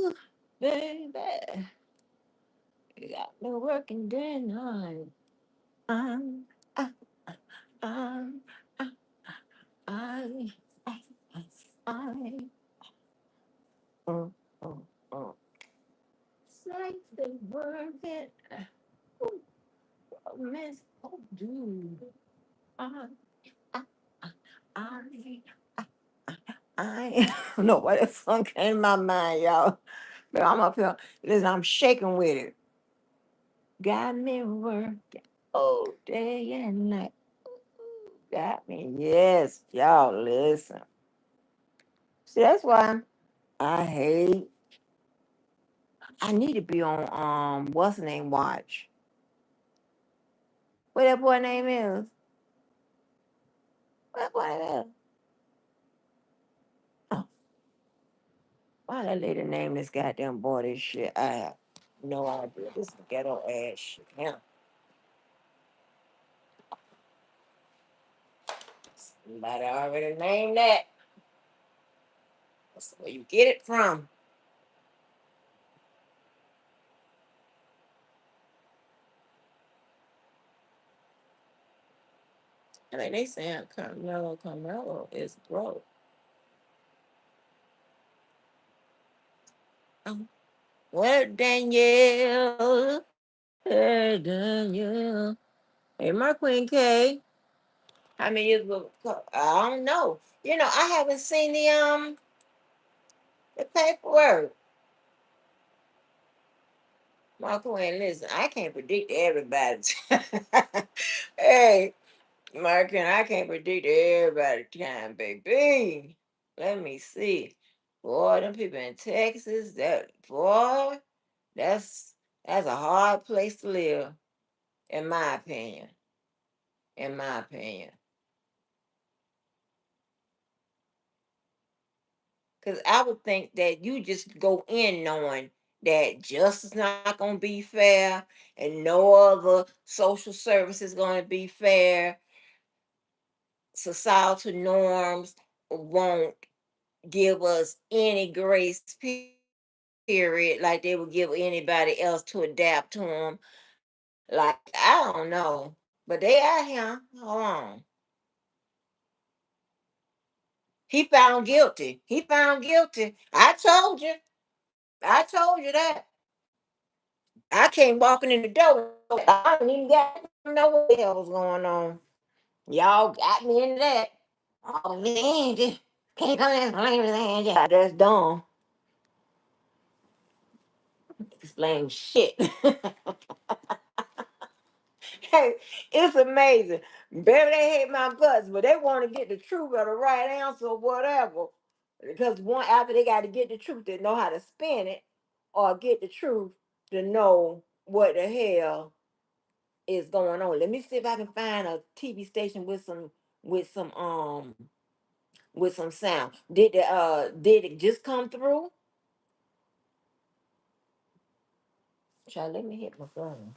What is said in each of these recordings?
Ooh, baby, you got me working day and night. Um, I, I, I, I, mm, mm, mm. It's like the word that ooh, miss. Oh, dude. I, I, I, I don't know why that song came in my mind, y'all. But I'm up here. Listen, I'm shaking with it. Got me working all day and night. Got me. Yes, y'all listen. See, that's why I hate. I need to be on what's the name watch. What that boy name is? What that boy name is? Oh, why that lady name this goddamn boy this shit? I have no idea. This ghetto ass shit. Yeah. Somebody already named that. That's where you get it from. I mean, they saying Carmelo is broke. Um, what Danielle? Hey Danielle. Hey, my Queen K. How many years ago? I don't know. I haven't seen the paperwork. My Queen, listen, I can't predict everybody. Hey, Markin, I can't predict everybody time, baby. Let me see. Boy, them people in Texas, that boy, that's that's a hard place to live, in my opinion. In my opinion. Because I would think that you just go in knowing that justice not going to be fair and no other social service is going to be fair. Societal norms won't give us any grace, period, like they would give anybody else to adapt to them. Like, I don't know. But they out here. Hold on. He found guilty. He found guilty. I told you. I told you that. I came walking in the door. I didn't even got to know what the hell was going on. Y'all got me into that. Oh, man, just can't come in and explain everything. Yeah, that's dumb. Explain shit. Hey, it's amazing. Baby, they hate my guts, but they want to get the truth or the right answer or whatever. Because one after they got to get the truth, they know how to spin it, or get the truth to know what the hell is going on. Let me see if I can find a TV station with some sound. Did it just come through? Child, let me hit my phone.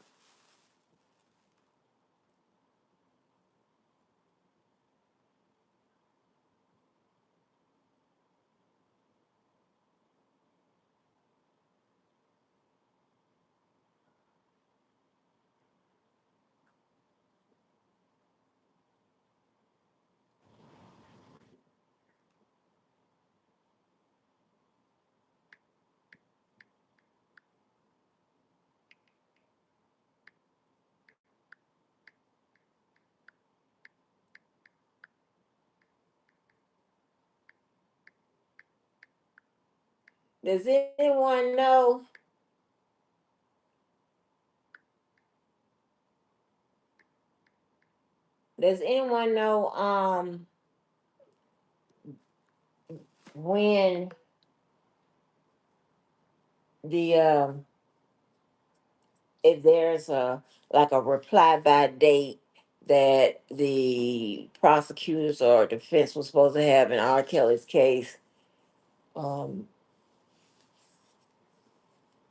Does anyone know? Does anyone know when the if there's a like a reply by date that the prosecutors or defense was supposed to have in R. Kelly's case? Um,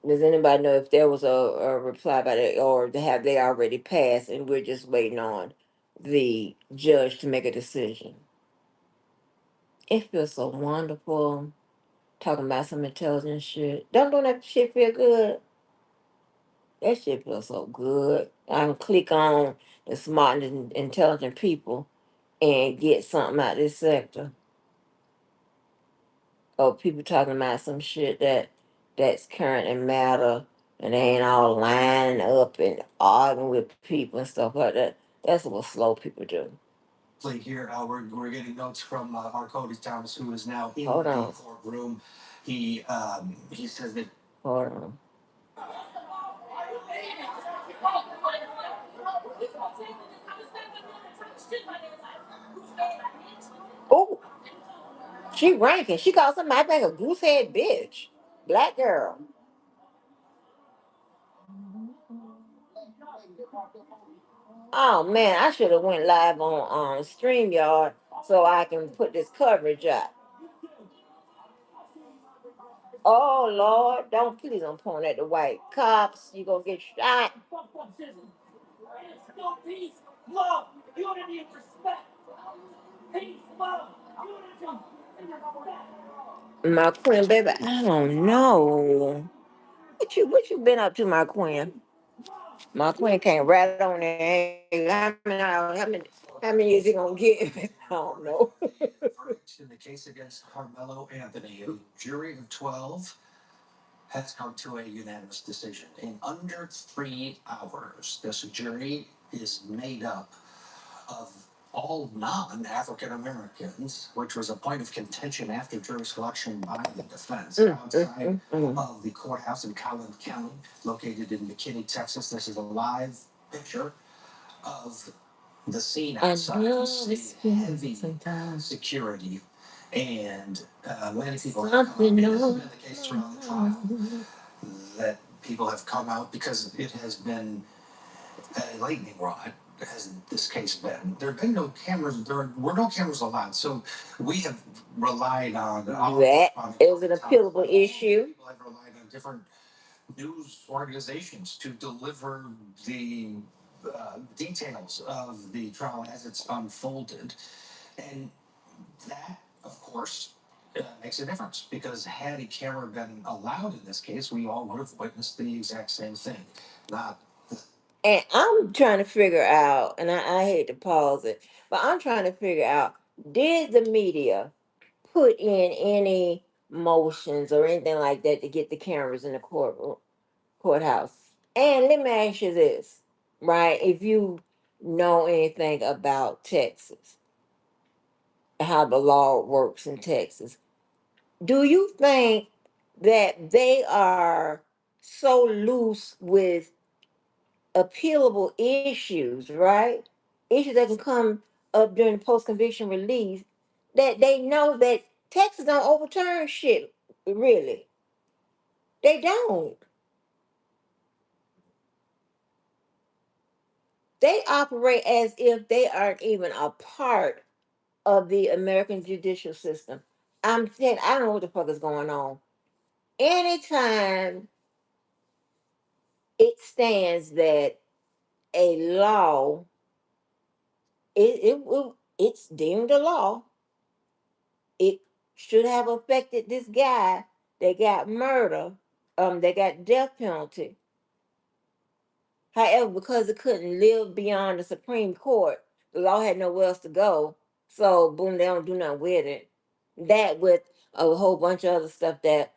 does anybody know if there was a reply by that, or have they already passed and we're just waiting on the judge to make a decision? It feels so wonderful talking about some intelligent shit. Don't that shit feel good? That shit feels so good. I can click on the smart and intelligent people and get something out this sector. Or people talking about some shit that's current and matter, and they ain't all lining up and arguing with people and stuff like that. That's what slow people do. Here, we're getting notes from Cody Thomas, who is now in Hold the on. Courtroom. He says that. Hold on. Oh, she ranking. She called somebody I think a goosehead bitch. Black girl. Oh man, I should have went live on StreamYard so I can put this coverage up. Oh Lord, please don't point at the white cops. You gonna get shot. My queen, baby, I don't know. What you been up to, my queen? My queen can't rat on there. How many years he gonna get? I don't know. In the case against Carmelo Anthony, a jury of 12 has come to a unanimous decision. In under 3 hours, this jury is made up of all non-African Americans, which was a point of contention after jury selection by the defense. Outside of the courthouse in Collin County, located in McKinney, Texas. This is a live picture of the scene outside. You see heavy security, and many people have come out. This has been the case throughout the trial, that people have come out because it has been a lightning rod. Has this case been? There have been no cameras. There were no cameras allowed, so we have relied on that. It was an appealable issue. People have relied on different news organizations to deliver the details of the trial as it's unfolded, and that, of course, makes a difference, because had a camera been allowed in this case, we all would have witnessed the exact same thing. Not. And I'm trying to figure out, and I hate to pause it, but I'm trying to figure out, did the media put in any motions or anything like that to get the cameras in the courthouse? And let me ask you this, right? If you know anything about Texas, how the law works in Texas, do you think that they are so loose with appealable issues, right? Issues that can come up during post conviction release, that they know that Texas don't overturn shit, really. They don't. They operate as if they aren't even a part of the American judicial system. I'm saying, I don't know what the fuck is going on. Anytime it stands that a law, it's deemed a law, it should have affected this guy that got murder, that got death penalty. However, because it couldn't live beyond the Supreme Court, the law had nowhere else to go. So boom, they don't do nothing with it. That with a whole bunch of other stuff that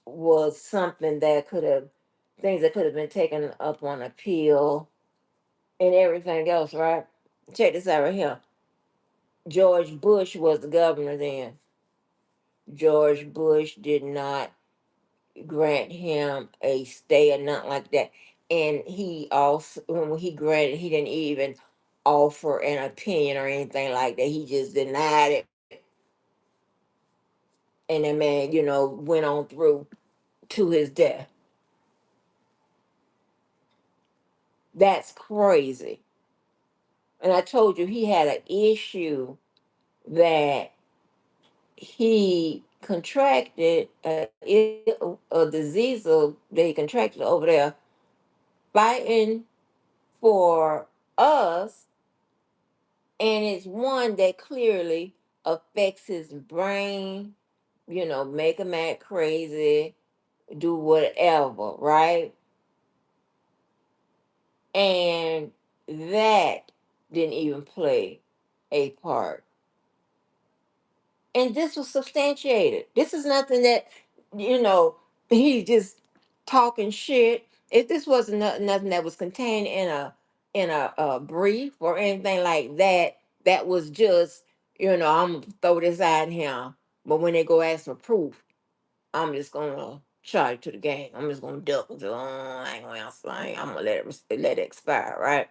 was something that could have things that could have been taken up on appeal and everything else, right? Check this out right here. George Bush was the governor then. George Bush did not grant him a stay or nothing like that. And he also, when he granted, he didn't even offer an opinion or anything like that. He just denied it. And the man, went on through to his death. That's crazy. And I told you he had an issue that he contracted a disease that he contracted over there fighting for us, and it's one that clearly affects his brain make them act crazy, do whatever, right? And that didn't even play a part. And this was substantiated. This is nothing that, you know, he just talking shit. If this wasn't nothing that was contained in a brief or anything like that, that was just, I'm gonna throw this out here. But when they go ask for proof, I'm just gonna charge it to the game. I'm just gonna duck it. I ain't gonna answer. I'm gonna let it expire, right?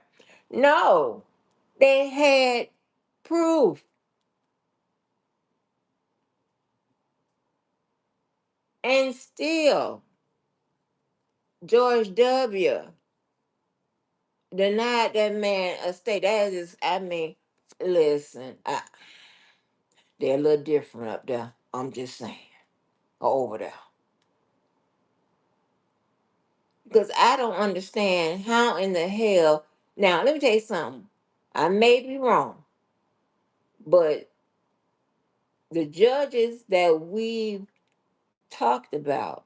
No, they had proof, and still George W. denied that man a state. That is, I mean, listen, they're a little different up there. I'm just saying, or over there, because I don't understand how in the hell. Now, let me tell you something. I may be wrong, but the judges that we've talked about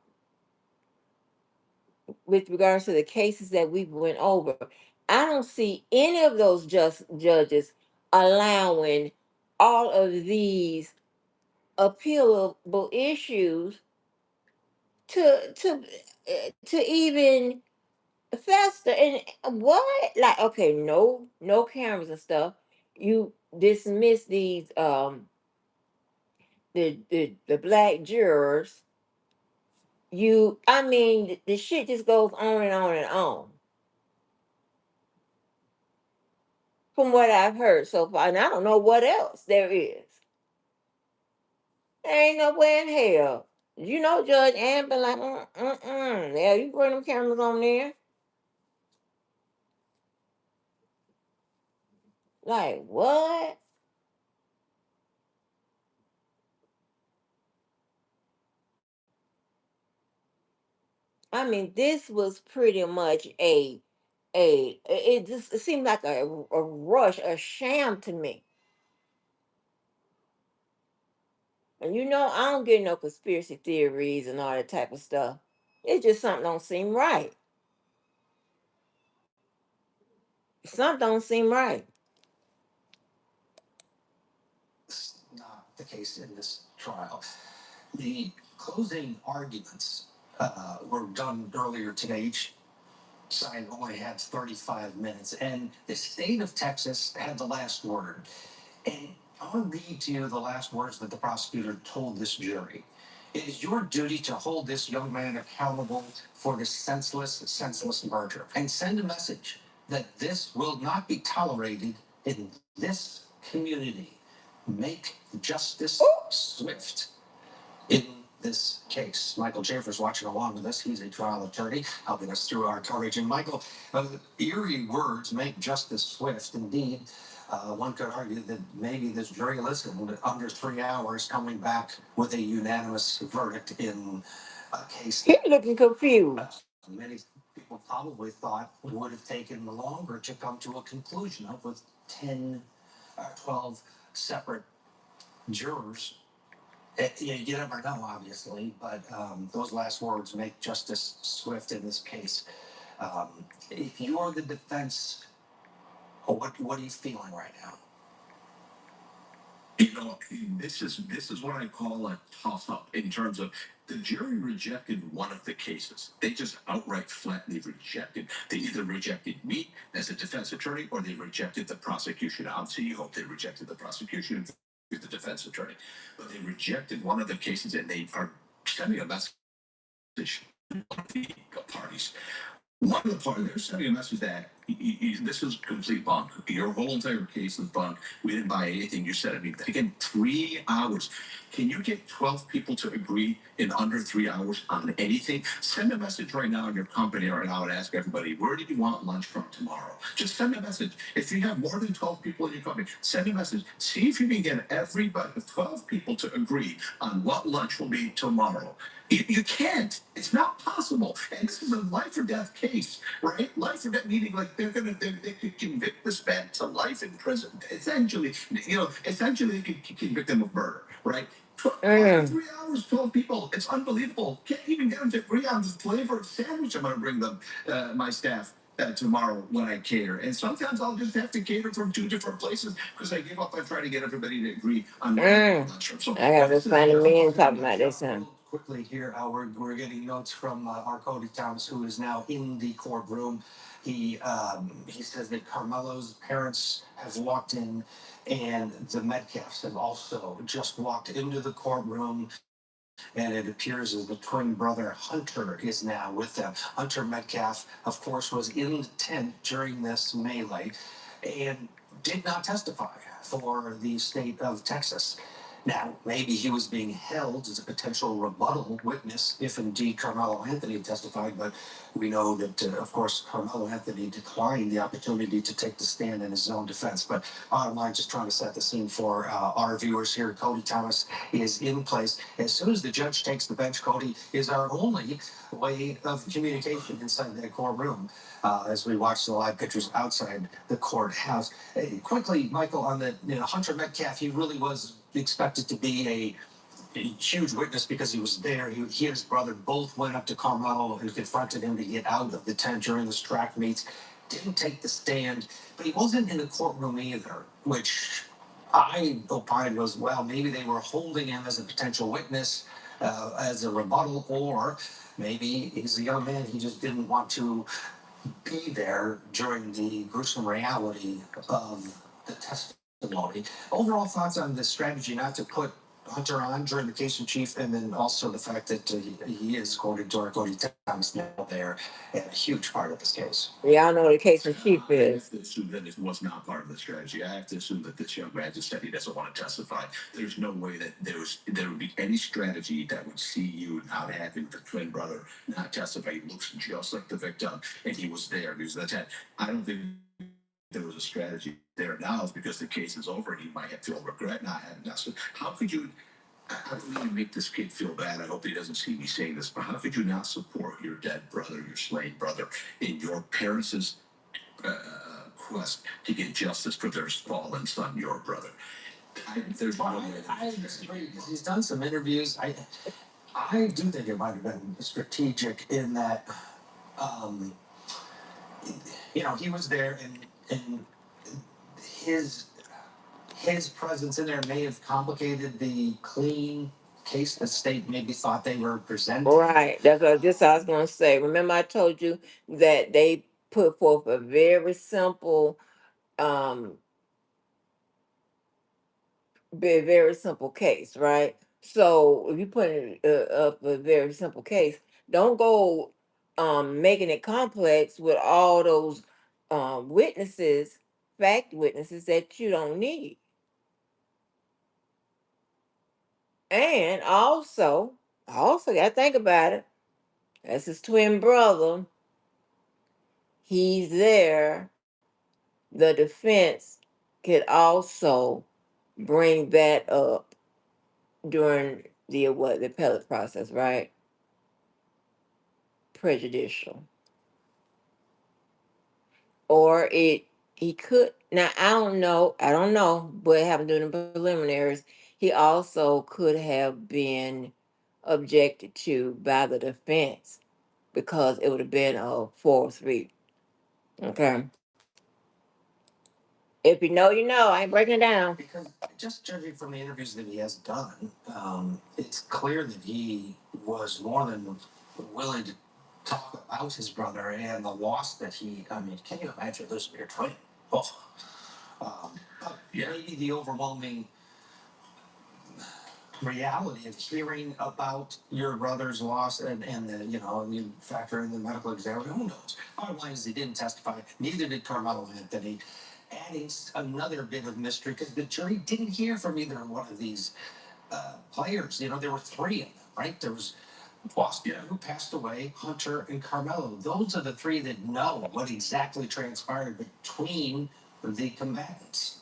with regards to the cases that we went over, I don't see any of those just judges allowing all of these appealable issues to even fester. And what, like, okay, no cameras and stuff. You dismiss these the black jurors. I mean, the shit just goes on and on and on from what I've heard so far, and I don't know what else there is. There ain't no way in hell. Judge Ann been like, yeah, you bring them cameras on there. Like, what? I mean, this was pretty much it just, it seemed like a rush, a sham to me. And I don't get no conspiracy theories and all that type of stuff. It's just something don't seem right. Something don't seem right. He looking confused. Mm. 3 hours, 12 people. It's unbelievable. Can't even get them to agree on the flavor of sandwich I'm going to bring them, my staff. Tomorrow when I cater, and sometimes I'll just have to cater from 2 different places because I give up on trying to get everybody to agree on. So I gotta find a man talking about this. Quickly here, we're getting notes from our Cody Thomas, who is now in the courtroom. He says that Carmelo's parents have walked in, and the Metcalfs have also just walked into the courtroom. And it appears as the twin brother Hunter is now with them. Hunter Metcalf, of course, was in the tent during this melee and did not testify for the state of Texas. Now, maybe he was being held as a potential rebuttal witness if indeed Carmelo Anthony testified, but we know that, of course, Carmelo Anthony declined the opportunity to take the stand in his own defense. But bottom line, just trying to set the scene for our viewers here. Cody Thomas is in place. As soon as the judge takes the bench, Cody is our only way of communication inside that courtroom. As we watch the live pictures outside the courthouse. Quickly, Michael, on the Hunter Metcalf, he really was expected to be a huge witness because he was there. He and his brother both went up to Carmelo and confronted him to get out of the tent during the track meets. Didn't take the stand, but he wasn't in the courtroom either, which I opined was, well, maybe they were holding him as a potential witness, as a rebuttal, or maybe he's a young man, he just didn't want to be there during the gruesome reality of the testimony. Overall thoughts on the strategy not to put Hunter on during the case in chief, and then also the fact that he is, according to our Cody Thomas, now there, and a huge part of this case. Y'all know the case in chief I have is. to assume that it was not part of the strategy. I have to assume that this young man just said he doesn't want to testify. There's no way that there would be any strategy that would see you not having the twin brother not testify. He looks just like the victim, and he was there. He was the tent. I don't think there was a strategy there. Now it's because the case is over, and he might have feel regret not having testified. How could you? I don't mean to make this kid feel bad. I hope he doesn't see me saying this, but how could you not support your dead brother, your slain brother, in your parents' uh, quest to get justice for their fallen son, your brother? There's no way. I disagree because he's done some interviews. I do think it might have been strategic in that, um, he was there, and his his presence in there may have complicated the clean case the state maybe thought they were presenting. Right. That's what this I was gonna say. Remember I told you that they put forth a very simple, um, very simple case, right? So if you put up a very simple case, don't go making it complex with all those witnesses, fact witnesses that you don't need. And also gotta think about it. That's his twin brother. He's there. The defense could also bring that up during the appellate process, right? Prejudicial. Or he could now I don't know what happened during the preliminaries. He also could have been objected to by the defense because it would have been a 4-3. Okay. If you know, you know. I ain't breaking it down. Because just judging from the interviews that he has done, it's clear that he was more than willing to talk about his brother and the loss that he. I mean, can you imagine losing your twin? Oh, but yeah. Maybe the overwhelming reality of hearing about your brother's loss and the, you factor in the medical exam. Who knows? Bottom line is he didn't testify. Neither did Carmelo Anthony. Adding another bit of mystery because the jury didn't hear from either one of these players. There were three of them, right? There was Boston, who passed away, Hunter, and Carmelo. Those are the three that know what exactly transpired between the combatants.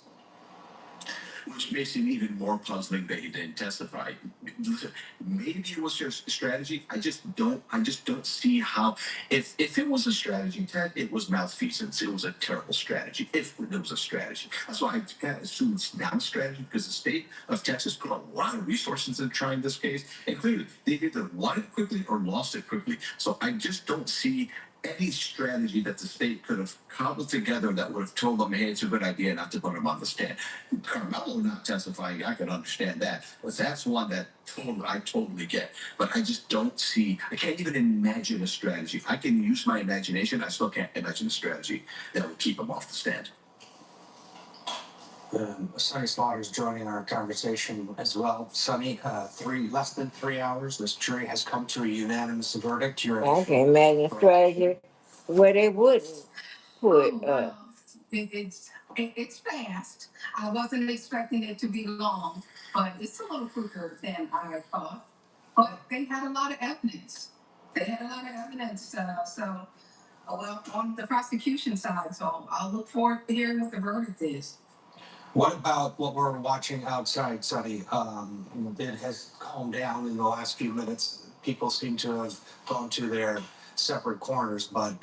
which makes it even more puzzling that he didn't testify. Listen, maybe it was just a strategy. I just don't see how. If it was a strategy, Ted, it was malfeasance. It was a terrible strategy. If it was a strategy, that's why I kind of assume it's not a strategy, because the state of Texas put a lot of resources into trying this case, and clearly they either won it quickly or lost it quickly. So I just don't see any strategy that the state could have cobbled together that would have told them, hey, it's a good idea not to put him on the stand. Carmelo not testifying, I can understand that, but that's one that I totally get. But I just don't see, I can't even imagine a strategy. I can use my imagination, I still can't imagine a strategy that would keep him off the stand. Sonny Slaughter is joining our conversation as well. Sonny, less than 3 hours. This jury has come to a unanimous verdict. I can imagine a strategy where they wouldn't put. It's fast. I wasn't expecting it to be long, but it's a little quicker than I thought. But they had a lot of evidence. Well, on the prosecution side, so I'll look forward to hearing what the verdict is. What about what we're watching outside, Sonny? It has calmed down in the last few minutes. People seem to have gone to their separate corners, but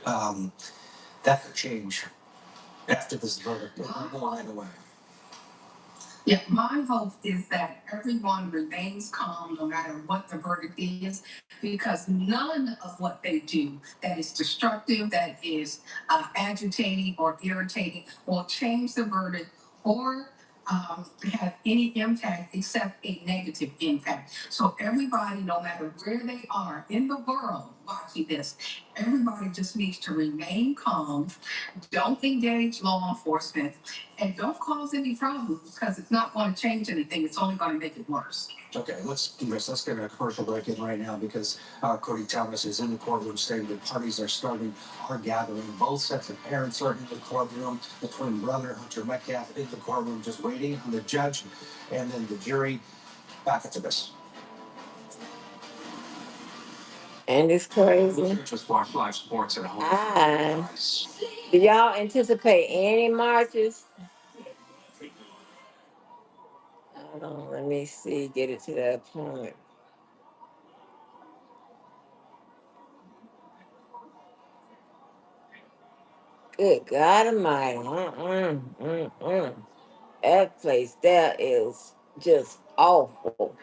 that could change after this verdict. It won't go right away. Yeah, my hope is that everyone remains calm no matter what the verdict is, because none of what they do that is destructive, that is agitating or irritating, will change the verdict or have any impact except a negative impact. So everybody, no matter where they are in the world watching this, everybody just needs to remain calm, don't engage law enforcement, and don't cause any problems, because it's not going to change anything. It's only going to make it worse. Okay, let's do this. Let's get a commercial break in right now, because Cody Thomas is in the courtroom stating that parties are gathering. Both sets of parents are in the courtroom. The twin brother, Hunter Metcalf, in the courtroom just waiting on the judge, and then the jury. Back into this. And it's crazy. Just watch live sports at home. Do y'all anticipate any marches? Hold on, let me see, get it to that point. Good God Almighty. That place there is just awful.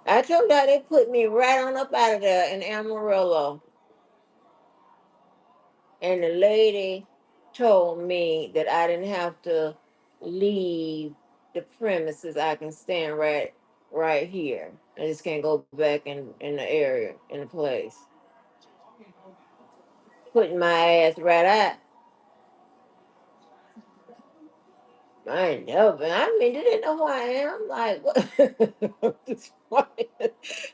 I told y'all they put me right on up out of there in Amarillo. And the lady told me that I didn't have to leave the premises. I can stand right here. I just can't go back in the area, in the place. Putting my ass right out. I ain't never been. I mean, do they know who I am? Like, what? It's funny.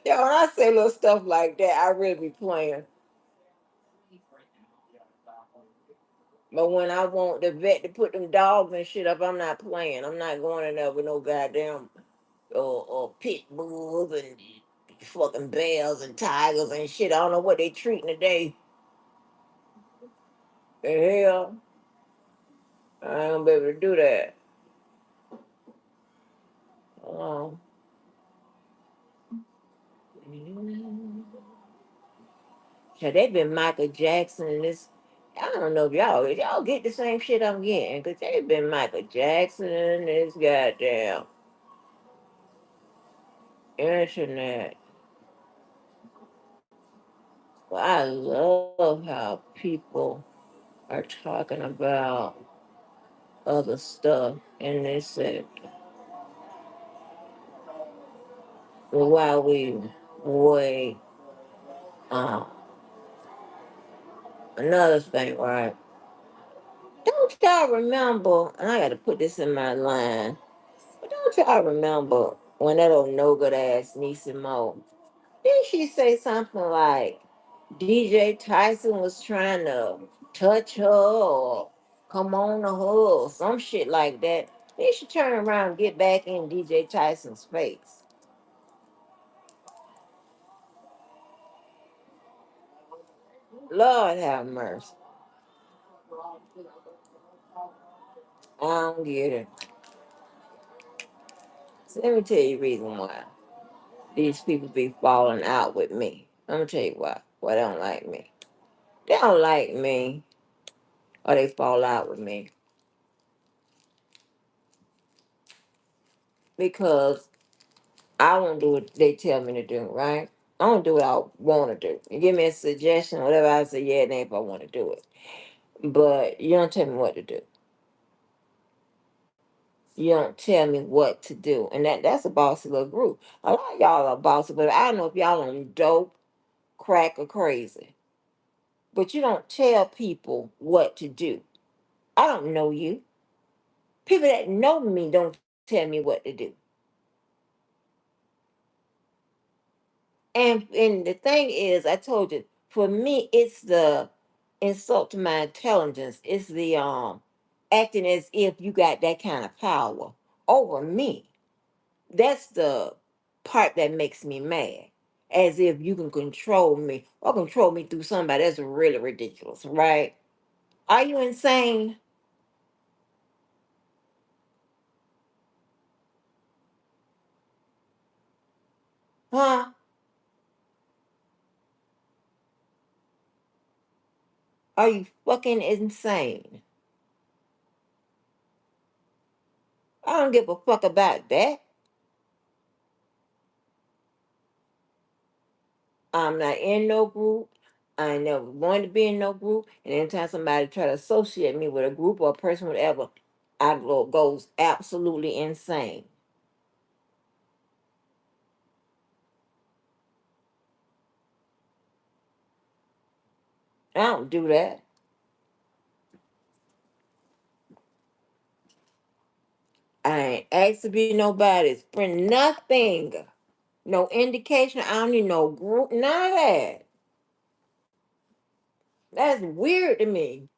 Yeah, when I say little stuff like that, I really be playing. But when I want the vet to put them dogs and shit up, I'm not playing. I'm not going in there with no goddamn or pit bulls and fucking bears and tigers and shit. I don't know what they treating today. The hell, I ain't gonna be able to do that. Um, so they been Michael Jackson and this. I don't know if y'all get the same shit I'm getting, cause they been Michael Jackson and this goddamn internet. But I love how people are talking about other stuff and they said, well, while we wait, um, another thing, right? Don't y'all remember, and I gotta put this in my line, but don't y'all remember when that old no good ass Niecy Mo, didn't she say something like DJ Tyson was trying to touch her or come on to her or some shit like that? Then she turn around and get back in DJ Tyson's face. Lord have mercy. I don't get it. So let me tell you the reason why these people be falling out with me. I'm gonna tell you why. Why they don't like me. They don't like me or they fall out with me because I won't do what they tell me to do, right? I don't do what I want to do. You give me a suggestion, whatever, I say yeah, nay if I want to do it. But you don't tell me what to do. You don't tell me what to do. And that's a bossy little group. A lot of y'all are bossy, but I don't know if y'all on dope, crack, or crazy. But you don't tell people what to do. I don't know you. People that know me don't tell me what to do. And the thing is, I told you, for me, it's the insult to my intelligence. It's the acting as if you got that kind of power over me. That's the part that makes me mad. As if you can control me or control me through somebody. That's really ridiculous, right? Are you insane? Huh? Are you fucking insane? I don't give a fuck about that. I'm not in no group. I ain't never wanted to be in no group. And anytime somebody try to associate me with a group or a person, whatever, goes absolutely insane. I don't do that. I ain't asked to be nobody's friend. Nothing. No indication. I don't need no group. None of that. That's weird to me.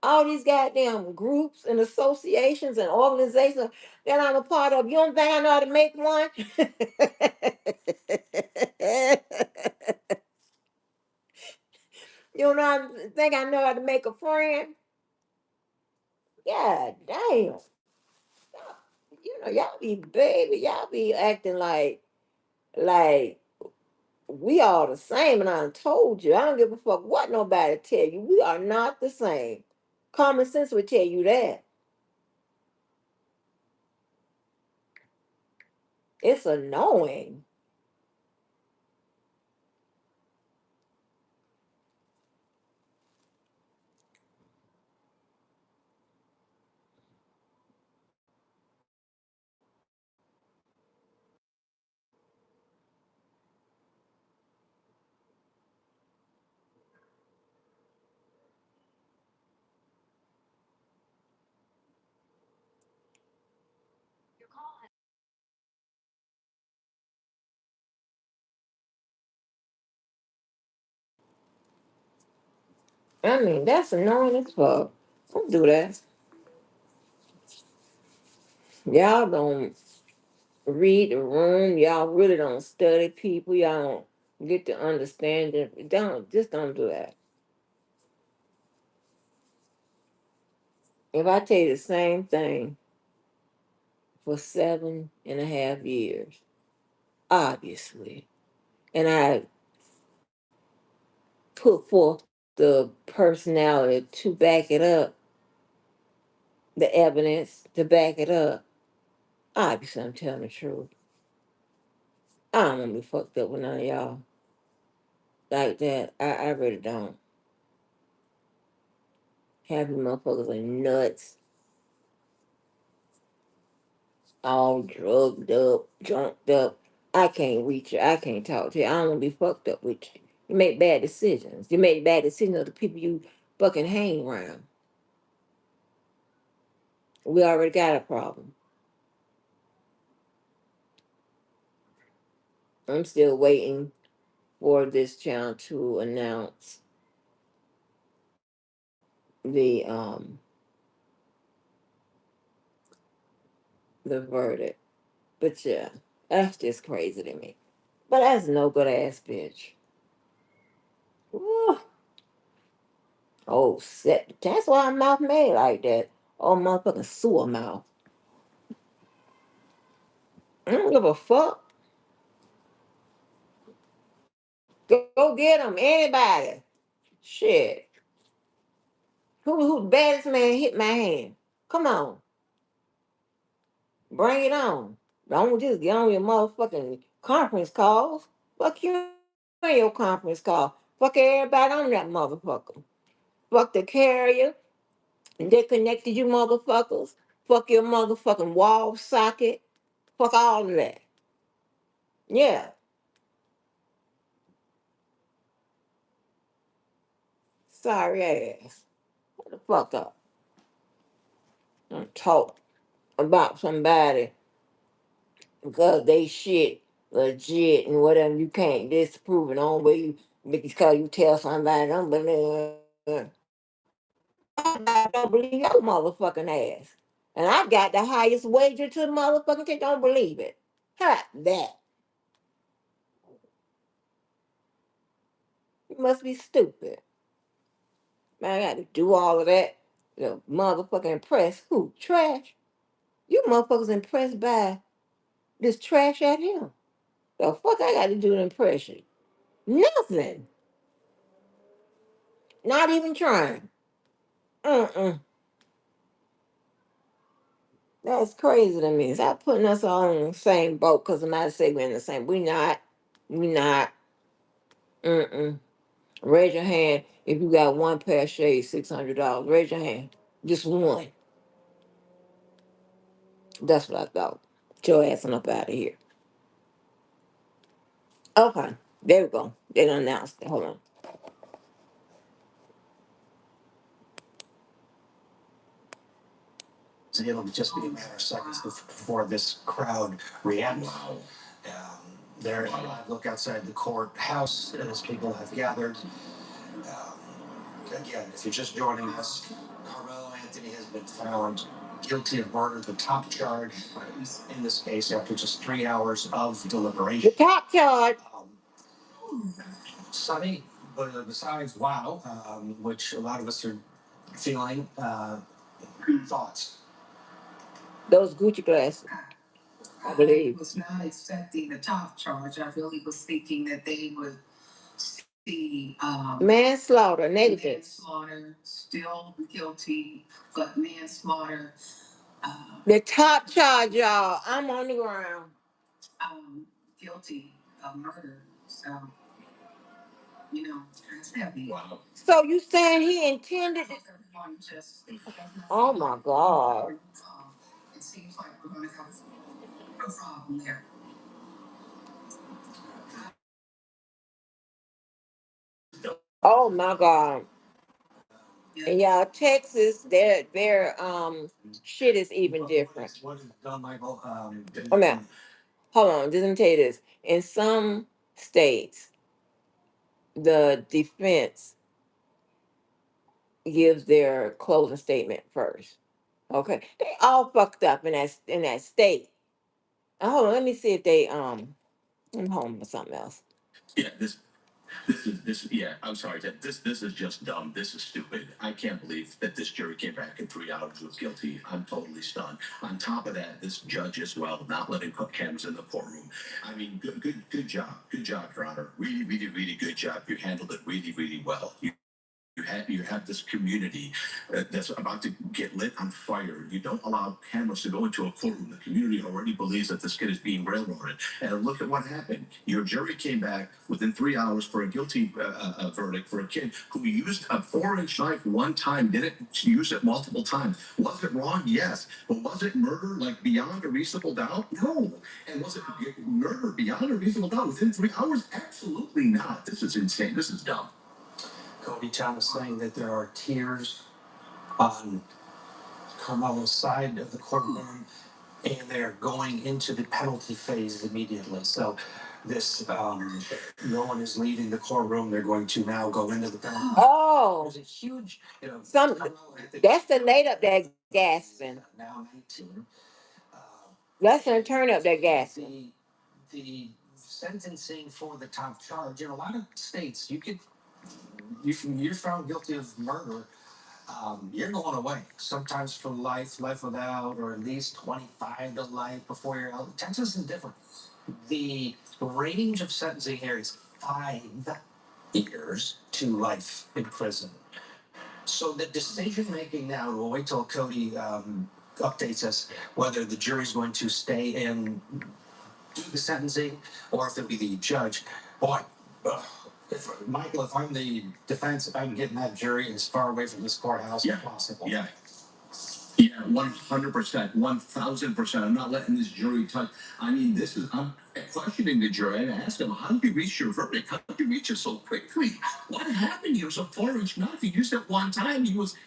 All these goddamn groups and associations and organizations that I'm a part of. You don't think I know how to make one? You don't think I know how to make a friend? God damn. You know, y'all be baby, y'all be acting like we all the same, and I done told you. I don't give a fuck what nobody tell you. We are not the same. Common sense would tell you that. It's annoying. I mean, that's annoying as fuck. Don't do that. Y'all don't read the room. Y'all really don't study people. Y'all don't get to understand it. Don't do that. If I tell you the same thing for 7.5 years, obviously, and I put forth the personality to back it up, the evidence to back it up, obviously I'm telling the truth. I don't want to be fucked up with none of y'all like that. I really don't. Half you motherfuckers are nuts, all drugged up, drunked up. I can't reach you. I can't talk to you. I don't want to be fucked up with you. You make bad decisions. You make bad decisions of the people you fucking hang around. We already got a problem. I'm still waiting for this channel to announce the the verdict. But yeah, that's just crazy to me. But that's no good ass bitch. Woo. Oh, shit. That's why her mouth made like that. Oh, motherfucking sewer mouth. I don't give a fuck. Go get him, anybody. Shit. Who the baddest man hit my hand? Come on. Bring it on. Don't just get on your motherfucking conference calls. Fuck you on your conference call. Fuck everybody on that motherfucker. Fuck the carrier. They connected you motherfuckers. Fuck your motherfucking wall socket. Fuck all of that. Yeah. Sorry ass. Shut the fuck up. Don't talk about somebody because they shit legit and whatever you can't disprove it. The only way you because you tell somebody don't believe I don't believe your motherfucking ass. And I got the highest wager to the motherfucking thing. Don't believe it. How about that? You must be stupid. Man, I got to do all of that. The motherfucking impress who? Trash. You motherfuckers impressed by this trash at him. The fuck I got to do to impress you? Nothing. Not even trying. Mm-mm. That's crazy to me. Stop putting us all in the same boat because somebody say we're in the same. We not. We not. Mm-mm. Raise your hand if you got one pair of shades, $600. Raise your hand. Just one. That's what I thought. Get your ass on up out of here. Okay. There we go. They done announced it. Hold on. So it'll just be a matter of seconds before this crowd reacts. Wow. There, look outside the courthouse as people have gathered. Again, if you're just joining us, Carmelo Anthony has been found guilty of murder, the top charge in this case, after just 3 hours of The deliberation. top charge. Sunny, but besides wow, which a lot of us are feeling, thoughts. Those Gucci glasses, I I believe. was not expecting the top charge. I really was thinking that they would see Manslaughter, negative. manslaughter, still guilty, but manslaughter, uh, The top charge, y'all. I'm on the ground. guilty of murder. So, you know, it's heavy. Wow. So you saying he intended it? Everyone just, Oh my God. it seems like we're going to have a problem there. Oh my God. And y'all, Texas, their shit is even different. What is done, Michael? Oh man, hold on. Just let me tell you this. In some states, the defense gives their closing statement first. Okay, they all fucked up in that state. Hold on, let me see if they I'm home or something else. Yeah, this yeah, I'm sorry, Ted. This is just dumb. This is stupid. I can't believe that this jury came back in 3 hours was guilty. I'm totally stunned. On top of that, this judge as well, not letting put cameras in the courtroom. I mean, good job. Good job, Your Honor. Really, really, really good job. You handled it really, really well. You have this community that's about to get lit on fire. You don't allow cameras to go into a courtroom. The community already believes that this kid is being railroaded. And look at what happened. Your jury came back within 3 hours for a guilty verdict for a kid who used a 4-inch knife one time, didn't use it multiple times. Was it wrong? Yes. But was it murder like beyond a reasonable doubt? No. And was it murder beyond a reasonable doubt within 3 hours? Absolutely not. This is insane. This is dumb. Cody Thomas saying that there are tears on Carmelo's side of the courtroom, and they're going into the penalty phase immediately. So this, no one is leaving the courtroom. They're going to now go into the penalty. Oh, There's a huge, some that's the late up there gasping. now 19. That's gonna turn up that gasping. The sentencing for the top charge in a lot of states, you could you're found guilty of murder, you're going away. Sometimes for life, life without, or at least 25 to life before you're out. Texas is different. The range of sentencing here is 5 years to life in prison. So the decision making now, we'll wait till Cody updates us whether the jury's going to stay and do the sentencing or if it'll be the judge. Boy, Michael, if I'm the defense, if I'm getting that jury as far away from this courthouse as possible. Yeah. Yeah, 100%, 1000%. I'm not letting this jury touch. I mean, I'm questioning the jury. I asked them, how did you reach your verdict? How did you reach it so quickly? What happened? He was a 4-inch nothing. You said one time he was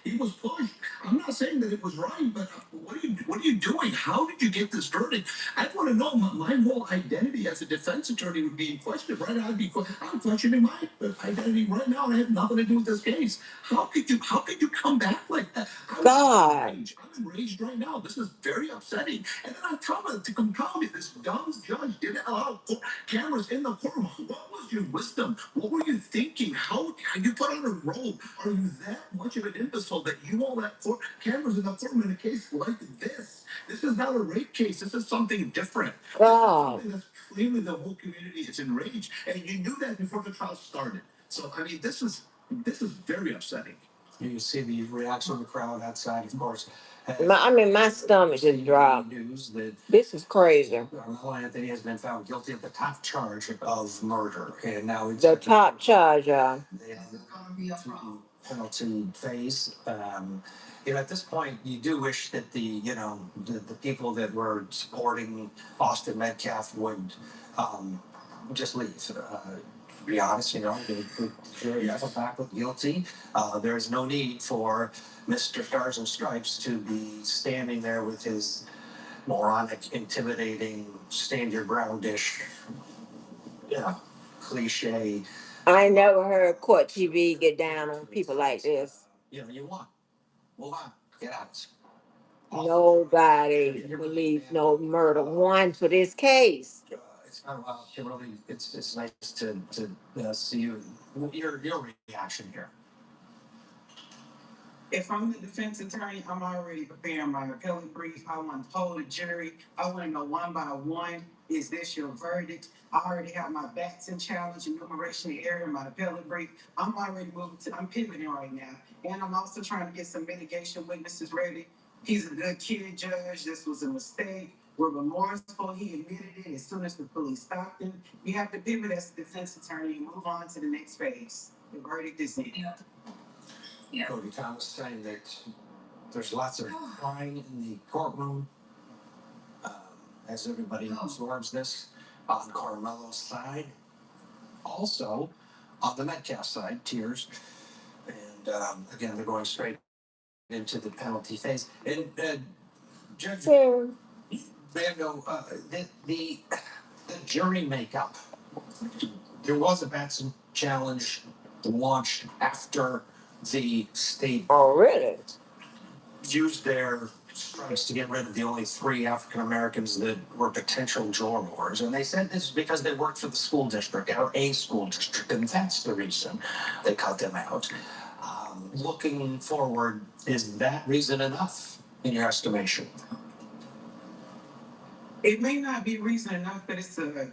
pushed. I'm not saying that it was right, but what are you doing? How did you get this verdict? I want to know. My whole identity as a defense attorney would be in question right now. I'm questioning my identity right now, and I have nothing to do with this case. How could you come back like that? God. I'm enraged right now. This is very upsetting. And then on top of it, to compound it, this dumb judge didn't allow cameras in the courtroom. What was your wisdom? What were you thinking? How you put on a robe? Are you that much of an imbecile that you won't let cameras in the courtroom in a case like this? This is not a rape case. This is something different. God. Something that's clearly the whole community is enraged, and you knew that before the trial started. So I mean, this is very upsetting. You see the reaction of the crowd outside, of course. My stomach just dropped. News that This is crazy. Carmelo Anthony has been found guilty of the top charge of murder, and now it's The top charge, y'all. they have the penalty phase. At this point, you do wish that the people that were supporting Austin Metcalf would just leave. To be honest, the jury has come back with guilty. There's no need for Mr. Stars and Stripes to be standing there with his moronic, intimidating, stand your groundish, cliche. I never heard court TV get down on people like this. You want. Move on. Get out. Nobody believes no murder won for this case. It's kind of Kimberly. It's nice to see your reaction here. If I'm the defense attorney, I'm already preparing my appellate brief. I want to poll the jury. I want to know one by one, is this your verdict? I already have my Batson challenge enumeration area in my appellate brief. I'm already I'm pivoting right now. And I'm also trying to get some mitigation witnesses ready. He's a good kid, Judge. This was a mistake. We're remorseful. He admitted it as soon as the police stopped him. You have to pivot as a defense attorney and move on to the next phase. The verdict is in. Yeah. Cody Thomas saying that there's lots of crying in the courtroom as everybody absorbs this on Carmelo's side. Also, on the Metcalf side, tears. And again, they're going straight into the penalty phase. And Judge Bando, the jury makeup. There was a Batson challenge launched after the state really used their strikes to get rid of the only 3 African Americans that were potential jurors. And they said this is because they worked for the school district or a school district, and that's the reason they cut them out. Looking forward, is that reason enough in your estimation? It may not be reason enough, but it's a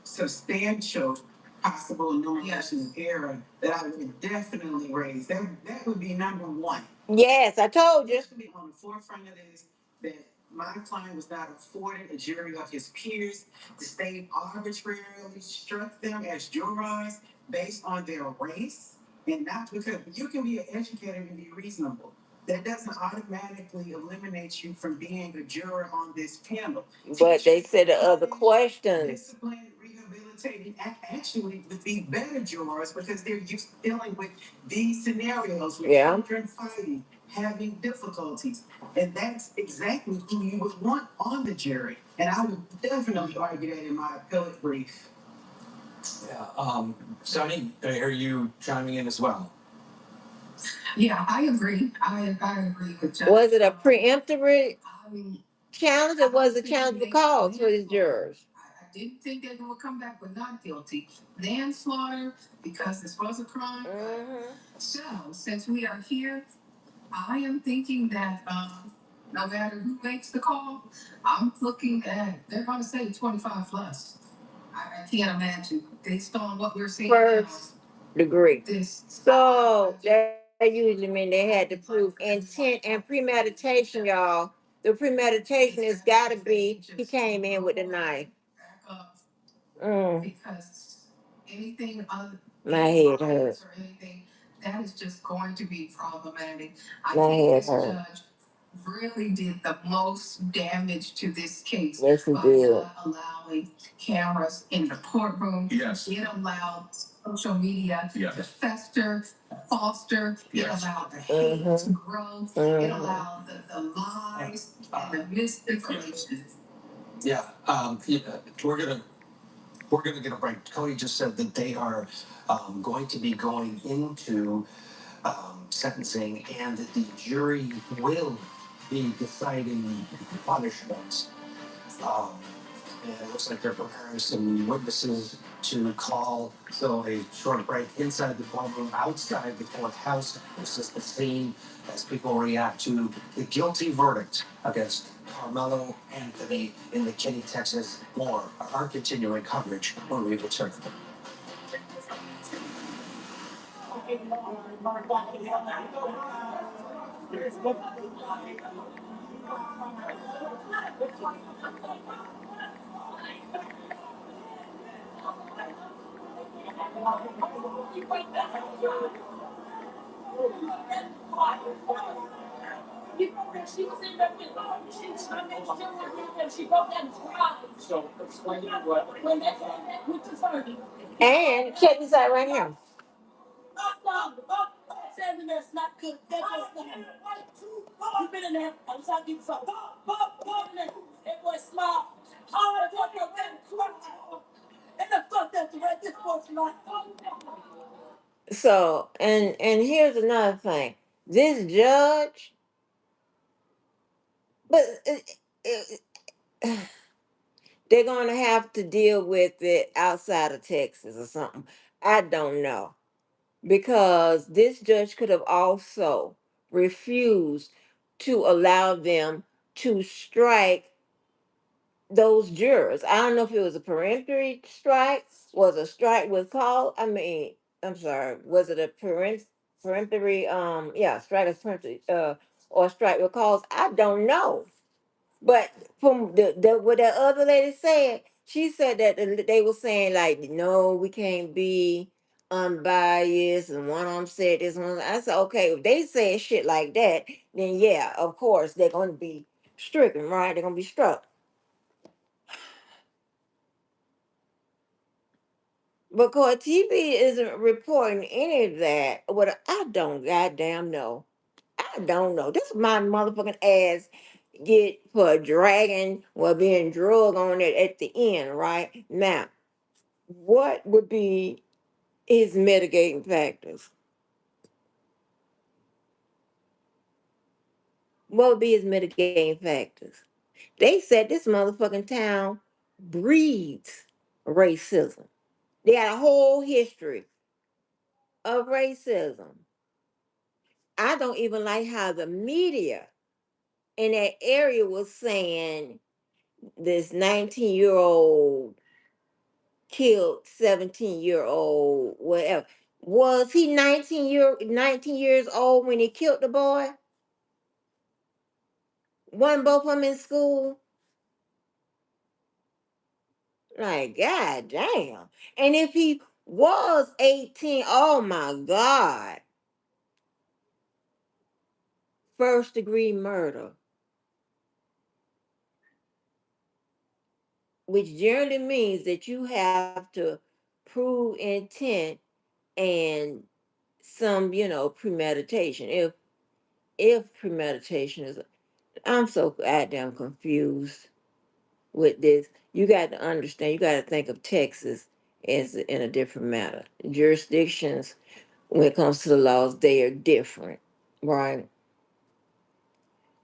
substantial possible enumeration error that I would definitely raise. That would be number one. Yes, I told you. On the forefront of this, that my client was not afforded a jury of his peers. The state arbitrarily struck them as jurors based on their race, and not because you can be an educator and be reasonable. That doesn't automatically eliminate you from being a juror on this panel. But they said the other questions. Discipline, rehabilitating, actually would be better jurors because they're used to dealing with these scenarios with children fighting, having difficulties. And that's exactly who you would want on the jury. And I would definitely argue that in my appellate brief. Yeah. Sonny, are you chiming in as well? Yeah, I agree. I agree with Judge. Was it a preemptive challenge or was it challenge for cause for the jurors? didn't think they would come back with not guilty. Manslaughter, because this was a crime. Mm-hmm. So, since we are here, I am thinking that no matter who makes the call, I'm looking at, they're going to say 25 plus. I can't imagine, based on what we're seeing First degree. now, this. So that usually mean they had to prove intent and premeditation, y'all. The premeditation has got to be he came in with the knife. Mm, Because anything other, my head hurts. or anything, that is just going to be problematic. I My think head this hurts. judge really did the most damage to this case Yes, he by did. not allowing cameras in the courtroom. Yes. It allowed social media Yes. to fester, foster. Yes. It allowed the hate Mm-hmm. to grow. It Mm-hmm. allowed the lies and the misinformation. Yeah, we're gonna get a break. Cody just said that they are going to be going into sentencing, and that the jury will be deciding punishments. Um, and it looks like they're preparing some witnesses to call. So a short break inside the courtroom, outside the courthouse. This is the scene as people react to the guilty verdict against Carmelo Anthony in the Kinney, Texas. More of our continuing coverage when we return. And check this out right here. So, and here's another thing. This judge, but they're gonna have to deal with it outside of Texas or something. I don't know, because this judge could have also refused to allow them to strike those jurors. I don't know if it was a peremptory strike, was a strike was called. I mean, I'm sorry, was it a peremptory? Yeah, strike is peremptory. Or strike was called. I don't know, but from the what that other lady said, she said that they were saying like, no, we can't be unbiased, and one of them said this one. I said, okay, if they said shit like that, then yeah, of course they're gonna be stricken, right? They're gonna be struck. Because TV isn't reporting any of that. What I don't goddamn know. I don't know. This is my motherfucking ass get for dragging or being drug on it at the end, right? Now, what would be his mitigating factors? What would be his mitigating factors? They said this motherfucking town breeds racism. They got a whole history of racism. I don't even like how the media in that area was saying this 19-year-old killed 17-year-old, whatever. Was he 19 years old when he killed the boy? Wasn't both of them in school? Like, god damn. And if he was 18, oh my God. First degree murder, which generally means that you have to prove intent and some, premeditation. If premeditation is, I'm so goddamn confused with this. You got to understand, you got to think of Texas as in a different matter. Jurisdictions, when it comes to the laws, they are different, right?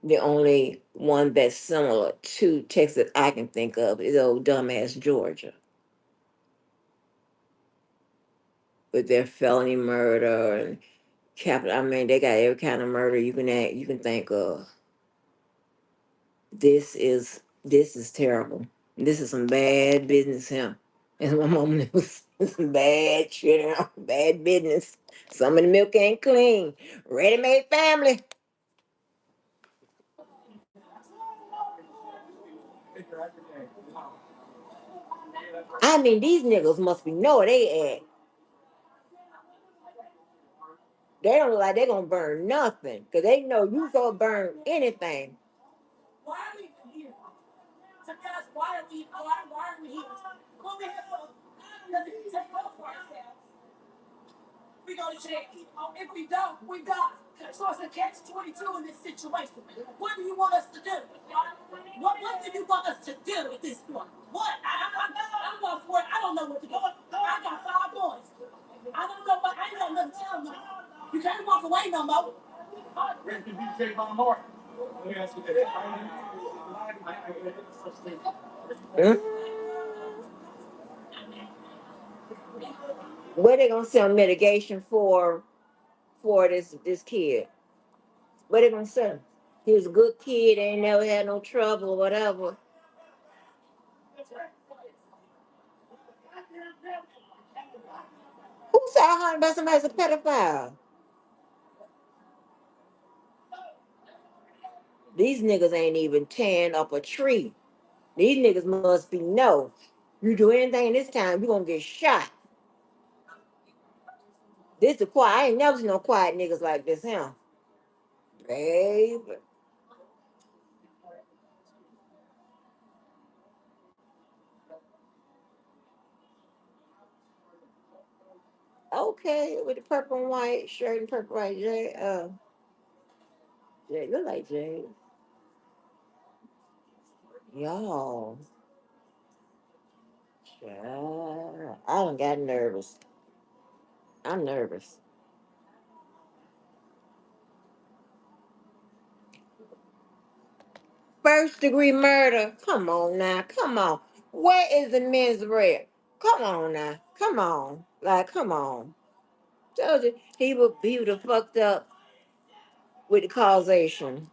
The only one that's similar to Texas I can think of is old dumbass Georgia with their felony murder and capital. I mean, they got every kind of murder you can think of. This is terrible. This is some bad business here. And my mom was some bad shit here, bad business. Some of the milk ain't clean. Ready made family. I mean, these niggas must be know where they at. They don't look like they gonna burn nothing. Cause they know you gonna burn anything. Mm. Where they gonna sell mitigation for this kid? What they gonna say? He was a good kid, ain't never had no trouble or whatever. Who said I heard about somebody as a pedophile? These niggas ain't even tearing up a tree. These niggas must be no. You do anything this time, you gonna get shot. This the quiet. I ain't never seen no quiet niggas like this, huh? Babe. Okay, with the purple and white shirt and purple white Jay. Jay look like Jay. Y'all. Child, I done got nervous. I'm nervous. First degree murder. Come on now. Come on. Where is the men's rep? Come on now. Come on. Like, come on. Told you he would have fucked up with the causation.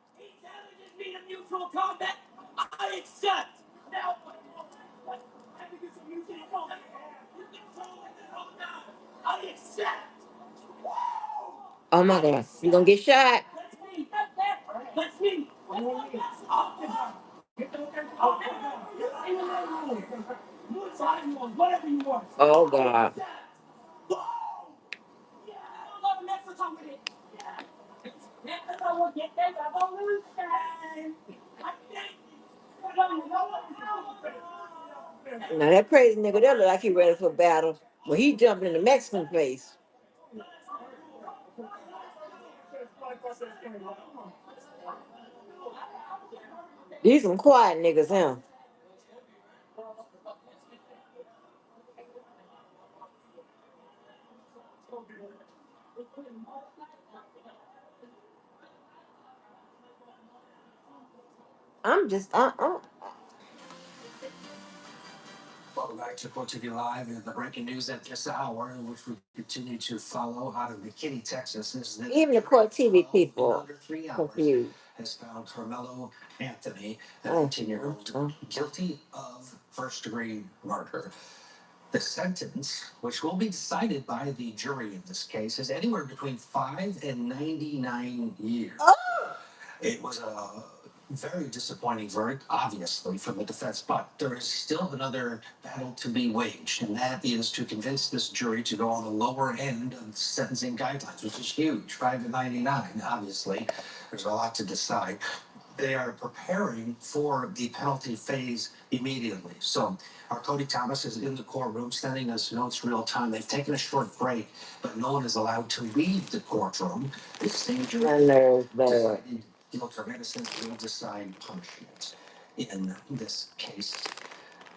Oh my God. You gonna get shot? Oh God. Now that crazy nigga there look like he ready for battle. But he jumping in the Mexican face. These some quiet niggas, huh? I'm just Welcome back to Quote TV Live. And the breaking news at this hour, which we continue to follow out of McKinney, Texas, is that even the court TV in people under 3 hours confused. has found Carmelo Anthony, the Oh, 19-year-old, guilty of first-degree murder. The sentence, which will be decided by the jury in this case, is anywhere between 5 and 99 years. It was a very disappointing verdict, obviously, from the defense, but there is still another battle to be waged, and that is to convince this jury to go on the lower end of sentencing guidelines, which is huge. 5 to 99, obviously. There's a lot to decide. They are preparing for the penalty phase immediately. So our Cody Thomas is in the courtroom sending us notes real time. They've taken a short break, but no one is allowed to leave the courtroom. The same jury my nerves bad. decided guilt or innocence will decide punishment in this case.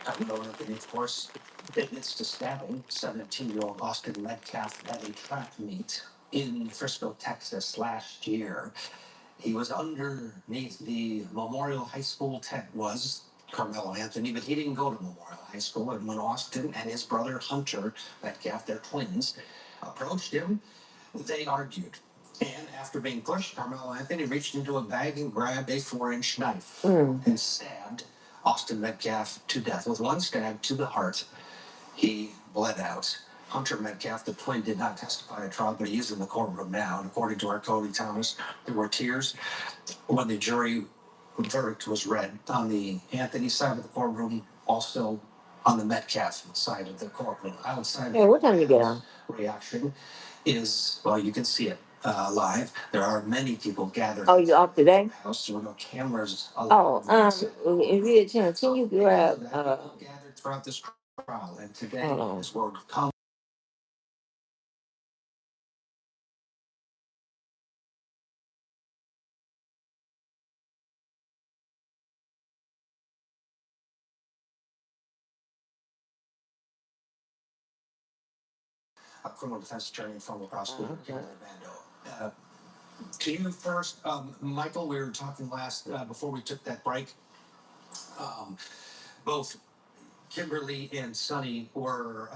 Carmelo Anthony, of course, admits to stabbing 17-year-old Austin Metcalf at a track meet in Frisco, Texas last year. He was underneath the Memorial High School tent, was Carmelo Anthony, but he didn't go to Memorial High School. And when Austin and his brother Hunter Metcalf, they're twins, approached him, they argued. And after being pushed, Carmelo Anthony reached into a bag and grabbed a 4-inch knife and stabbed Austin Metcalf to death with one stab to the heart. He bled out. Hunter Metcalf, the twin, did not testify at trial, but he is in the courtroom now. And according to our Cody Thomas, there were tears when the jury verdict was read on the Anthony side of the courtroom, also on the Metcalf side of the courtroom. Outside Hey, what time you get on? reaction is, well, you can see it live. There are many people gathered. Oh, you off today? House. There were no cameras. Oh, if you get a chance, can you grab Gathered throughout this trial, and today hold on. is where come. A criminal defense attorney and former prosecutor, Kevin Bando. Can you first, Michael? We were talking last before we took that break. Both Kimberly and Sonny were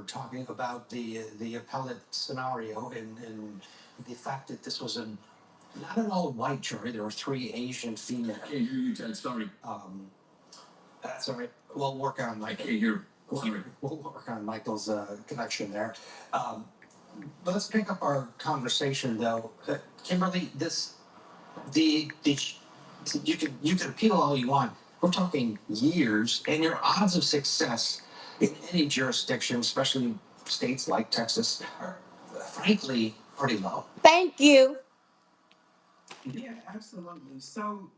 talking about the appellate scenario and the fact that this was not an all-white jury. There were 3 Asian females. I can't hear you, Ted. Sorry. That's all right. We'll work on I Michael. can't hear. Sorry. We'll work on Michael's connection there. Let's pick up our conversation though. Kimberly, the you can appeal all you want. We're talking years, and your odds of success in any jurisdiction, especially states like Texas, are frankly pretty low. Thank you. Yeah, absolutely. So,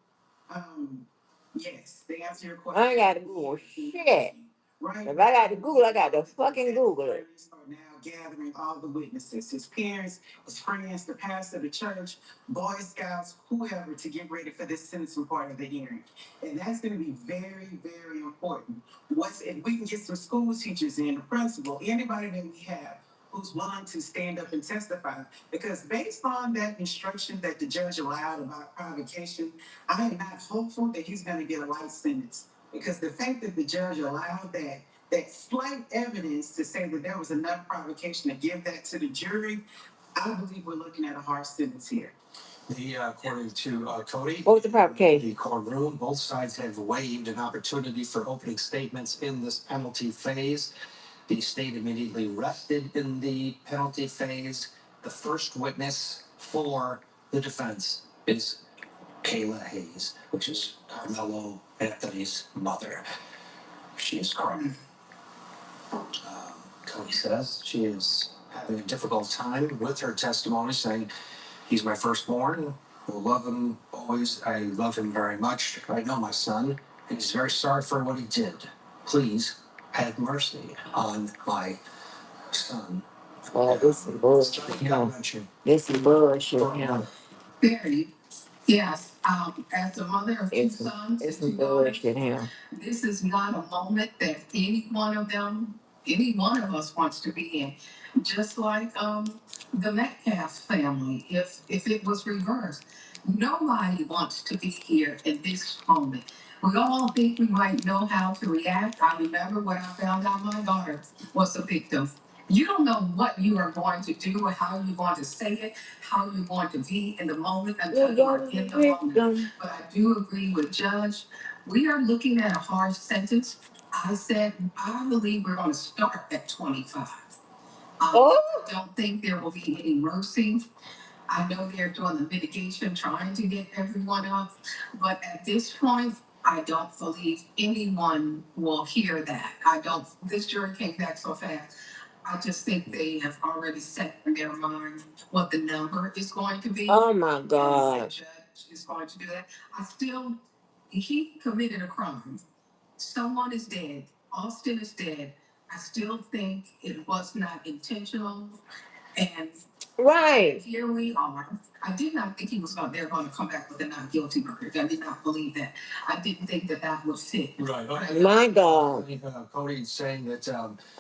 yes, the answer to your question. I ain't got to Google shit. Right. If I got to Google, I got to fucking Google it. Are now gathering all the witnesses, his parents, his friends, the pastor of the church, Boy Scouts, whoever, to get ready for this sentencing part of the hearing. And that's going to be very, very important. If we can get some school teachers in, the principal, anybody that we have who's willing to stand up and testify, because based on that instruction that the judge allowed about provocation, I am not hopeful that he's going to get a light sentence. Because the fact that the judge allowed that slight evidence to say that there was enough provocation to give that to the jury, I believe we're looking at a harsh sentence here. According to Cody, What was the provocation? the courtroom, both sides have waived an opportunity for opening statements in this penalty phase. The state immediately rested in the penalty phase. The first witness for the defense is Kayla Hayes, which is Carmelo Anthony's mother. She is crying. Cody says she is having a difficult time with her testimony, saying, "He's my firstborn. Will love him always. I love him very much. I know my son, and he's very sorry for what he did. Please have mercy on my son." Oh, this is bullshit. Yeah. This is bullshit. Yeah. Very. Yes. As the mother of 2 sons, It's and some 2 daughters, bullshit here. this is not a moment that any one of them, any one of us wants to be in. Just like the Metcalf family, if it was reversed, nobody wants to be here in this moment. We all think we might know how to react. I remember when I found out my daughter was a victim. You don't know what you are going to do, or how you want to say it, how you want to be in the moment until you are in the moment. But I do agree with Judge. We are looking at a harsh sentence. I said, I believe we're going to start at 25. Oh. I don't think there will be any mercy. I know they're doing the mitigation, trying to get everyone up. But at this point, I don't believe anyone will hear that. This jury came back so fast. I just think they have already set in their mind what the number is going to be. Oh my And God. the judge is going to do that. He committed a crime. Someone is dead. Austin is dead. I still think it was not intentional. And Right. here we are. I did not think they're going to come back with a not guilty verdict. I did not believe that. I didn't think that would fit. Right. My God. Cody's saying that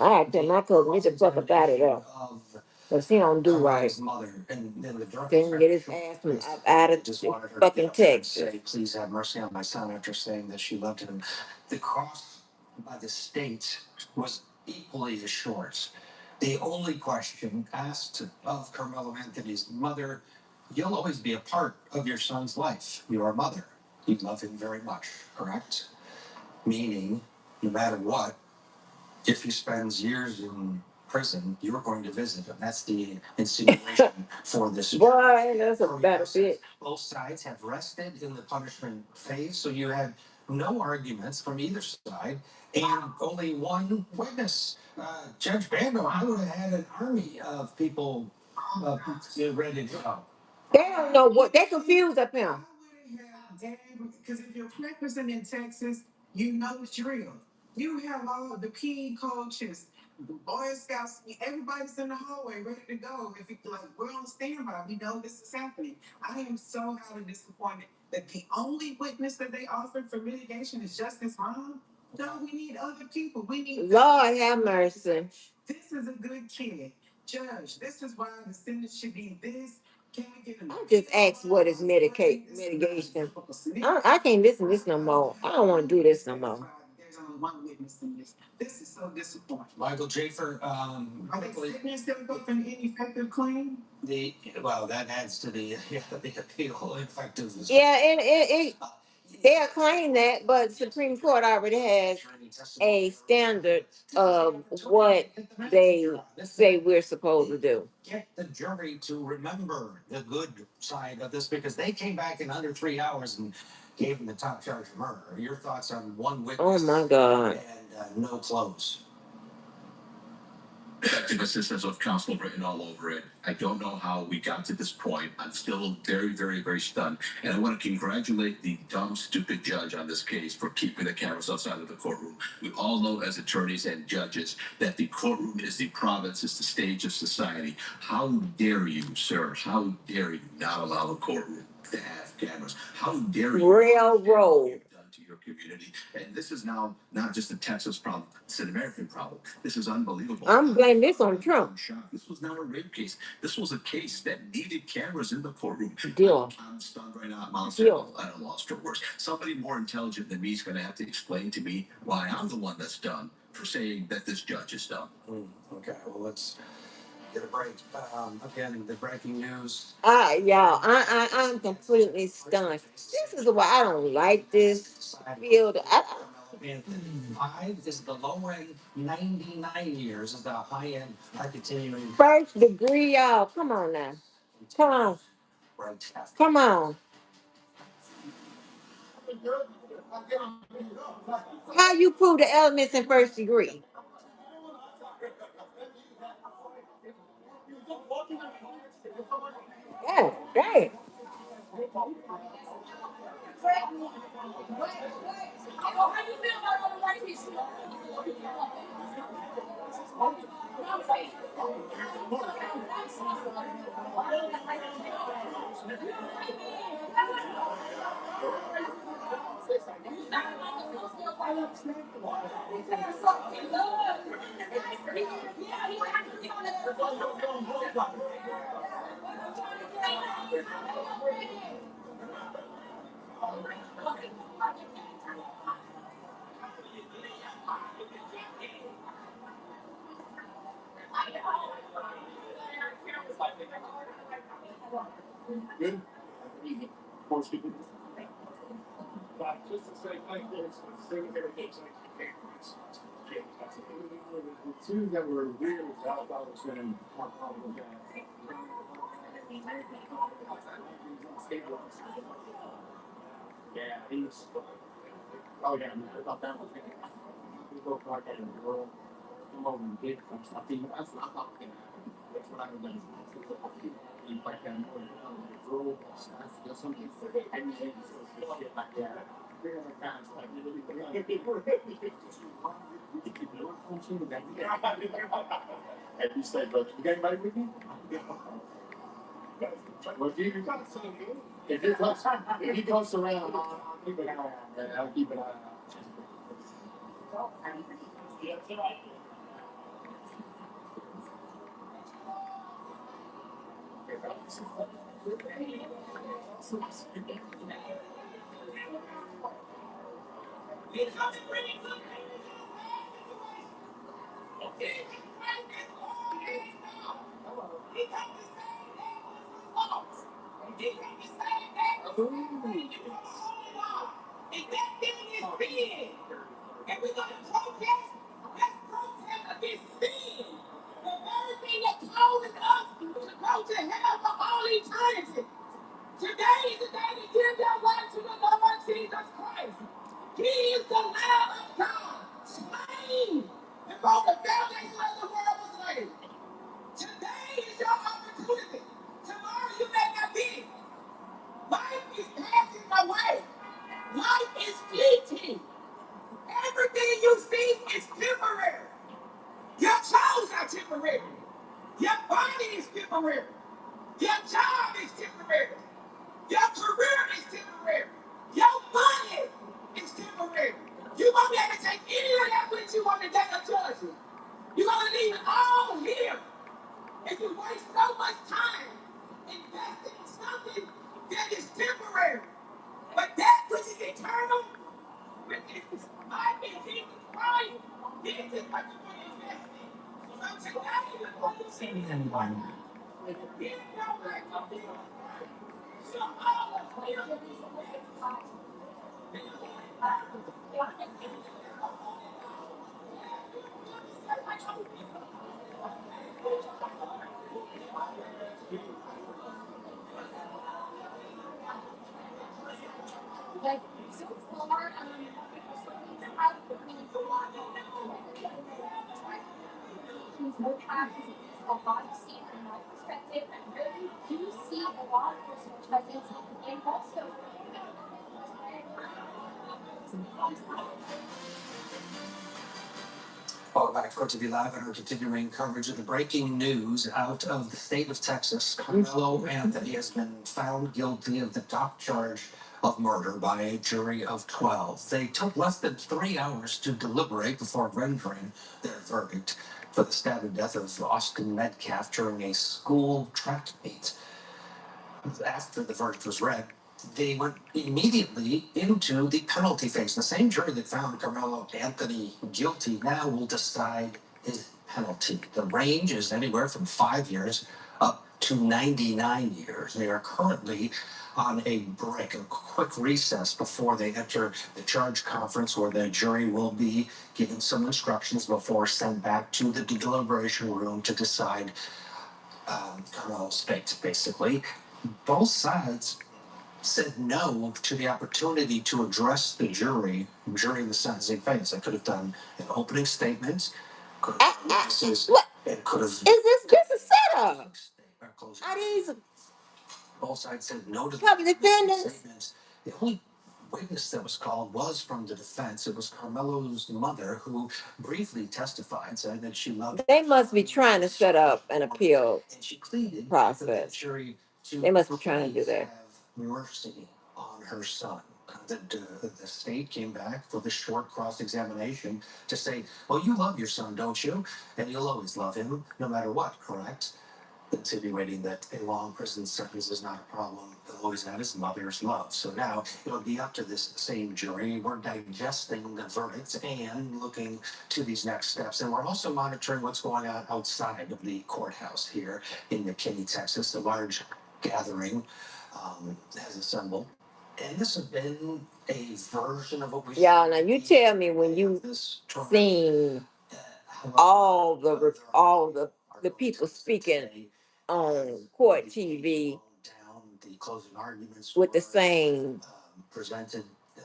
I had to tell my cousin, get the fuck up out of there. of Cause he don't do right. Carmelo's mother, and then the drug Didn't get his ass from out of just wanted her to fucking get up there and Texas. say, "Please have mercy on my son," after saying that she loved him. The cross by the state was equally as short. The only question asked of Carmelo Anthony's mother: "You'll always be a part of your son's life. Your mother. You love him very much, correct?" Meaning, no matter what, if he spends years in prison, you're going to visit him. That's the insinuation for this. Boy, that's a better fit. Both sides have rested in the punishment phase, so you had no arguments from either side, and only one witness. Judge Bando, I would have had an army of people ready to go. They don't know what they confused up here. Because if you're practicing in Texas, you know it's real. You have all the PE coaches, the Boy Scouts, everybody's in the hallway ready to go. If it's like we're on standby, we know this is happening. I am so highly disappointed that the only witness that they offered for mitigation is just his mom. No, we need other people. We need Lord have mercy. This is a good kid. Judge, this is why the sentence should be this. Can we get I just asked what is mitigation. I can't listen to this no more. I don't want to do this no more. There's only one witness in this. This is so disappointing. Michael Schaefer, Are they sitting there still up an ineffective claim? that adds to the the appeal effectiveness. Yeah, and they'll claim that, but Supreme Court already has a standard of what they say we're supposed to do. Get the jury to remember the good side of this, because they came back in under 3 hours and gave him the top charge of murder. Your thoughts on one Oh witness my God. and no close? Effective assistance of counsel written all over it. I don't know how we got to this point. I'm still very, very, very stunned. And I want to congratulate the dumb, stupid judge on this case for keeping the cameras outside of the courtroom. We all know as attorneys and judges that the courtroom is the province, is the stage of society. How dare you, sir? How dare you not allow the courtroom to have cameras? How dare you? Railroad. To your community. And this is now not just a Texas problem, it's an American problem. This is unbelievable. I'm blaming this on Trump. This was not a rape case. This was a case that needed cameras in the courtroom. Deal. I'm stunned right now. I'm at a loss for words. Somebody more intelligent than me is going to have to explain to me why I'm the one that's done for saying that this judge is dumb. Okay, well, let's get a break. Again, the breaking news. I'm completely stunned. This is why I don't like this field. Five is the low end, 99 years is the high end. Are continuing. First degree, y'all. Come on now. Come on. Come on. How you prove the elements in first degree? Yeah, dang. And we're gonna protest. Let's protest against sin. The very thing that causes us to go to hell for all eternity. Today is the day to give your life to the Lord Jesus Christ. He is the Lamb of God, slain before the foundation of the world was laid. Today is your opportunity. Tomorrow you may not be. Life is passing away. Life is fleeting. Everything you see is temporary. Your clothes are temporary. Your body is temporary. Your job is temporary. Your career is temporary. Your money is temporary. You won't be able to take any of that with you on the day of judgment. You're going to leave it all here. If you waste so much time investing in something that is temporary, but that which is eternal, which is life in Jesus Christ, this is what you want to invest in. So today, before you see anyone, give your life to Jesus Christ. So all of you Welcome back to Court TV Live and our continuing coverage of the breaking news out of the state of Texas. Carmelo Anthony has been found guilty of the top charge of murder by a jury of 12. They took less than 3 hours to deliberate before rendering their verdict for the stabbing death of Austin Metcalf during a school track meet. After the verdict was read, they went immediately into the penalty phase. The same jury that found Carmelo Anthony guilty now will decide his penalty. The range is anywhere from 5 years up to 99 years. They are currently on a break, a quick recess before they enter the charge conference where the jury will be given some instructions before sent back to the deliberation room to decide Carmelo's fate, basically. Both sides said no to the opportunity to address the jury during the sentencing phase. They could have done an opening statement, could have done witnesses, What and could have. is this? This is setup. Are these Both sides said no to the public defendants? statements. The only witness that was called was from the defense. It was Carmelo's mother who briefly testified, saying that she loved. They must be trying to set up an appeal And she pleaded process. for the jury to They must be trying to do that. have mercy on her son. The state came back for the short cross-examination to say, well, you love your son, don't you? And you'll always love him, no matter what, correct? Insinuating that a long prison sentence is not a problem. He'll always have his mother's love. So now it'll be up to this same jury. We're digesting the verdicts and looking to these next steps. And we're also monitoring what's going on outside of the courthouse here in McKinney, Texas. A large gathering has assembled. And this has been a version of what we Yeah, now you tell me when you seen all the people speaking on court TV with the same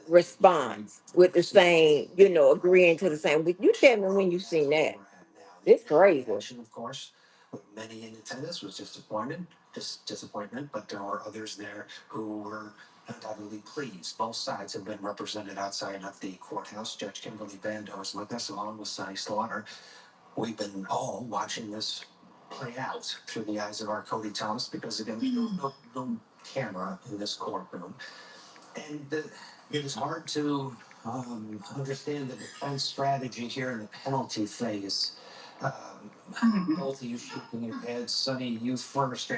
response, with the same, agreeing to the same. You tell me when you seen that. It's crazy. Of course, with many in attendance was disappointment, but there were others there who were undoubtedly pleased. Both sides have been represented outside of the courthouse. Judge Kimberly Bando is with us, along with Sonny Slaughter. We've been all watching this play out through the eyes of our Cody Thomas because, again, there's no camera in this courtroom. And it is hard to understand the defense strategy here in the penalty phase Both of you shaking your heads. Sonny, you first.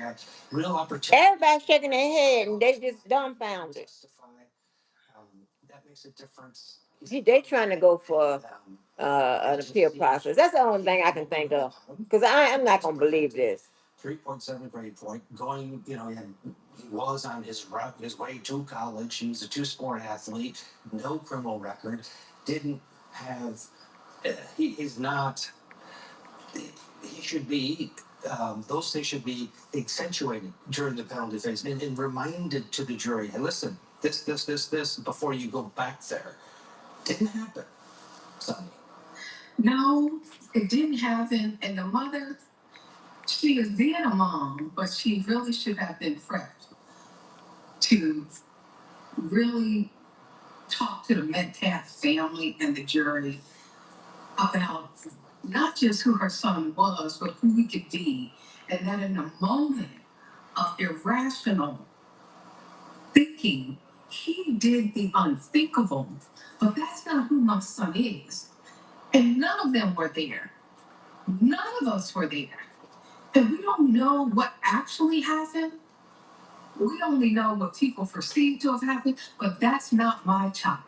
Real opportunity. Everybody shaking their head and they just dumbfounded. Justify. That makes a difference. They trying to go for an appeal process. That's the only thing I can think of. Because I'm not gonna believe this. 3.7 grade point. Going, he was on his route, his way to college. He was a two-sport athlete, no criminal record. Didn't have. He's not. He should be. Those things should be accentuated during the penalty phase and reminded to the jury. Hey, listen, this before you go back there. Didn't happen, Sonny. No, it didn't happen. And the mother, she is being a mom, but she really should have been prepped to really talk to the Metcalf family and the jury about not just who her son was, but who he could be. And that in a moment of irrational thinking, he did the unthinkable. But that's not who my son is. And none of them were there. None of us were there. And we don't know what actually happened. We only know what people perceive to have happened, but that's not my child.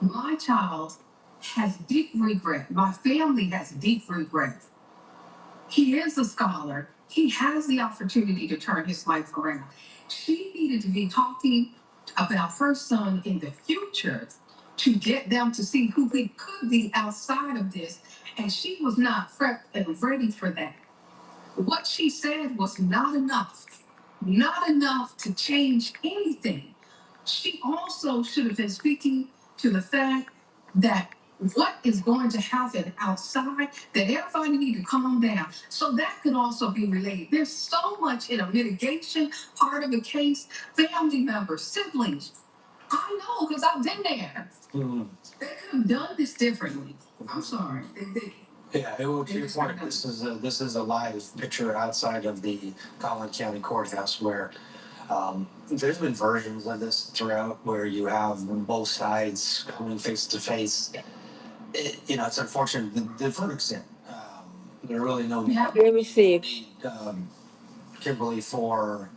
My child has deep regret. My family has deep regret. He is a scholar. He has the opportunity to turn his life around. She needed to be talking about her son in the future to get them to see who he could be outside of this. And she was not prepped and ready for that. What she said was not enough to change anything. She also should have been speaking to the fact that what is going to happen outside, that everybody need to calm down. So that could also be related. There's so much in a mitigation part of the case, family members, siblings. I know because I've been there. They could have done this differently. I'm sorry. Yeah, to your point, this is a live picture outside of the Collin County Courthouse where there's been versions of this throughout where you have both sides coming face to face. It's unfortunate. The verdict's in. There are really no Yeah. Let me see. need Kimberly for.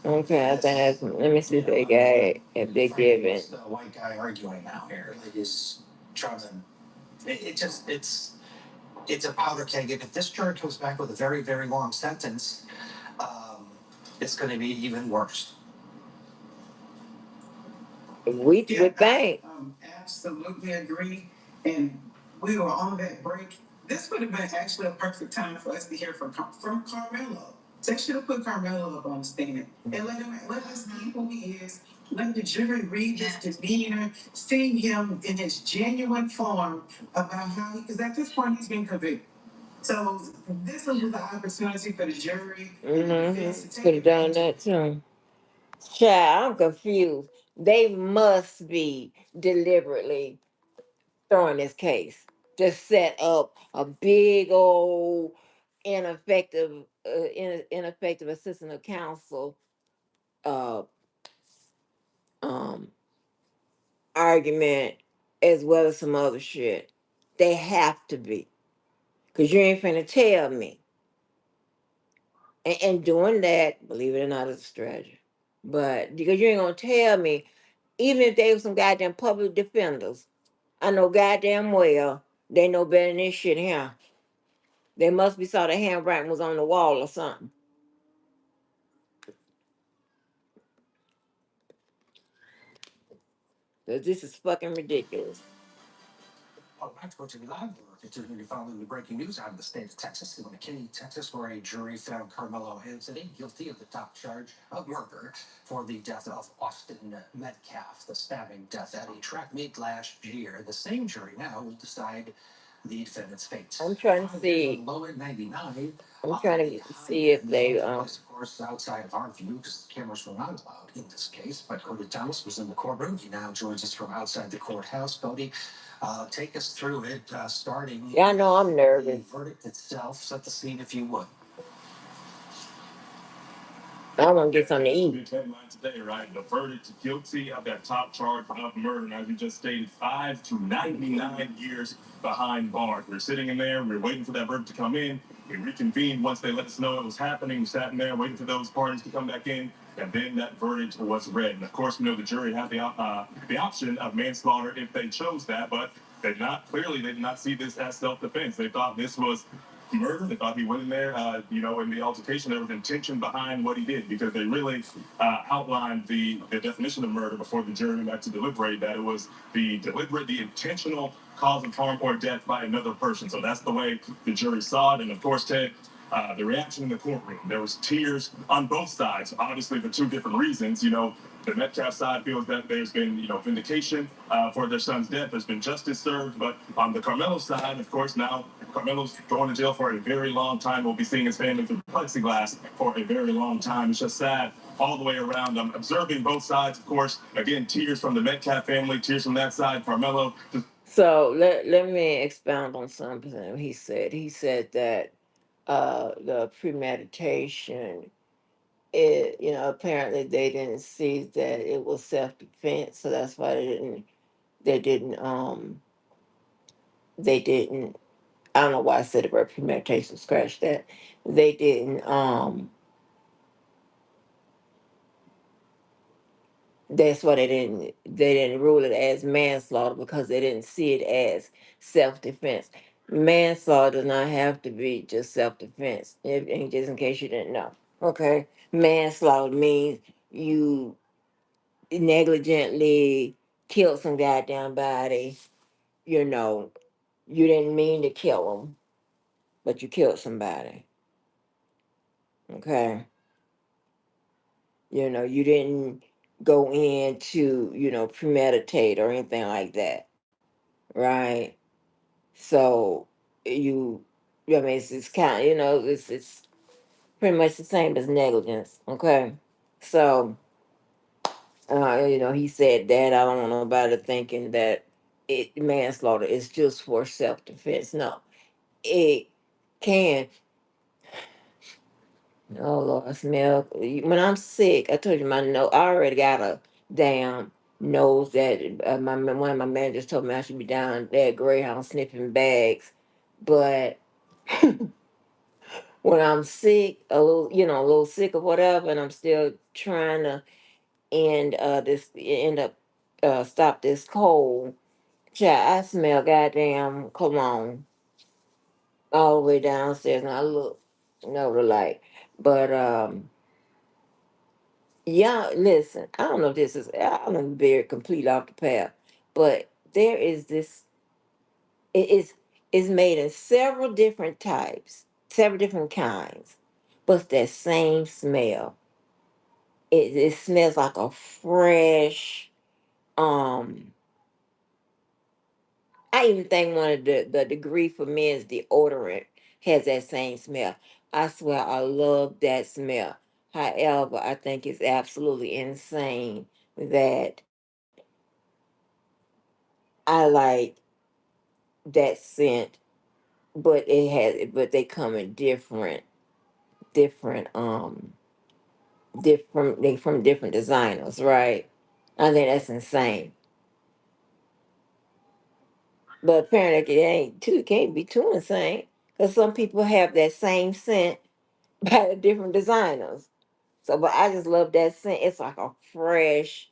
Okay, I think that's. Let me see if they got if they give it. The white guy arguing now here. Like he's trying to. It's a powder keg. And if this jury comes back with a very, very long sentence, it's going to be even worse. We would think. Absolutely agree. And we were on that break. This would have been actually a perfect time for us to hear from Carmelo. They should have put Carmelo up on the stand and let us see who he is. Let the jury read his demeanor, see him in his genuine form about how because at this point he's been convicted. So this was the opportunity for the jury. Could have done that too. Child, I'm confused. They must be deliberately throwing this case to set up a big old ineffective assistant of counsel uh um argument as well as some other shit. They have to be. Cause you ain't finna tell me. And doing that, believe it or not, is a strategy. But because you ain't gonna tell me, even if they were some goddamn public defenders, I know goddamn well they know better than this shit here. They must be saw the handwriting was on the wall or something. Cause this is fucking ridiculous. Oh, I have to go to the live work. It's going to be following the breaking news out of the state of Texas, in McKinney, Texas, where a jury found Carmelo Anthony guilty of the top charge of murder for the death of Austin Metcalf, the stabbing death at a track meet last year. The same jury now will decide the defendant's fate. I'm trying to see. Low at 99. I'm trying to see if they Of course, outside of our view, because the cameras were not allowed in this case. But Cody Thomas was in the courtroom. He now joins us from outside the courthouse. Cody, take us through it, starting. Yeah, I know I'm nervous. The verdict itself. Set the scene, if you would. I want to get something to eat. Big headline today, right? The verdict guilty of that top charge of murder. And as you just stated, 5 to 99 years behind bars. We're sitting in there, we're waiting for that verdict to come in. We reconvened once they let us know it was happening. We sat in there waiting for those parties to come back in. And then that verdict was read. And of course, we know the jury had the option of manslaughter if they chose that, but they did not see this as self-defense. They thought this was murder. They thought he went in there, in the altercation, there was intention behind what he did because they really outlined the definition of murder before the jury went back to deliberate, that it was the deliberate, the intentional cause of harm or death by another person. So that's the way the jury saw it. And of course, Ted, the reaction in the courtroom, there was tears on both sides, obviously for two different reasons. The Metcalf side feels that there's been, vindication for their son's death. There's been justice served. But on the Carmelo side, of course, now Carmelo's going to jail for a very long time. We'll be seeing his family through plexiglass for a very long time. It's just sad all the way around. I'm observing both sides, of course. Again, tears from the Metcalf family, tears from that side. Carmelo. So let me expound on something he said. He said that the premeditation, apparently they didn't see that it was self defense, so that's why they didn't they didn't I don't know why I said the word premeditation, scratch that. They didn't that's why they didn't rule it as manslaughter because they didn't see it as self defense. Manslaughter does not have to be just self defense. And just in case you didn't know. Okay. Manslaughter means you negligently killed some goddamn body, you know, you didn't mean to kill them, but you killed somebody. Okay. You didn't go in to, premeditate or anything like that. Right. So you, I mean, it's kind of, it's pretty much the same as negligence. Okay. So, he said that. I don't want nobody thinking that manslaughter is just for self defense. No, it can. Oh Lord, I smell. When I'm sick, I told you my nose. I already got a damn nose that one of my managers told me I should be down there at Greyhound sniffing bags, but when I'm sick, a little sick or whatever, and I'm still trying to end up stop this cold. Child, I smell goddamn cologne all the way downstairs, and I look, the light, but yeah, listen, I don't know if this is, I'm very complete off the path, but there is this, it is made in several different types, several different kinds, but it's that same smell. It smells like a fresh, um, I even think one of the degree for men's deodorant has that same smell. I swear I love that smell. However, I think it's absolutely insane that I like that scent, but they come in different they from different designers, right? I think that's insane. But apparently it can't be too insane because some people have that same scent by the different designers. So, but I just love that scent. It's like a fresh.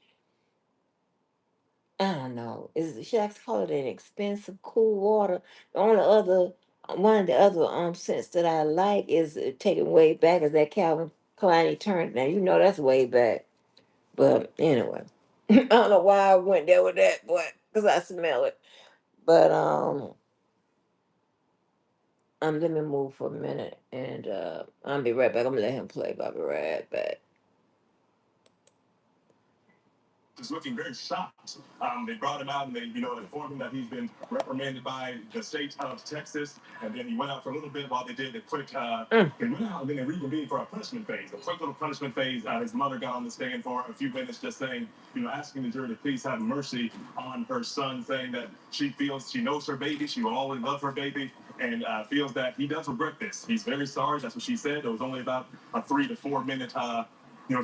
I don't know. Should I call it an expensive cool water? The only other one of the other scents that I like is taken way back is that Calvin Klein Eternity. Now you know that's way back. But anyway, I don't know why I went there with that, but because I smell it. But let me move for a minute, and I'll be right back. I'm gonna let him play. But I'll be right back. Is looking very shocked. They brought him out and they, informed him that he's been reprimanded by the state of Texas. And then he went out for a little bit while they did a quick, he went out and then they reconvened for a punishment phase, a quick little punishment phase. His mother got on the stand for a few minutes just saying, asking the jury to please have mercy on her son, saying that she feels she knows her baby, she will always love her baby, and feels that he does regret this. He's very sorry. That's what she said. It was only about a 3 to 4 minute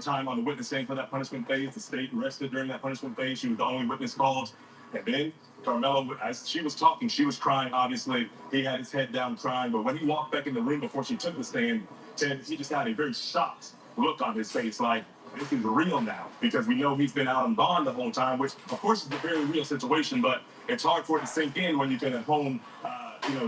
time on the witness stand for that punishment phase. The state rested during that punishment phase. She was the only witness called. And then Carmelo, as she was talking, she was crying. Obviously, he had his head down crying. But when he walked back in the room before she took the stand, Ted, he just had a very shocked look on his face, like, this is real now, because we know he's been out on bond the whole time, which of course is a very real situation, but it's hard for it to sink in when you've been at home,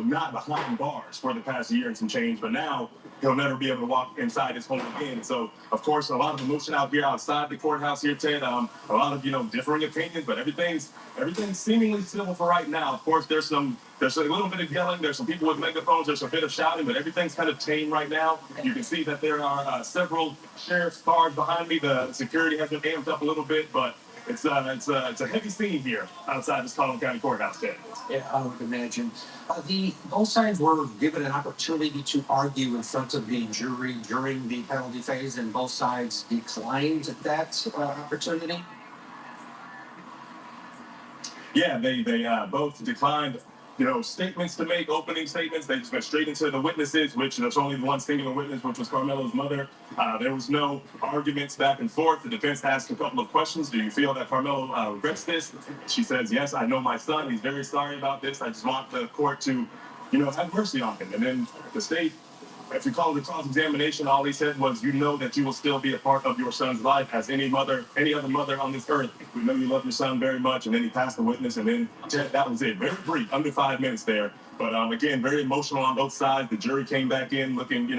not behind bars for the past year and some change. But now he'll never be able to walk inside his home again. So of course, a lot of emotion out here outside the courthouse here, Ted. A lot of differing opinions, but everything's seemingly civil for right now. Of course, there's a little bit of yelling. There's some people with megaphones. There's a bit of shouting, but everything's kind of tame right now. You can see that there are several sheriff's cars behind me. The security has been amped up a little bit, but it's a heavy scene here outside this Collin County Courthouse, Ted. Yeah, I would imagine. Both sides were given an opportunity to argue in front of the jury during the penalty phase, and both sides declined that opportunity. Yeah, they both declined, statements to make, opening statements. They just went straight into the witnesses, which there's only one singular witness, which was Carmelo's mother. There was no arguments back and forth. The defense asked a couple of questions. Do you feel that Carmelo regrets this? She says, yes, I know my son. He's very sorry about this. I just want the court to, have mercy on him. And then the state, if you call it a cross-examination, all he said was, that you will still be a part of your son's life as any other mother on this earth. We know you love your son very much. And then he passed the witness, and then that was it. Very brief, under 5 minutes there. But again, very emotional on both sides. The jury came back in looking,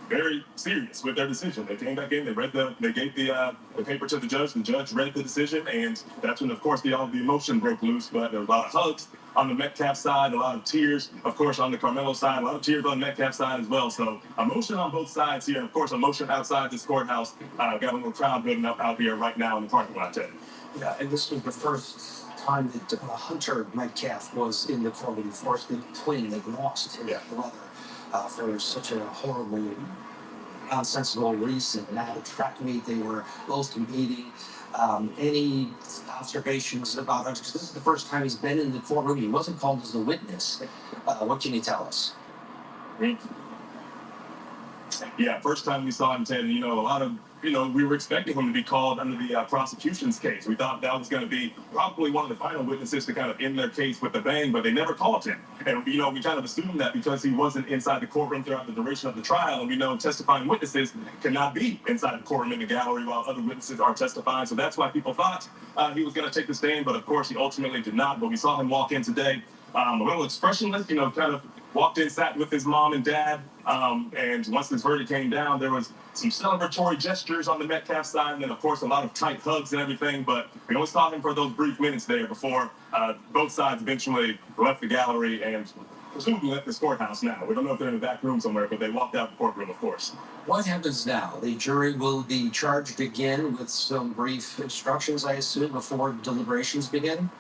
very serious with their decision. They came back in, they gave the paper to the judge. The judge read the decision, and that's when, of course, all the emotion broke loose. But there were a lot of hugs on the Metcalf side, a lot of tears, of course, on the Carmelo side, a lot of tears on the Metcalf side as well. So emotion on both sides here. Of course, emotion outside this courthouse. Got a little crowd building up out here right now in the parking lot, Ted. Yeah, and this was the first time that Hunter Metcalf was in the courtroom. Of course, the twin that lost his brother for such a horrible, nonsensical reason. At a track meet, they were both competing. Any observations about Hunter? Because this is the first time he's been in the courtroom. He wasn't called as a witness. What can you tell us? Yeah, first time we saw him, Ted, and a lot of, we were expecting him to be called under the prosecution's case. We thought that was going to be probably one of the final witnesses to kind of end their case with a bang, but they never called him. And, we kind of assumed that because he wasn't inside the courtroom throughout the duration of the trial, and we know testifying witnesses cannot be inside the courtroom in the gallery while other witnesses are testifying. So that's why people thought he was going to take the stand, but of course he ultimately did not. But we saw him walk in today, a little expressionless, kind of walked in, sat with his mom and dad, and once this verdict came down, there was some celebratory gestures on the Metcalf side, and then, of course, a lot of tight hugs and everything, but we only saw him for those brief minutes there before both sides eventually left the gallery and presumably left this courthouse now. We don't know if they're in the back room somewhere, but they walked out the courtroom, of course. What happens now? The jury will be charged again with some brief instructions, I assume, before deliberations begin?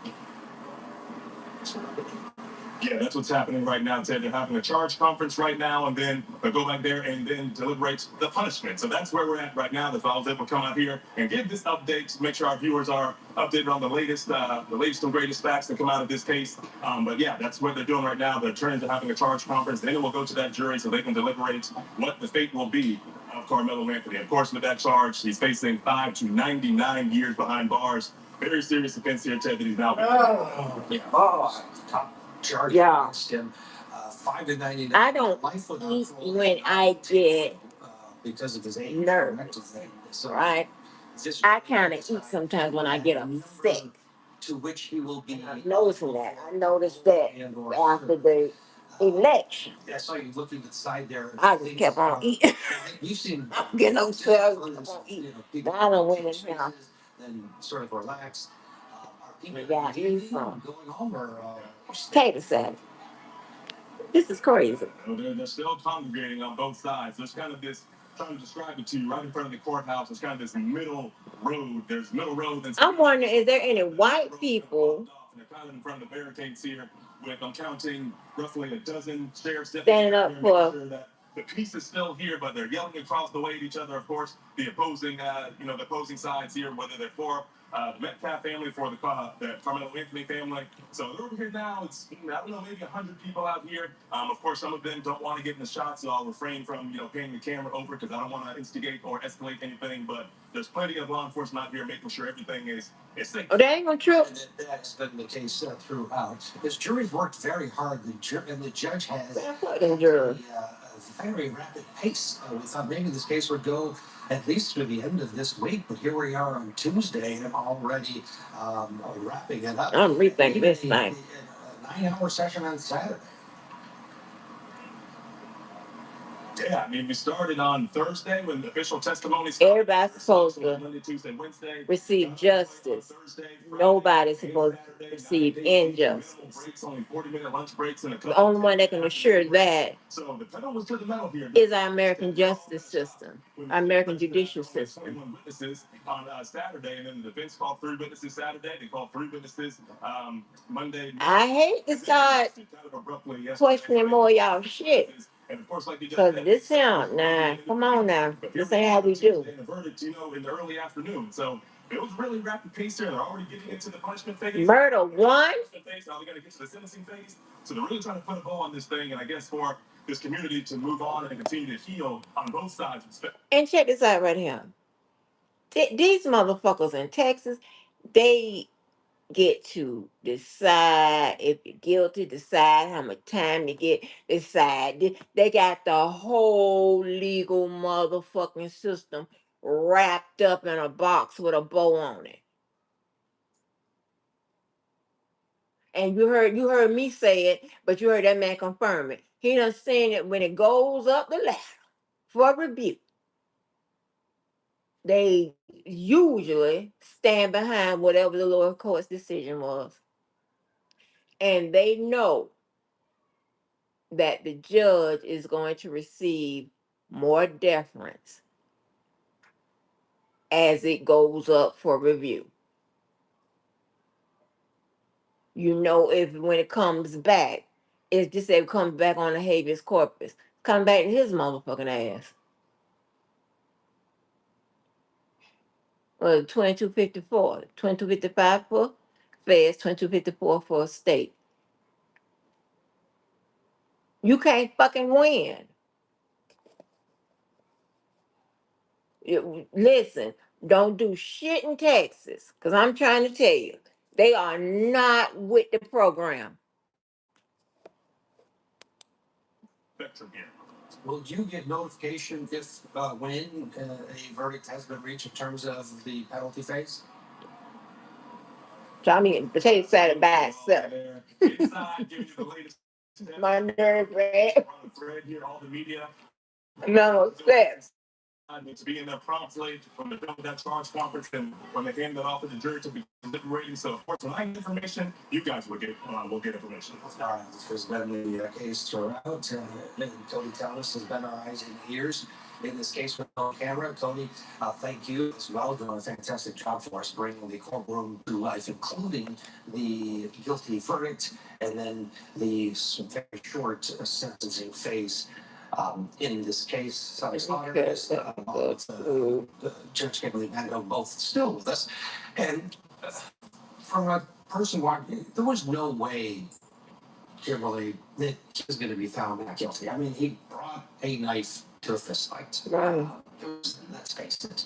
Yeah, that's what's happening right now, Ted. They're having a charge conference right now, and then they'll go back there and then deliberate the punishment. So that's where we're at right now. If I was able to come out here and give this update to make sure our viewers are updated on the latest and greatest facts that come out of this case. But yeah, that's what they're doing right now. They're turning to having a charge conference. Then it will go to that jury so they can deliberate what the fate will be of Carmelo Anthony. Of course, with that charge, he's facing 5 to 99 years behind bars. Very serious offense here, Ted, that he's now. Top charge against him. 5 to 99. I don't life without eat parole. when I get Because of his age. nervous, So right? I kind of eat sometimes when I get upset. to which he will be. I noticed that. I noticed that and/or after the election. I saw you looking to the side there. I just kept on eating. You've seen. I'm getting upset. I just kept on eating. People I done went in here. then sort of relax. Are people got me some going home or potato salad. This is crazy. They're still congregating on both sides. There's kind of this, trying to describe it to you, right in front of the courthouse. There's kind of this middle road. There's middle road. I'm wondering, is there any white people They're kind of in front of the barricades here with, I'm counting, roughly a dozen sheriffs standing up for sure that the peace is still here, but they're yelling across the way at each other, of course. The opposing sides here, whether they're for the Metcalf family for the Carmelo Anthony family. So they're over here now. It's, I don't know, maybe 100 people out here. Of course, some of them don't want to get in the shot, so I'll refrain from paying the camera over because I don't want to instigate or escalate anything. But there's plenty of law enforcement out here making sure everything is safe. Oh, that ain't gonna trip. And that's been the case throughout. This jury's worked very hard. And the judge has Man, fucking jury. a very rapid pace. We thought maybe this case would go at least through the end of this week, but here we are on Tuesday, and I'm already wrapping it up. I'm rethinking Even this a thing. 9-hour session on Saturday. Yeah, I mean, we started on Thursday when the official testimony started. Everybody's supposed to Monday, Tuesday, Wednesday. receive justice. Nobody's supposed to receive injustice. Breaks, only 40-minute lunch breaks, and a The couple only one that can assure that so the pedal was to the metal here. is our American justice system, our American judicial system. 21 witnesses on Saturday, and then the defense called 3 witnesses Saturday. They called 3 witnesses Monday. I hate to start questioning more y'all shit. And of course, like you just Cause said, this sound, nah, come on now. This ain't how we do. And the verdict, in the early afternoon. So it was really rapid pace here. They're already getting into the punishment phase. Murder one. Now they got to get to the sentencing phase. So they're really trying to put a bow on this thing, and I guess for this community to move on and continue to heal on both sides. And check this out right here. These motherfuckers in Texas, they get to decide if you're guilty, decide how much time you get, decide. They got the whole legal motherfucking system wrapped up in a box with a bow on it. And you heard me say it, but you heard that man confirm it. He done saying it when it goes up the ladder for review. They usually stand behind whatever the lower court's decision was. And they know that the judge is going to receive more deference as it goes up for review. If when it comes back, it's just that it comes back on the habeas corpus. Come back to his motherfucking ass. 2254, 2255 for feds, 2254 for a state. You can't fucking win. Listen, don't do shit in Texas, because I'm trying to tell you, they are not with the program. Will you get notification if when a verdict has been reached in terms of the penalty phase? So I mean, potato salad by itself. My nerve red. No steps. To be in there promptly when they're done with that charge conference and when they hand that off to the jury to be deliberating. So, of course, when I get information, you guys will get information. All right, this has been the case throughout. Cody Thomas has been our eyes and ears in this case with no camera. Cody, thank you as well. Doing a fantastic job for us bringing the courtroom to life, including the guilty verdict and then the very short sentencing phase. In this case, Sally Slaughter is Judge Kimberly Mando, both still with us. And from a person walking, there was no way, Kimberly, that he was going to be found not guilty. I mean, he brought a knife to a fist fight. Right. Let's face it.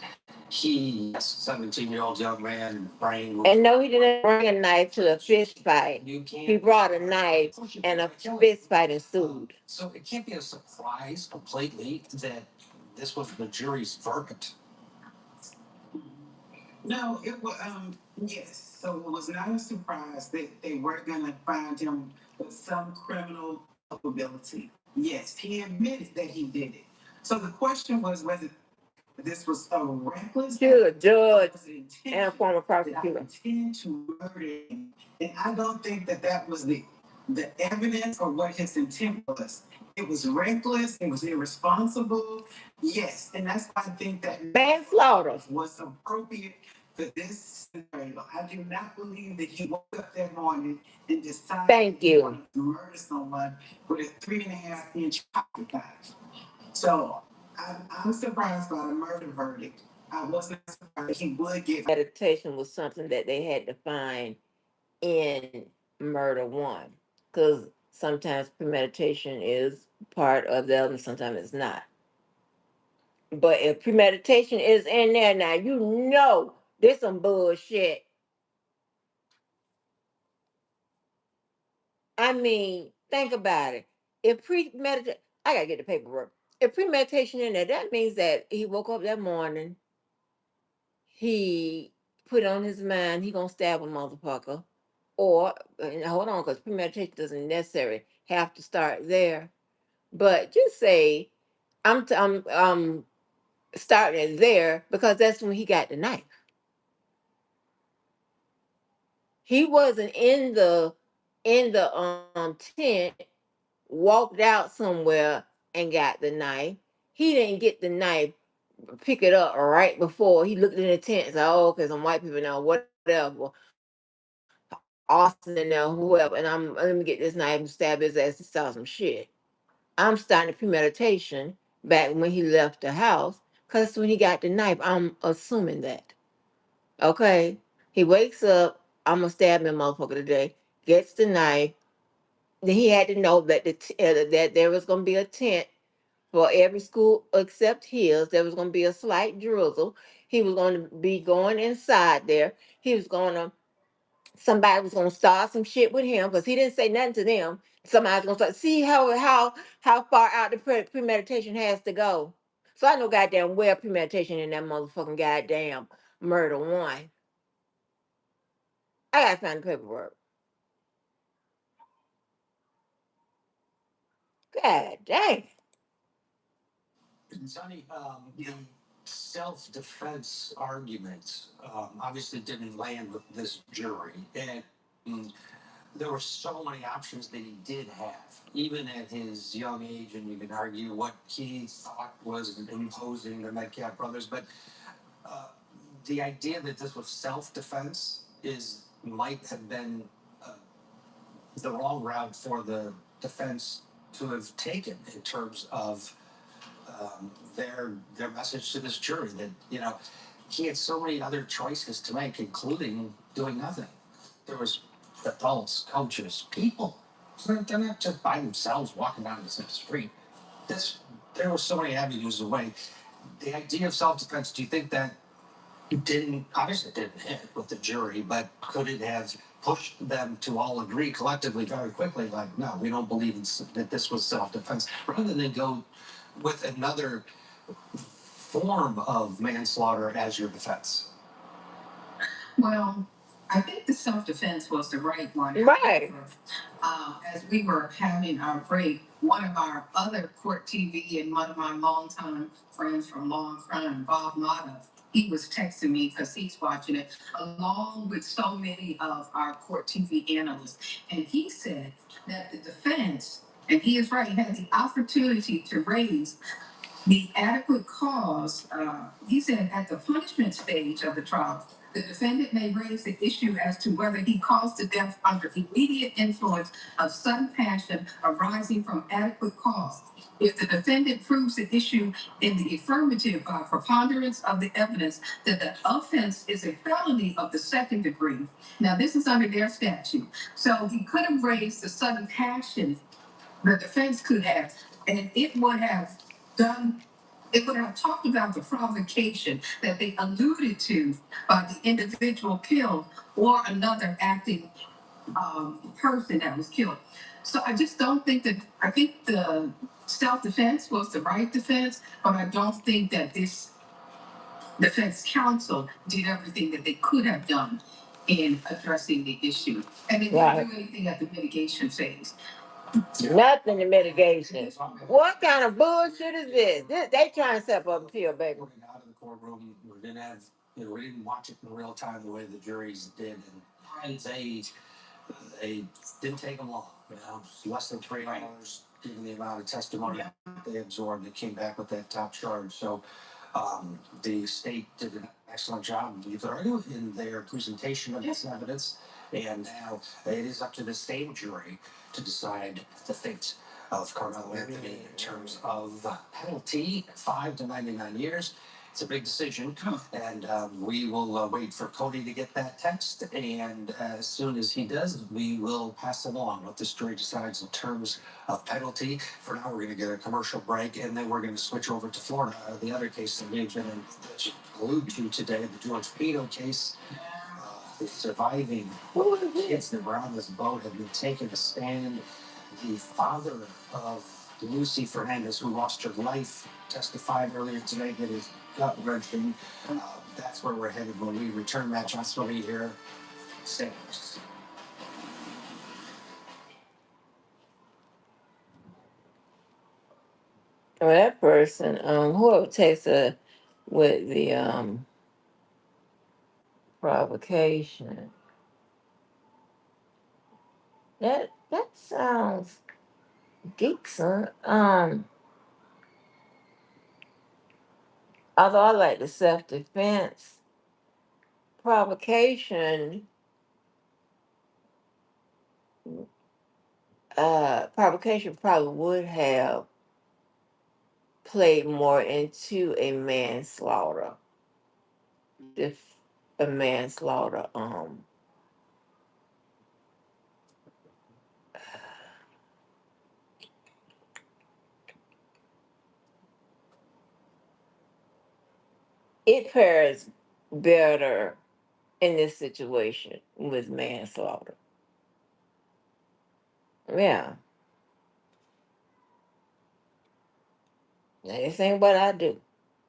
He, 17-year-old young man, brain. And no, he didn't bring a knife to a fist fight. He brought a knife and a fist fight ensued. So it can't be a surprise completely that this was the jury's verdict. No, it was yes. So it was not a surprise that they were gonna find him with some criminal culpability. Yes, he admitted that he did it. So the question was whether this was a reckless Judge was it and a former did I prosecutor. intend to murder him? And I don't think that was the evidence or what his intent was. It was reckless. It was irresponsible. Yes, and that's why I think that Manslaughter was appropriate for this scenario. I do not believe that he woke up that morning and decided Thank he you. wanted to murder someone with a 3.5-inch pocket knife. So I'm surprised by the murder verdict. I wasn't surprised he would get. Meditation was something that they had to find in murder one, because sometimes premeditation is part of the element, sometimes it's not. But if premeditation is in there now, you know there's some bullshit. I mean, think about it. If premeditation, I gotta get the paperwork. If premeditation in there, that means that he woke up that morning, he put on his mind he gonna stab a motherfucker, or hold on, because premeditation doesn't necessarily have to start there. But just say I'm starting it there because that's when he got the knife. He wasn't in the tent, walked out somewhere and got the knife. He didn't get the knife, pick it up right before he looked in the tent and said, "Oh, okay, some white people now, whatever, Austin and now whoever, and I'm let me get this knife and stab his ass and start some shit." I'm starting premeditation back when he left the house, because when he got the knife, I'm assuming that. Okay. He wakes up, I'm gonna stab him motherfucker today, gets the knife. Then he had to know that that there was gonna be a tent for every school except his. There was gonna be a slight drizzle. He was gonna be going inside there. He was gonna Somebody was gonna start some shit with him because he didn't say nothing to them. Somebody's gonna start. See how far out the premeditation has to go. So I know goddamn well premeditation in that motherfucking goddamn murder one. I gotta find the paperwork. God dang. Sonny, the self-defense argument obviously didn't land with this jury, and there were so many options that he did have, even at his young age, and you can argue what he thought was imposing the Metcalf brothers, but uh, the idea that this was self-defense is might have been uh, the wrong route for the defense to have taken in terms of their message to this jury that he had so many other choices to make, including doing nothing. There was adults, coaches, people. They're not just by themselves walking down the street. This There were so many avenues away. The idea of self-defense. Do you think that didn't obviously it didn't hit with the jury, but could it have pushed them to all agree collectively very quickly, like, no, we don't believe that this was self-defense, rather than go with another form of manslaughter as your defense? Well, I think the self defense was the right one. Right. However, as we were having our break, one of our other court TV and one of my longtime friends from Long Crime, Bob Mata, he was texting me because he's watching it, along with so many of our court TV analysts. And he said that the defense, and he is right, had the opportunity to raise the adequate cause. He said at the punishment stage of the trial, the defendant may raise the issue as to whether he caused the death under immediate influence of sudden passion arising from adequate cause. If the defendant proves the issue in the affirmative by preponderance of the evidence that the offense is a felony of the second degree, now this is under their statute, so he could have raised the sudden passion, the defense could have, and done it would have talked about the provocation that they alluded to by the individual killed or another acting person that was killed. So I just don't think that, I think the self defense was the right defense, but I don't think that this defense counsel did everything that they could have done in addressing the issue. And they didn't Right. do anything at the mitigation phase. Nothing in mitigation. What kind of bullshit is this? They trying to set up a field, baby. Out of the courtroom, we didn't have, we didn't watch it in real time the way the juries did, and they didn't take them long. Less than 3 hours, given the amount of testimony they absorbed, they came back with that top charge. So the state did an excellent job, you could argue, in their presentation of this evidence. And now it is up to the state jury to decide the fate of Carmelo Anthony in terms of penalty, 5 to 99 years, It's a big decision, and we will wait for Cody to get that text. And as soon as he does, we will pass along what this jury decides in terms of penalty. For now, we're going to get a commercial break, and then we're going to switch over to Florida. The other case that we've been glued to today, the George Pino case. The surviving kids that were on this boat have been taking a stand. The father of Lucy Fernandez, who lost her life, testified earlier today that his gut wrenching. That's where we're headed when we return. Matt Johnson will be here. Stay with us. Well, that person, whoever takes with the provocation, that sounds geek, son. Although I like the self defense, provocation, provocation probably would have played more into a manslaughter. If a manslaughter, it pairs better in this situation with manslaughter. Yeah. Now, this ain't what I do.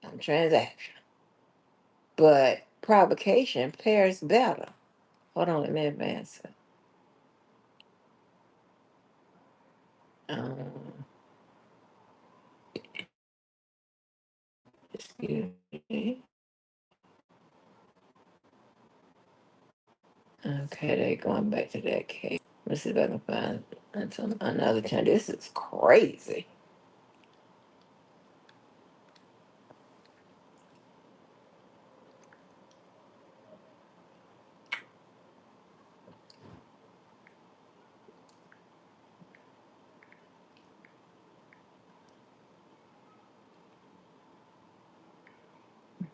I'm transaction. But provocation pairs better. Hold on, let me advance it. Um, excuse me. Okay, they going back to that case. Let's see if I can find another time. This is crazy.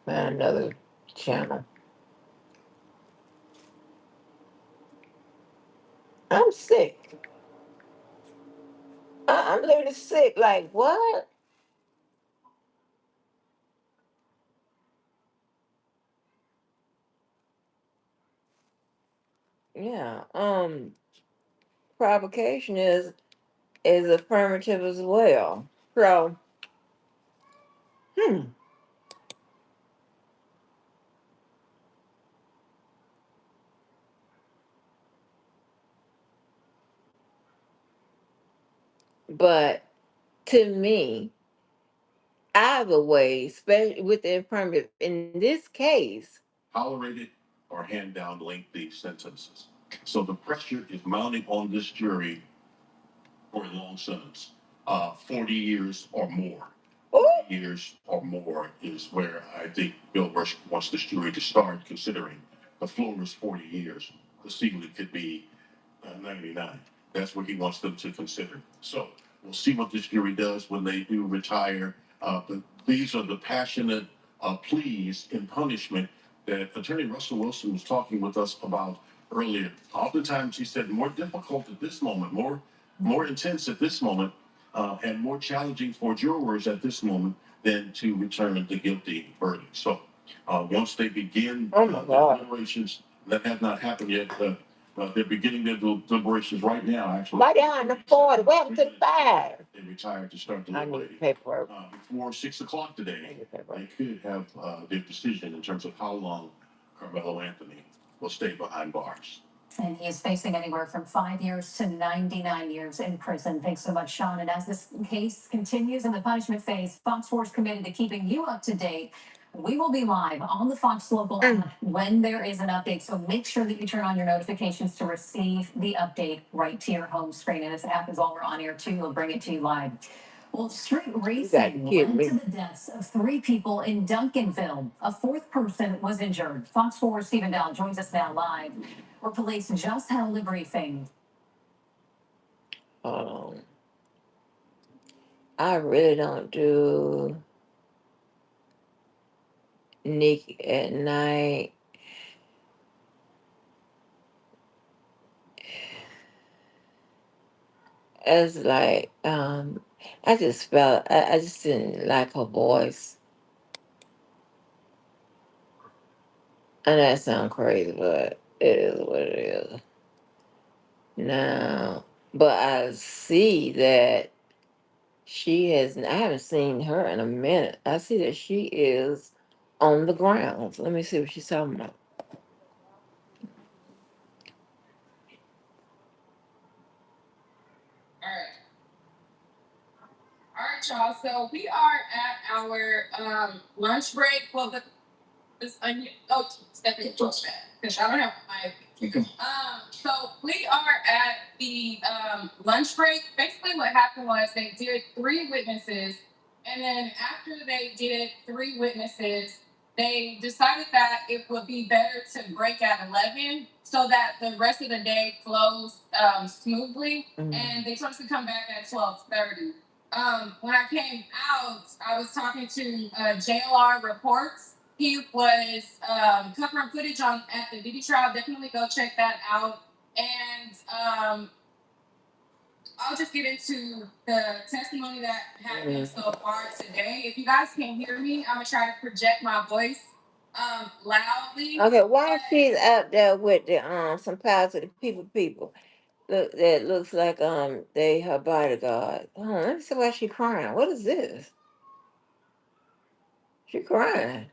Find another channel. I'm sick. I'm literally sick. Like what? Yeah. Provocation is affirmative as well. So, hmm. But to me, either way, especially with the affirmative, in this case, Tolerated or hand down lengthy sentences. So the pressure is mounting on this jury for a long sentence, 40 years or more. oh, 40 years or more is where I think Bill Bursch wants this jury to start considering. The floor is 40 years. The ceiling could be 99. That's what he wants them to consider. So we'll see what this jury does when they do retire. But these are the passionate pleas in punishment that Attorney Russell Wilson was talking with us about earlier. Oftentimes, he said more difficult at this moment, more intense at this moment, and more challenging for jurors at this moment than to return the guilty verdict. So once they begin oh my God. deliberations, that have not happened yet. They're beginning their deliberations right now, actually. Right down the 40. Welcome to the 5. They retired to start I need deliberating. paperwork. Before 6 o'clock I today, need paperwork. they could have their decision in terms of how long Carmelo Anthony will stay behind bars. And he is facing anywhere from 5 years to 99 years in prison. Thanks so much, Sean. And as this case continues in the punishment phase, Fox 4 is committed to keeping you up to date. We will be live on the Fox Local app when there is an update. So make sure that you turn on your notifications to receive the update right to your home screen. And this happens while we're on air too. We'll bring it to you live. Well, street racing led to the deaths of 3 people in Duncanville. A 4th person was injured. Fox 4 Stephen Dow joins us now live, where police just held a briefing. I really don't do Nick at night. It's like I just didn't like her voice. And that sounds crazy, but it is what it is. Now, but I see that I haven't seen her in a minute. I see that she is on the ground. Let me see what she's talking about. All right. All right, y'all. So we are at our lunch break. Well, this onion. Oh, Stephanie, because I don't have my. Okay. So we are at the lunch break. Basically, what happened was they did 3 witnesses, and then after they did 3 witnesses, they decided that it would be better to break at 11 so that the rest of the day flows smoothly. And they told us to come back at 12:30. When I came out, I was talking to JLR Reports. He was covering footage on at the Diddy trial. Definitely go check that out. And I'll just get into the testimony that happened so far today. If you guys can't hear me, I'm gonna try to project my voice loudly. Okay, why she's out there with the some piles of the people look that looks like they her bodyguard. Let me see why she crying. What is this? She crying.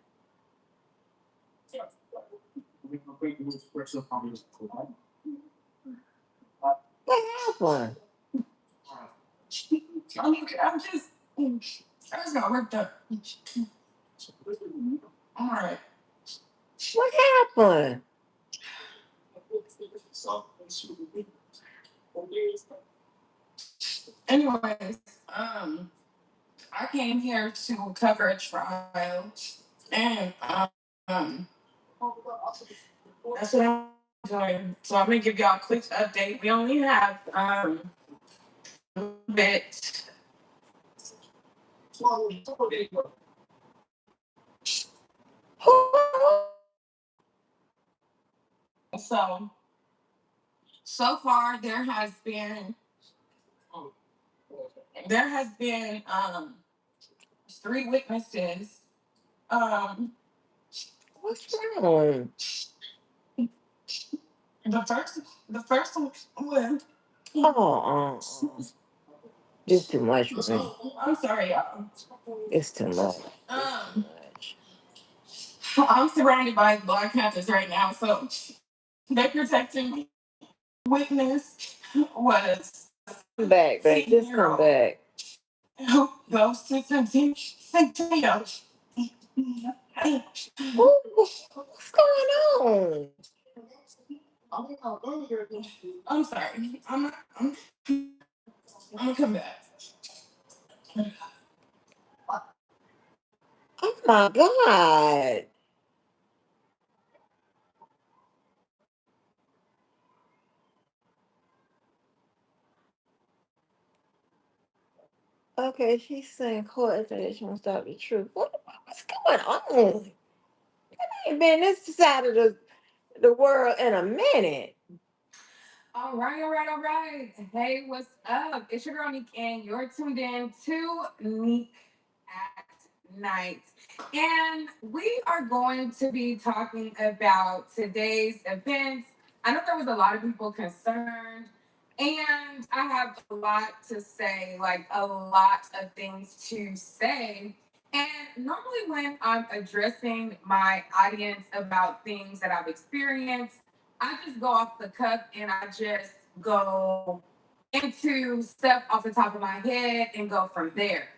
What happened? I just got worked up. All right. What happened? Anyways, I came here to cover a trial, and that's what I'm doing. So I'm gonna give y'all a quick update. We only have a bit. So far there has been 3 witnesses. What's wrong? The first one was This too much for me. I'm sorry, y'all. It's too much. I'm surrounded by Black Panthers right now, so they're protecting me. Witness was Come back, babe. Just come back. who goes to Centennial. What's going on? I'm sorry. I'm gonna come back. Oh my God. Okay, she's saying court that she won't stop the truth. What's going on? I ain't been this side of the world in a minute. All right, all right, all right. Hey, what's up? It's your girl Neek, and you're tuned in to Neek at Night. And we are going to be talking about today's events. I know there was a lot of people concerned, and I have a lot to say, like a lot of things to say. And normally, when I'm addressing my audience about things that I've experienced, I just go off the cuff and I just go into stuff off the top of my head and go from there.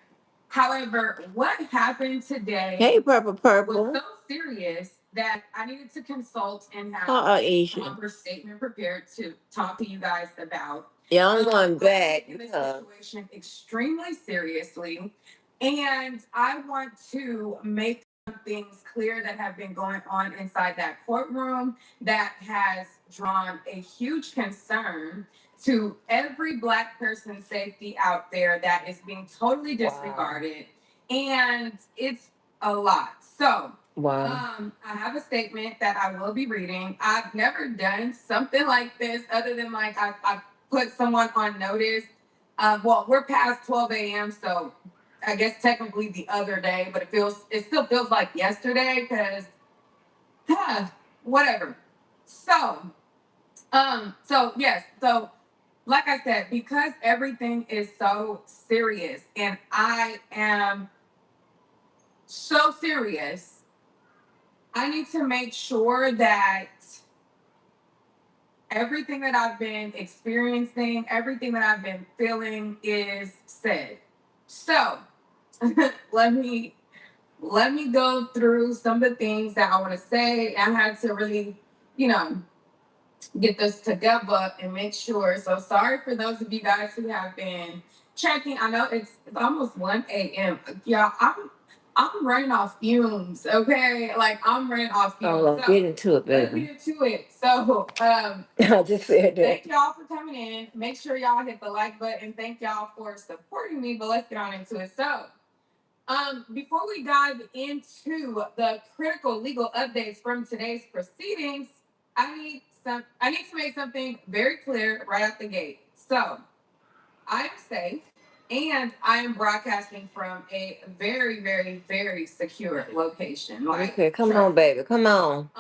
However, what happened today Hey, Purple was Purple. so serious that I needed to consult and have a Isha. proper statement prepared to talk to you guys about. Yeah, I'm going back. Taking this situation extremely seriously, and I want to make some things clear that have been going on inside that courtroom that has drawn a huge concern to every Black person's safety out there that is being totally disregarded. And it's a lot. So Wow. I have a statement that I will be reading. I've never done something like this other than like I put someone on notice. Well, we're past 12 a.m., so I guess technically the other day, but it still feels like yesterday because whatever. So yes, so like I said, because everything is so serious and I am so serious, I need to make sure that everything that I've been experiencing, everything that I've been feeling is said. So let me go through some of the things that I want to say. I had to really, you know, get this together and make sure. So sorry for those of you guys who have been checking. I know it's almost 1 a.m. Y'all, I'm running off fumes, okay? Like I'm running off fumes. Oh, So get into it, let's baby. get into it. So I just said that. thank y'all for coming in. Make sure y'all hit the like button. Thank y'all for supporting me. But let's get on into it. So before we dive into the critical legal updates from today's proceedings, I need to make something very clear right out the gate. So, I am safe and I am broadcasting from a very, very, very secure location. Like, Okay, come on, baby. Come on.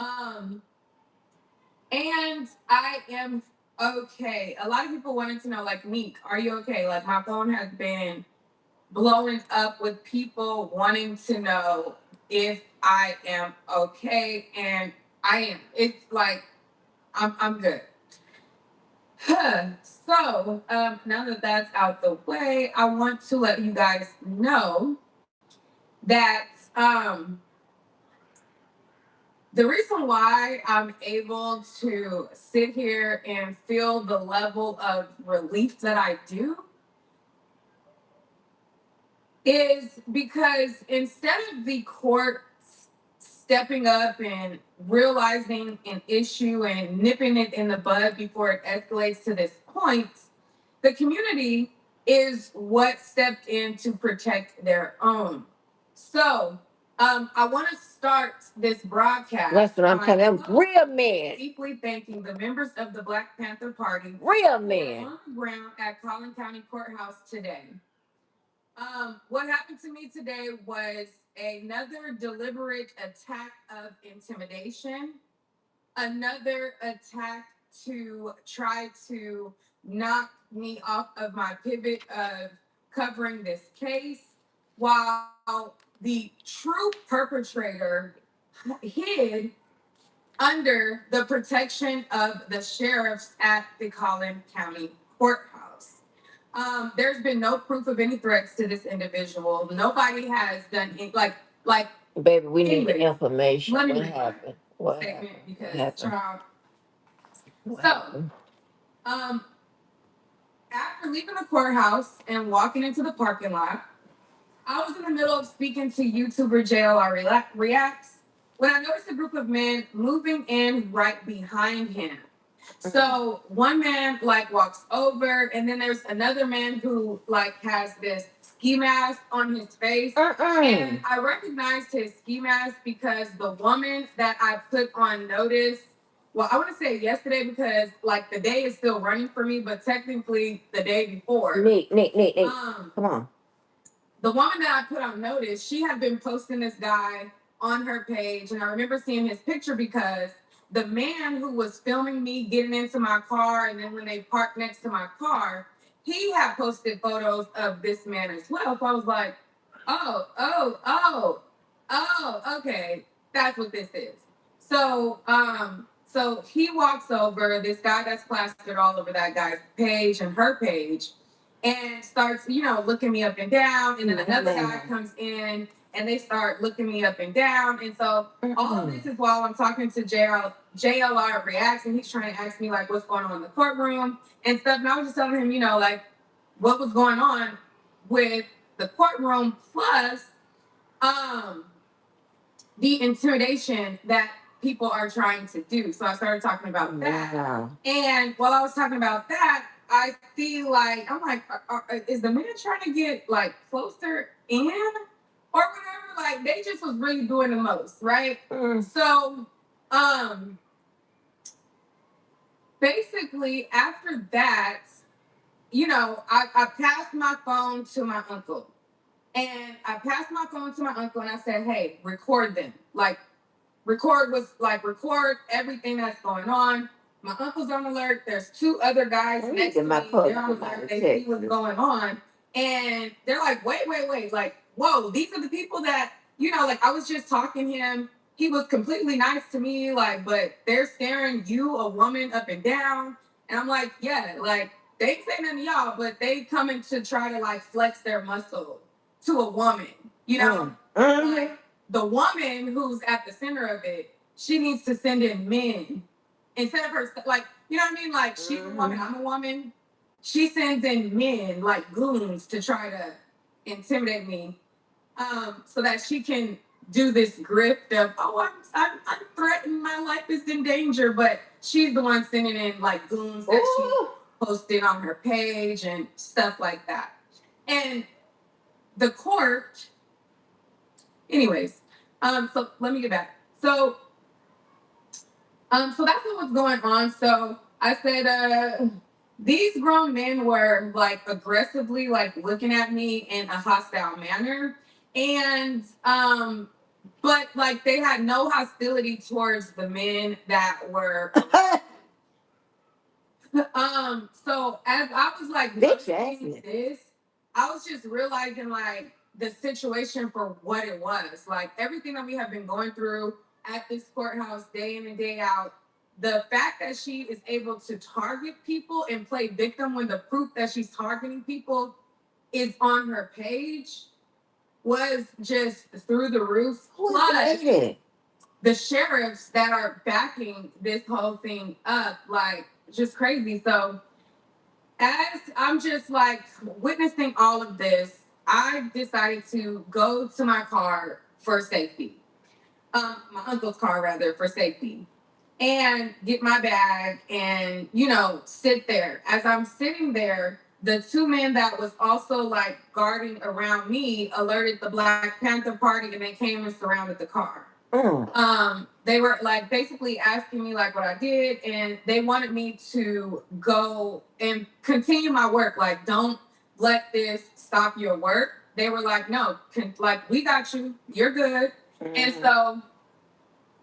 and I am okay. A lot of people wanted to know, like, Meek, are you okay? Like, my phone has been blowing up with people wanting to know if I am okay, and I am. It's like I'm good. So now that that's out the way, I want to let you guys know that the reason why I'm able to sit here and feel the level of relief that I do is because instead of the court stepping up and realizing an issue and nipping it in the bud before it escalates to this point, the community is what stepped in to protect their own. So, I want to start this broadcast. That's what I'm telling them. Real men. Deeply thanking the members of the Black Panther Party. Real who were men. on the ground at Collin County Courthouse today. What happened to me today was another deliberate attack of intimidation, another attack to try to knock me off of my pivot of covering this case, while the true perpetrator hid under the protection of the sheriffs at the Collin County Courthouse. There's been no proof of any threats to this individual. Nobody has done any, like Baby, we need the Anyways, information. let me What read happened? What statement happened? because What happened? child. What So, happened? after leaving the courthouse and walking into the parking lot, I was in the middle of speaking to YouTuber JLR Reacts when I noticed a group of men moving in right behind him. So one man like walks over, and then there's another man who like has this ski mask on his face. And I recognized his ski mask because the woman that I put on notice, well, I want to say yesterday because like the day is still running for me, but technically the day before. Nick. Come on. The woman that I put on notice, she had been posting this guy on her page, and I remember seeing his picture because the man who was filming me getting into my car, and then when they parked next to my car, he had posted photos of this man as well. So I was like, okay, that's what this is. So, so he walks over, this guy that's plastered all over that guy's page and her page, and starts, looking me up and down. And then another guy comes in and they start looking me up and down. And so all of this is while I'm talking to JLR Reacts, and he's trying to ask me like what's going on in the courtroom and stuff. And I was just telling him, like what was going on with the courtroom, plus the intimidation that people are trying to do. So I started talking about that. Wow. And while I was talking about that, I feel like, I'm like, is the man trying to get like closer in or whatever? like they just was really doing the most, right? Mm. So, basically after that, you know, I passed my phone to my uncle. And I passed my phone to my uncle and I said, hey, record them. Like, record everything that's going on. My uncle's on alert. There's two other guys Let me next get to my me. phone They're on out alert. of They see text. what's going on. And they're like, wait. Like, whoa, these are the people that, you know, like I was just talking to him. He was completely nice to me, like, but they're staring you, a woman, up and down. And I'm like, yeah, like, they ain't say nothing to y'all, but they coming to try to like flex their muscle to a woman, you know? Like, the woman who's at the center of it, she needs to send in men instead of her, like, you know what I mean? Like, she's a woman, I'm a woman. She sends in men like goons to try to intimidate me, so that she can do this grift of, oh, I'm threatened, my life is in danger. But she's the one sending in like goons that she posted on her page and stuff like that. And the court, anyways, so let me get back. So so that's what was going on. So I said, these grown men were like aggressively like looking at me in a hostile manner. And but like they had no hostility towards the men that were so as I was like noticing this, I was just realizing like the situation for what it was. Like everything that we have been going through at this courthouse day in and day out, the fact that she is able to target people and play victim when the proof that she's targeting people is on her page was just through the roof. Plus, the sheriffs that are backing this whole thing up, like just crazy. So as I'm just like witnessing all of this, I decided to go to my car for safety. My uncle's car rather, for safety. And get my bag and, you know, sit there. As I'm sitting there, the two men that was also like guarding around me alerted the Black Panther Party and they came and surrounded the car. They were like basically asking me like what I did, and they wanted me to go and continue my work. Like, don't let this stop your work. They were like, no, like we got you, you're good. And so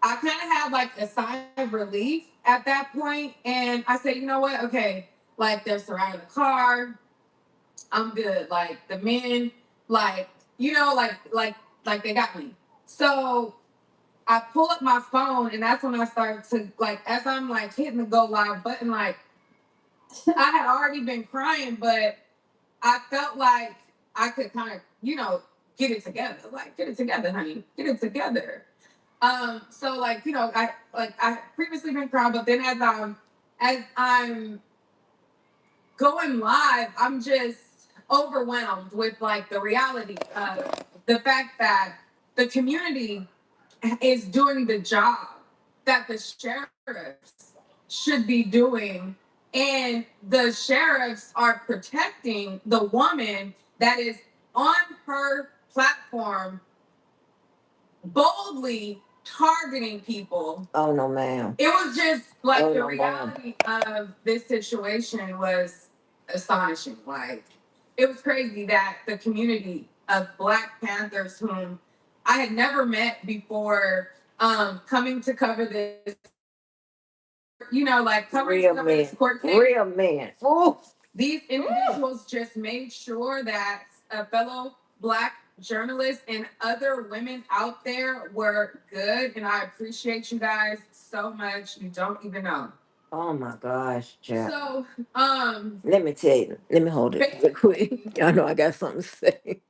I kind of had like a sigh of relief at that point, and I said, you know what? Okay, like they're surrounding the car. I'm good. Like the men, like you know, like they got me. So I pull up my phone, and that's when I started to like, as I'm like hitting the go live button, like I had already been crying, but I felt like I could kind of, you know, get it together. Like, get it together, honey, get it together. So like, you know, I previously been crying, but then as I'm going live, I'm just overwhelmed with like the reality of the fact that the community is doing the job that the sheriffs should be doing. And the sheriffs are protecting the woman that is on her platform boldly targeting people. Oh no, ma'am. It was just like the reality of this situation was astonishing. Like it was crazy that the community of Black Panthers, whom I had never met before, coming to cover this, you know, like covering to cover this court case. Real men. Ooh. These individuals just made sure that a fellow Black journalists and other women out there were good, and I appreciate you guys so much. You don't even know. Oh my gosh, Jack. So, let me tell you. Let me hold it real quick. Y'all know I got something to say.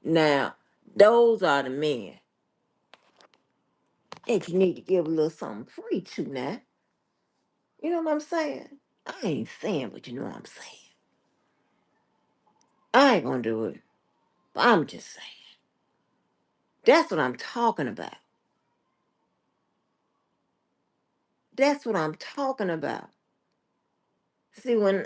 Now, those are the men that you need to give a little something free to now. You know what I'm saying? I ain't saying, but you know what I'm saying. I ain't gonna do it. But I'm just saying. That's what I'm talking about. That's what I'm talking about. See, when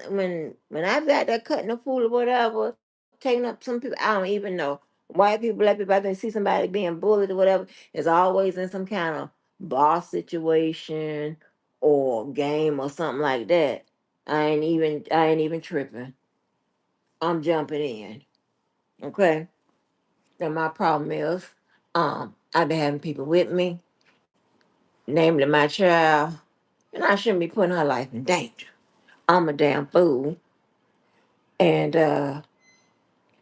I got that cutting the fool or whatever, taking up some people, I don't even know. White people, black people, I think see somebody being bullied or whatever, is always in some kind of boss situation or game or something like that. I ain't even tripping. I'm jumping in. Okay. And my problem is, I've been having people with me, namely my child, and I shouldn't be putting her life in danger. I'm a damn fool. And I'm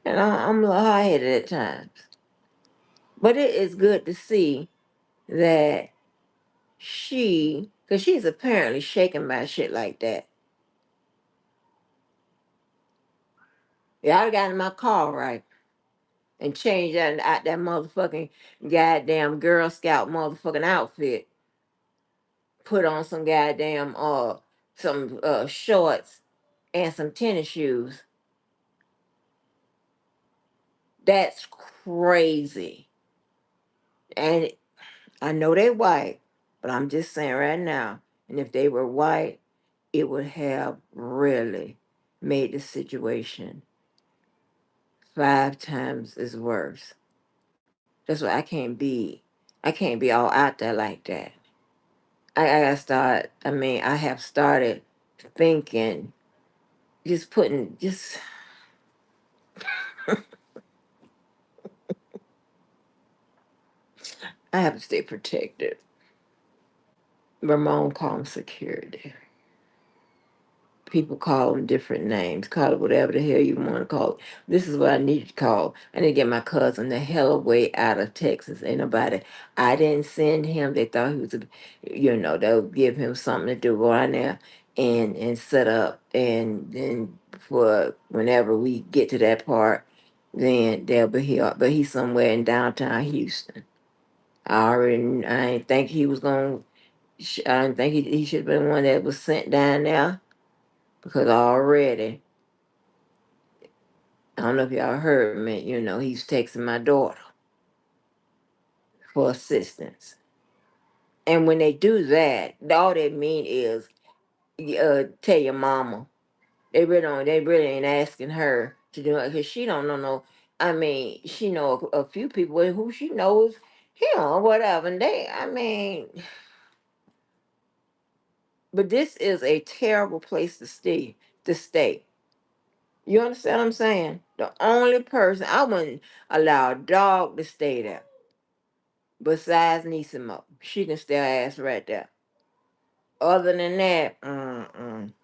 a little hard headed at times. But it is good to see that because she's apparently shaken by shit like that. Yeah, I got in my car, right, and changed that motherfucking goddamn Girl Scout motherfucking outfit, put on some shorts and some tennis shoes. That's crazy. And I know they white, but I'm just saying right now, and if they were white, it would have really made the situation 5 times as worse. That's why I can't be all out there like that. I gotta start. I mean, I have started thinking, just I have to stay protected. Ramon called 'em security. People call them different names. Call it whatever the hell you want to call it. This is what I need to call. I need to get my cousin the hell away out of Texas. Ain't nobody. I didn't send him. They thought he was, they'll give him something to do. Go down there and set up. And then for whenever we get to that part, then they'll be here. But he's somewhere in downtown Houston. I didn't think he was going to, I didn't think he should have been one that was sent down there because already, I don't know if y'all heard me, he's texting my daughter for assistance. And when they do that, all they mean is tell your mama. They really ain't asking her to do it because she don't know no. I mean, she know a few people who she knows him or whatever. And but this is a terrible place to stay. To stay. You understand what I'm saying? The only person I wouldn't allow a dog to stay there. Besides Nisimo, she can stay her ass right there. Other than that,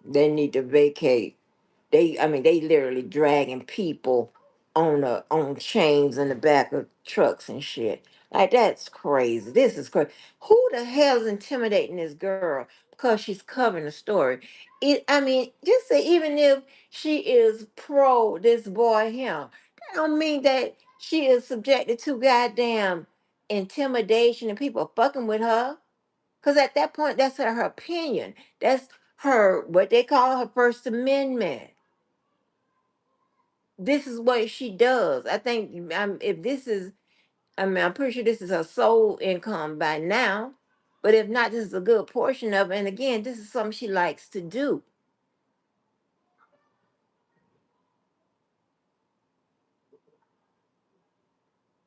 they need to vacate. They literally dragging people on chains in the back of trucks and shit. Like that's crazy. This is crazy. Who the hell is intimidating this girl because she's covering the story? Just say even if she is pro this boy him, that don't mean that she is subjected to goddamn intimidation and people fucking with her. Cause at that point, that's her opinion. That's her what they call her First Amendment. This is what she does. I think if this is, I'm pretty sure this is her sole income by now. But if not, this is a good portion of it. And again, this is something she likes to do.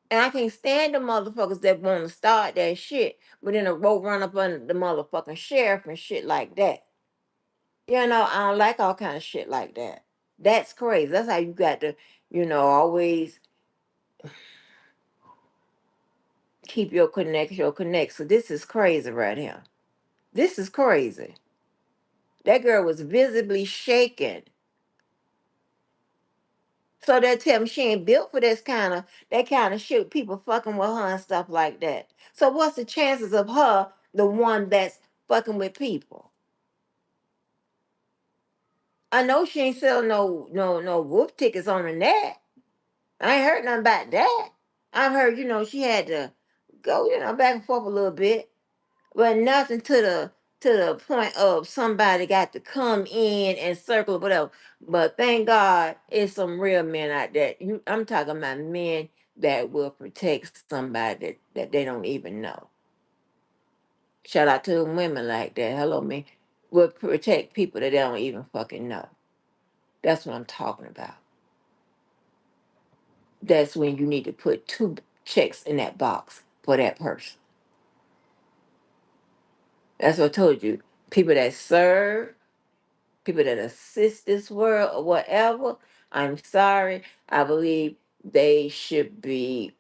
And I can't stand the motherfuckers that want to start that shit, but then a rope run up under the motherfucking sheriff and shit like that. I don't like all kind of shit like that. That's crazy. That's how you got to, always keep your connect. So this is crazy right here. This is crazy. That girl was visibly shaken. So they tell me she ain't built for that kind of shit. People fucking with her and stuff like that. So what's the chances of her, the one that's fucking with people? I know she ain't selling no wolf tickets on the net. I ain't heard nothing about that. I've heard, she had to go, back and forth a little bit, but nothing to the point of somebody got to come in and circle or whatever. But thank God it's some real men out there. I'm talking about men that will protect somebody that they don't even know. Shout out to women like that. Hello, me. Will protect people that they don't even fucking know. That's what I'm talking about. that's when you need to put 2 checks in that box for that person. That's what I told you. People that serve, people that assist this world or whatever, I'm sorry. I believe they should be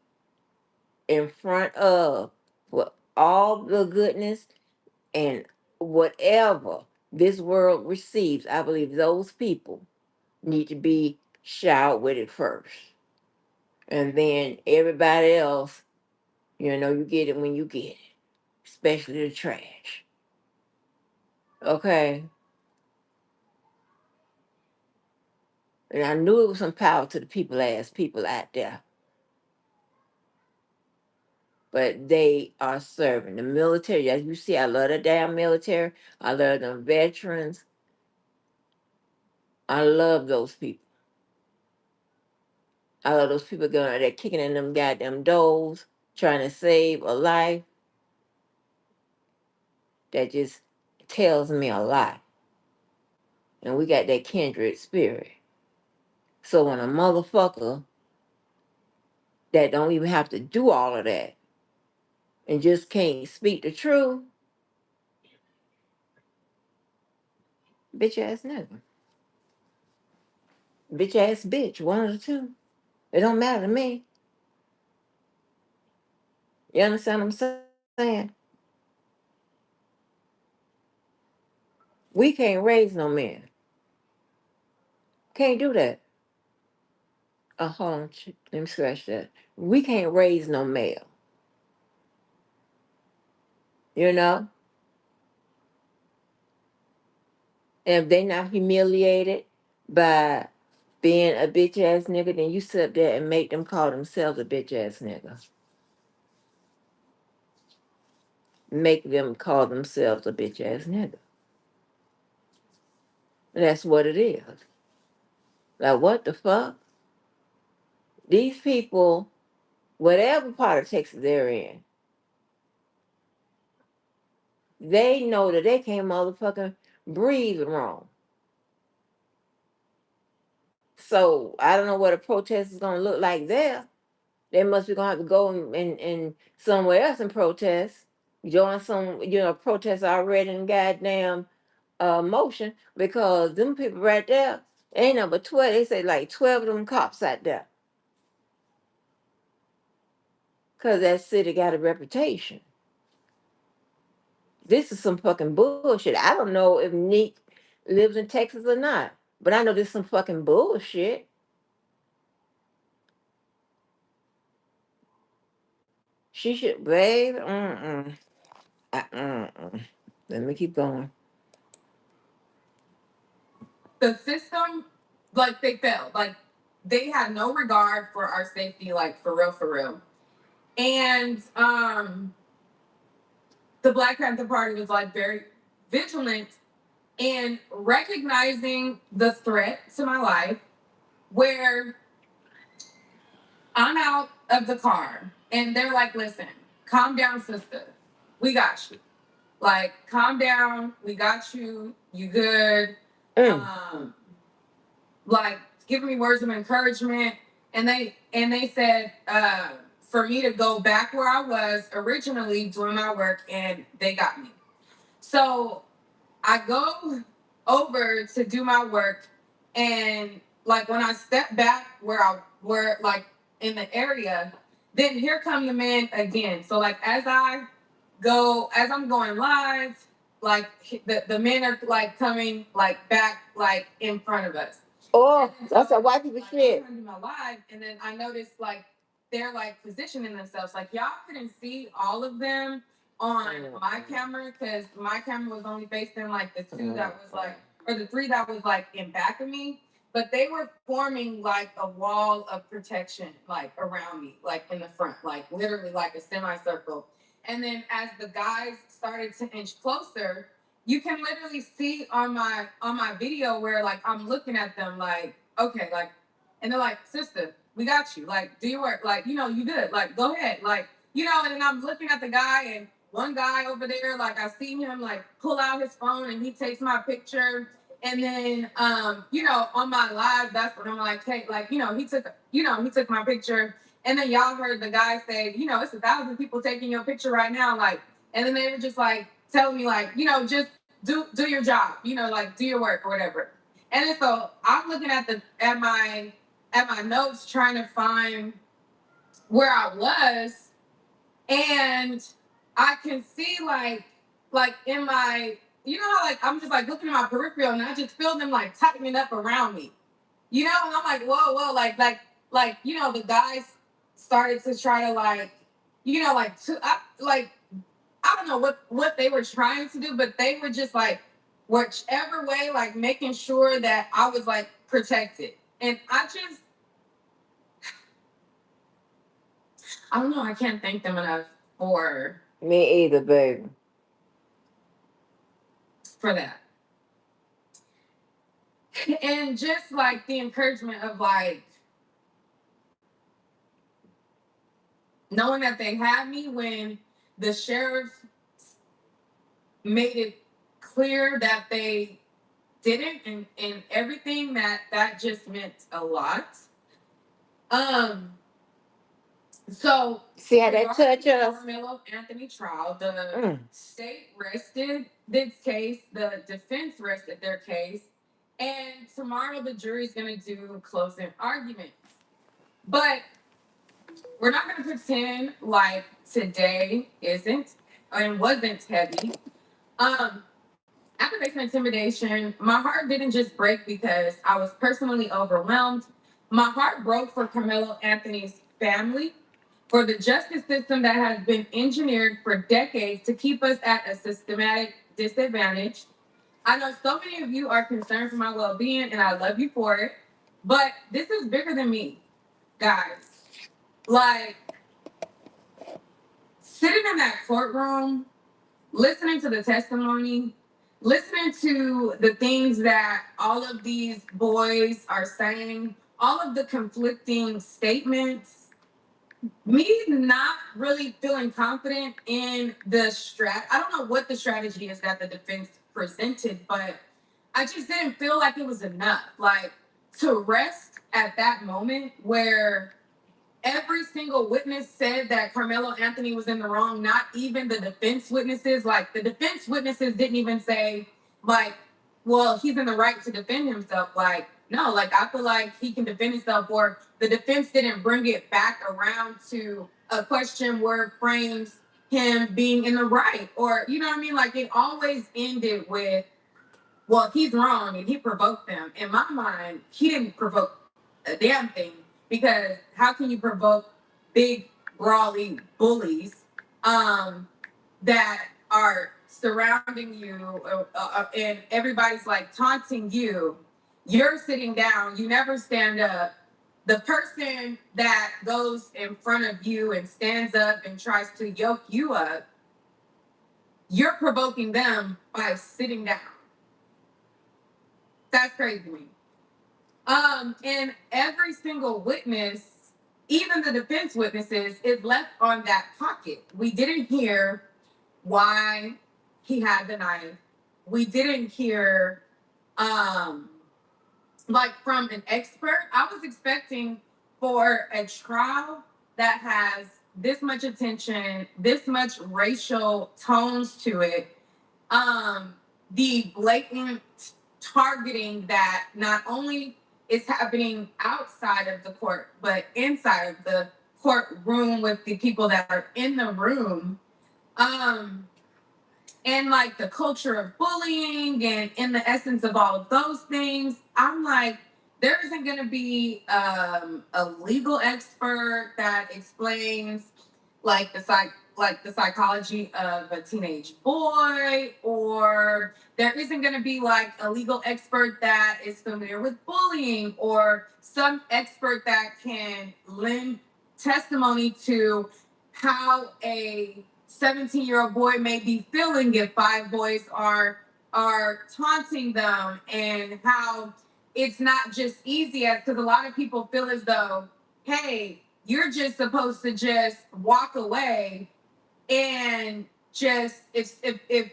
in front of what all the goodness and whatever this world receives. I believe those people need to be showered with it first. And then everybody else, you get it when you get it, especially the trash. Okay? And I knew it was some power to the people out there, but they are serving the military. As you see, I love the damn military. I love them veterans. I love those people. I love those people going out there kicking in them goddamn doors, trying to save a life. That just tells me a lot. And we got that kindred spirit. So when a motherfucker that don't even have to do all of that and just can't speak the truth, bitch ass nigga. Bitch ass bitch, one of the two. It don't matter to me. You understand what I'm saying? We can't raise no man. Can't do that. Hold on. Let me scratch that. We can't raise no male. You know? And if they not humiliated by being a bitch ass nigga, then you sit up there and make them call themselves a bitch ass nigga. Make them call themselves a bitch ass nigga. And that's what it is. Like, what the fuck? These people, whatever part of Texas they're in, they know that they can't motherfucking breathe wrong. So I don't know what a protest is gonna look like there. They must be gonna have to go and somewhere else and protest. Join some, protest already in goddamn motion, because them people right there ain't number 12. They say like 12 of them cops out there. Cause that city got a reputation. This is some fucking bullshit. I don't know if Neek lives in Texas or not, but I know this is some fucking bullshit. She should, babe. Let me keep going. The system, like, they failed. Like, they had no regard for our safety, like, for real, for real. And the Black Panther Party was like very vigilant in recognizing the threat to my life, where I'm out of the car and they're like, listen, calm down, sister. We got you. Like, calm down. We got you. You good. Like, giving me words of encouragement. And they said, for me to go back where I was originally doing my work, and they got me. So I go over to do my work, and like when I step back where like in the area, then here come the men again. So like as I'm going live, like the men are like coming like back like in front of us. Oh, that's a white people shit. I'm doing my live, and then I noticed like they're like positioning themselves. Like y'all couldn't see all of them on my camera, because my camera was only based in like the two that was like, or the three that was like in back of me. But they were forming like a wall of protection, like around me, like in the front, like literally like a semicircle. And then as the guys started to inch closer, you can literally see on my video where like I'm looking at them like, okay, like, and they're like, sister, we got you. Like, do your work. Like, you good. Like, go ahead. Like, and then I'm looking at the guy, and one guy over there, like I see him like pull out his phone and he takes my picture. And then, on my live, that's when I'm like, hey, like, he took my picture. And then y'all heard the guy say, it's 1,000 people taking your picture right now. Like, and then they were just like telling me like, just do your job, like do your work or whatever. And then so I'm looking at my notes trying to find where I was, and I can see like in my, how like I'm just like looking at my peripheral and I just feel them like tightening up around me. And I'm like, whoa, like the guys started to try to like, I don't know what they were trying to do, but they were just like whichever way, like making sure that I was like protected. And I don't know, I can't thank them enough for Me either, baby. that. And just like the encouragement of like knowing that they had me when the sheriff made it clear that they didn't, and everything that just meant a lot. So See how that touch us? Carmelo Anthony trial, the state rested this case, the defense rested their case, and tomorrow the jury's gonna do closing arguments. But we're not gonna pretend like today isn't and wasn't heavy. After facing intimidation, my heart didn't just break because I was personally overwhelmed. My heart broke for Carmelo Anthony's family, for the justice system that has been engineered for decades to keep us at a systematic disadvantage. I know so many of you are concerned for my well-being, and I love you for it. But this is bigger than me, guys. Like, sitting in that courtroom, listening to the testimony, listening to the things that all of these boys are saying, all of the conflicting statements, me not really feeling confident in the I don't know what the strategy is that the defense presented, but I just didn't feel like it was enough. Like, to rest at that moment where every single witness said that Carmelo Anthony was in the wrong, not even the defense witnesses. Like, the defense witnesses didn't even say, like, well, he's in the right to defend himself. Like, no, like, I feel like he can defend himself, or the defense didn't bring it back around to a question where frames him being in the right, or, you know what I mean? Like, it always ended with, well, he's wrong and he provoked them. In my mind, he didn't provoke a damn thing, because how can you provoke big, brawly bullies that are surrounding you and everybody's like taunting you? You're sitting down, you never stand up. The person that goes in front of you and stands up and tries to yoke you up, you're provoking them by sitting down. That's crazy to me. And every single witness, even the defense witnesses, is left on that pocket. We didn't hear why he had the knife. We didn't hear, like, from an expert. I was expecting for a trial that has this much attention, this much racial tones to it, the blatant targeting that not only is happening outside of the court, but inside of the courtroom with the people that are in the room. And like the culture of bullying and in the essence of all of those things, I'm like, there isn't going to be a legal expert that explains like the psychology of a teenage boy, or there isn't going to be like a legal expert that is familiar with bullying, or some expert that can lend testimony to how a 17-year-old boy may be feeling if 5 boys are taunting them, and how it's not just easy, as because a lot of people feel as though, hey, you're just supposed to just walk away, and just if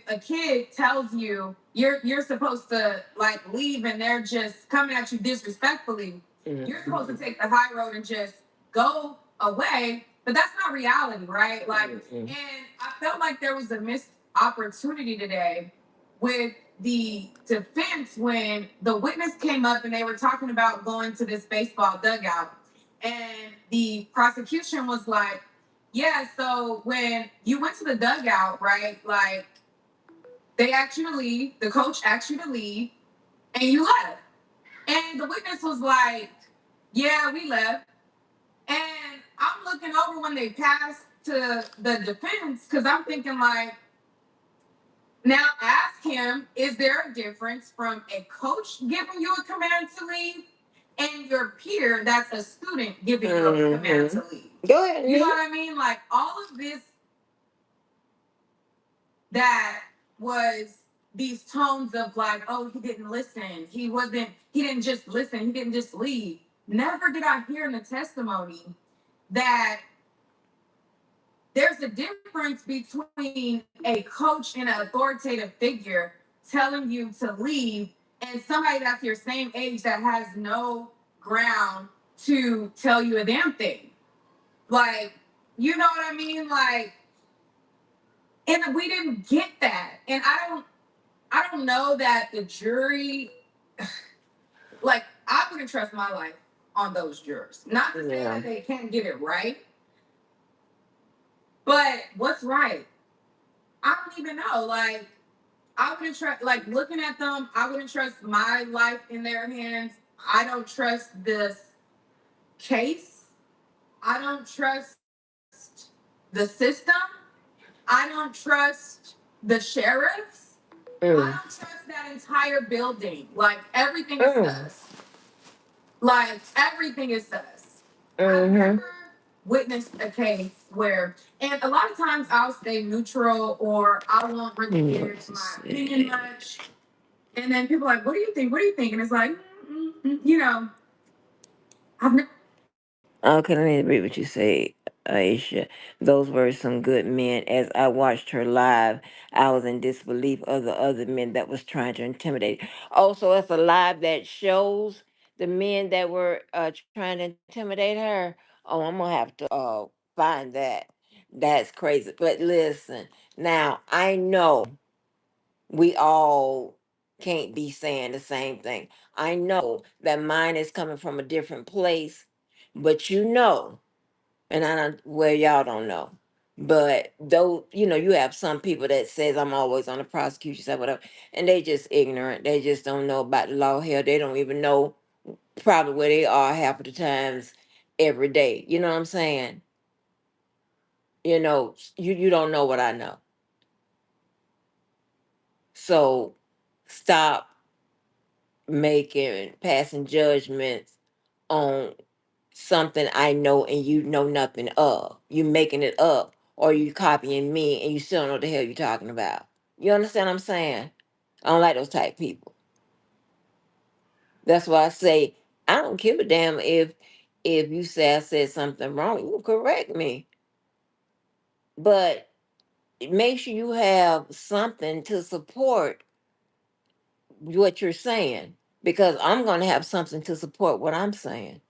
a kid tells you, you're supposed to like leave and they're just coming at you disrespectfully. You're supposed to take the high road and just go away, but that's not reality, right? Like, and I felt like there was a missed opportunity today with the defense when the witness came up and they were talking about going to this baseball dugout, and the prosecution was like, yeah, so when you went to the dugout, right, like they asked you to leave, the coach asked you to leave, and you left. And the witness was like, yeah, we left. And I'm looking over when they passed to the defense because I'm thinking, like, now ask him, is there a difference from a coach giving you a command to leave and your peer that's a student giving you a command to leave? Go ahead. You know what I mean? Like, all of this that was these tones of like, oh, he didn't listen. He didn't just listen. He didn't just leave. Never did I hear in the testimony that there's a difference between a coach and an authoritative figure telling you to leave and somebody that's your same age that has no ground to tell you a damn thing. Like, you know what I mean? Like, and we didn't get that. And I don't know that the jury, like, I wouldn't trust my life on those jurors. Not to say that they can't get it right, but what's right? I don't even know. Like, I wouldn't trust, like, looking at them, I wouldn't trust my life in their hands. I don't trust this case. I don't trust the system. I don't trust the sheriffs. I don't trust that entire building. Like, everything is sus. Like, everything is sus. I've never witnessed a case where, and a lot of times I'll stay neutral or I won't really get into my opinion much. And then people are like, what do you think? What do you think? And it's like, you know, I've never. Okay, let me read what you say, Aisha. Those were some good men. As I watched her live, I was in disbelief of the other men that was trying to intimidate. Also, it's a live that shows the men that were trying to intimidate her. Oh, I'm gonna have to find that. That's crazy. But listen, now I know we all can't be saying the same thing. I know that mine is coming from a different place, but you know, and I don't, well, y'all don't know. But though, you know, you have some people that says I'm always on the prosecution side, whatever, and they just ignorant. They just don't know about the law. Hell, they don't even know probably where they are half of the times every day. You know what I'm saying? You know, you don't know what I know. So stop passing judgments on something I know and you know nothing of. You making it up or you copying me and you still don't know what the hell you're talking about. You understand what I'm saying? I don't like those type people. That's why I say I don't give a damn if you say I said something wrong. You can correct me. But make sure you have something to support what you're saying. Because I'm gonna have something to support what I'm saying.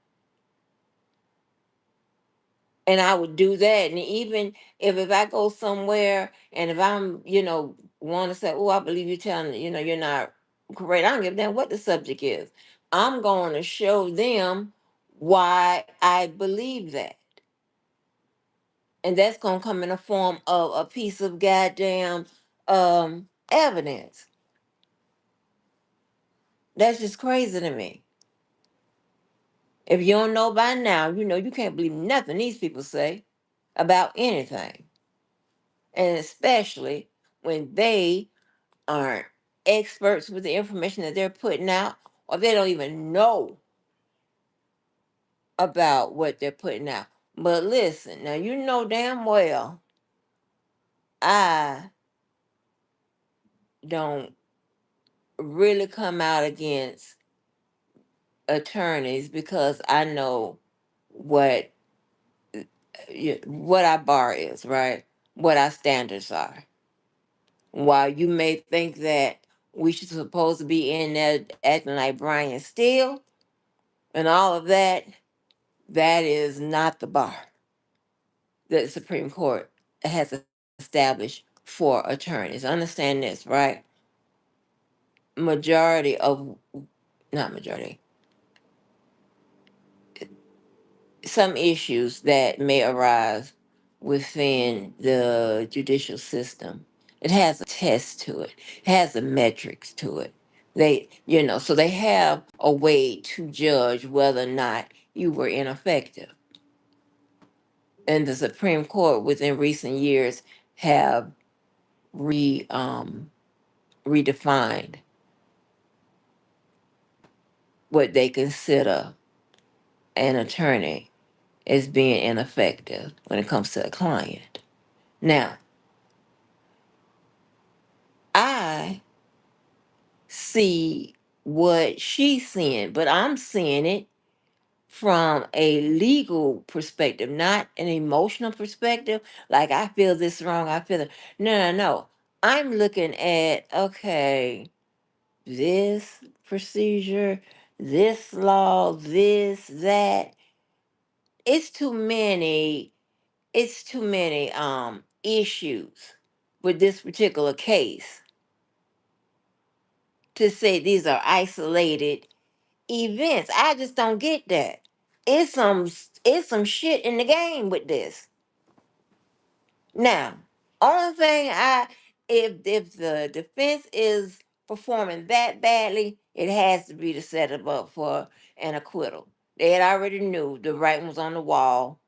And I would do that. And even if I go somewhere and if I'm, you know, want to say, oh, I believe you're telling, you know, you're not correct. I don't give a damn what the subject is. I'm going to show them why I believe that. And that's going to come in the form of a piece of goddamn evidence. That's just crazy to me. If you don't know by now, you know you can't believe nothing these people say about anything. And especially when they aren't experts with the information that they're putting out, or they don't even know about what they're putting out. But listen, now you know damn well I don't really come out against attorneys because I know what what our bar is, right? What our standards are. While you may think that, we should supposed to be in there acting like Brian Steele and all of that. That is not the bar that the Supreme Court has established for attorneys. Understand this, right? Majority of, not majority, some issues that may arise within the judicial system, it has a test to it, it has a metrics to it. They, so they have a way to judge whether or not you were ineffective. And the Supreme Court within recent years have redefined what they consider an attorney as being ineffective when it comes to a client. Now, I see what she's seeing, but I'm seeing it from a legal perspective, not an emotional perspective. Like, I feel this wrong, I feel it. No, no, no. I'm looking at, okay, this procedure, this law, this, that. It's too many issues with this particular case to say these are isolated events. I just don't get that. It's some shit in the game with this. Now, only thing if the defense is performing that badly, it has to be to set it up for an acquittal. They had already knew the writing was on the wall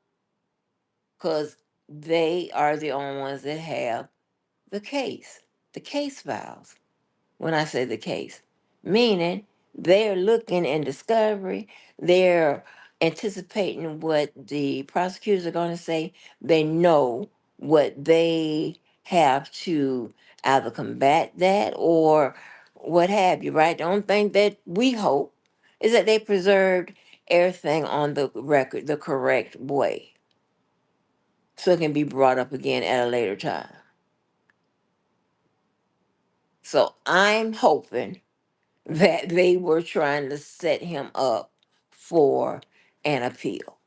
because they are the only ones that have the case files. When I say the case, meaning they're looking in discovery, they're anticipating what the prosecutors are going to say, they know what they have to either combat that or what have you, right? The only thing that we hope is that they preserved everything on the record the correct way so it can be brought up again at a later time. So I'm hoping that they were trying to set him up for an appeal.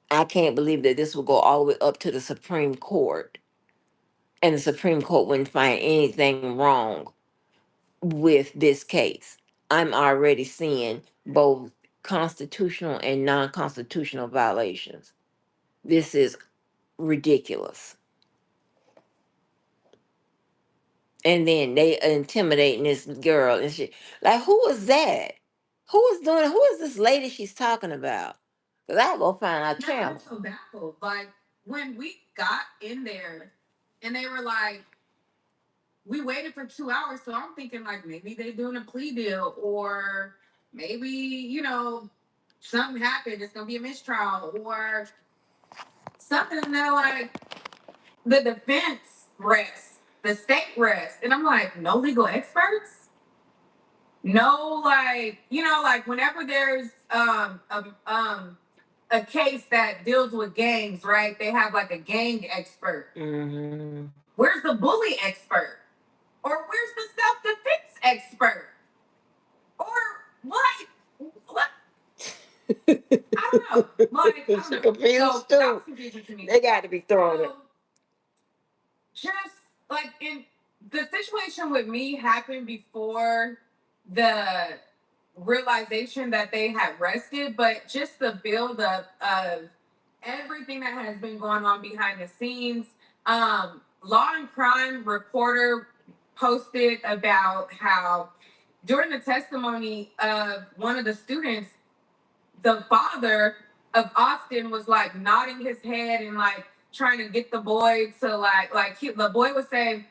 I can't believe that this will go all the way up to the Supreme Court and the Supreme Court wouldn't find anything wrong with this case. I'm already seeing both constitutional and non constitutional violations. This is ridiculous. And then they intimidating this girl and shit. Like, who is that? Who is this lady she's talking about? Because I go find out I'm channel. so baffled. Like when we got in there and they were like, we waited for 2 hours, so I'm thinking like maybe they're doing a plea deal or maybe, something happened, it's gonna be a mistrial or something. And they're like, the defense rests, the state rests. And I'm like, no legal experts? No, like, like whenever there's a case that deals with gangs, right? They have like a gang expert. Mm-hmm. Where's the bully expert? Or where's the self-defense expert? Or what? I don't know. Like, I don't know. Confused So too. that was confusing to me. They got to be throwing it. So, just like in the situation with me happened before the realization that they had rested, but just the buildup of everything that has been going on behind the scenes. Law and Crime reporter posted about how during the testimony of one of the students, the father of Austin was like nodding his head and like trying to get the boy to the boy was saying,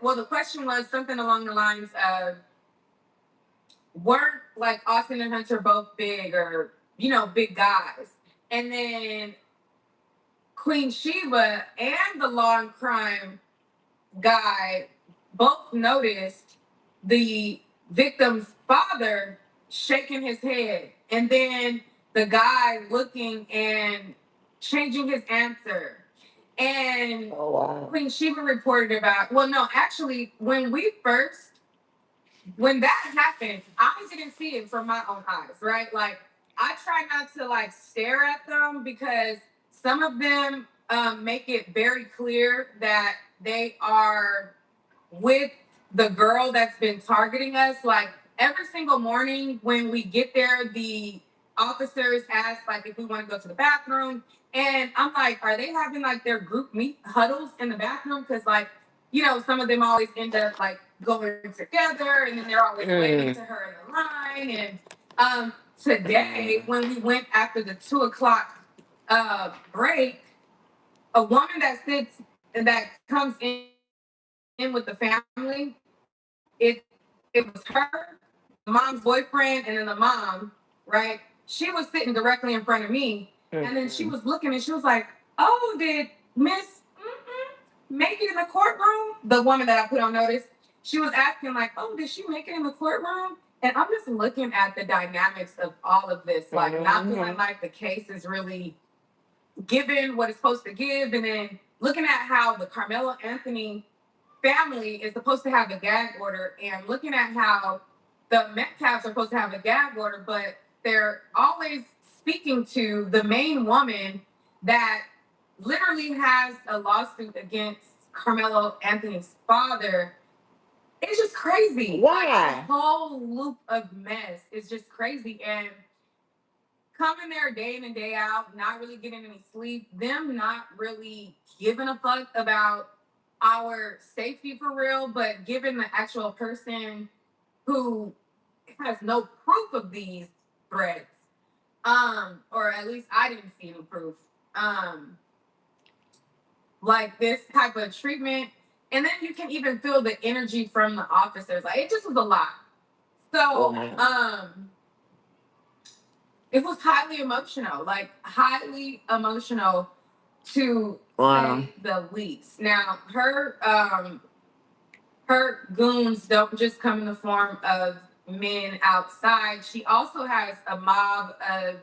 well, the question was something along the lines of, weren't like Austin and Hunter both big or big guys? And then Queen Sheba and the Law and Crime guy both noticed the victim's father shaking his head, and then the guy looking and changing his answer. And Oh, wow. Queen Sheba reported about, well, no, actually, when that happened, I didn't see it from my own eyes, right? Like, I try not to like stare at them because some of them make it very clear that they are with the girl that's been targeting us. Like, every single morning when we get there, the officers ask like if we want to go to the bathroom. And I'm like, are they having like their group meet huddles in the bathroom? Because like, you know, some of them always end up like going together and then they're always waiting to her in the line. And today, when we went after the 2 o'clock break, a woman that comes in with the family, it it was her, the mom's boyfriend, and then the mom, right? She was sitting directly in front of me, and then she was looking and she was like, "Oh, did Miss make it in the courtroom?" The woman that I put on notice, she was asking like, "Oh, did she make it in the courtroom?" And I'm just looking at the dynamics of all of this, like not feeling like the case is really given what it's supposed to give, and then looking at how the Carmelo Anthony family is supposed to have a gag order, and looking at how the Metcalfs are supposed to have a gag order, but they're always speaking to the main woman that literally has a lawsuit against Carmelo Anthony's father. It's just crazy. Why? Like, the whole loop of mess is just crazy. And coming there day in and day out, not really getting any sleep, them not really giving a fuck about our safety for real, but giving the actual person who has no proof of these threats, or at least I didn't see any proof, like this type of treatment. And then you can even feel the energy from the officers. Like, it just was a lot. So, it was highly emotional, like highly emotional to say the least. Now, her goons don't just come in the form of men outside. She also has a mob of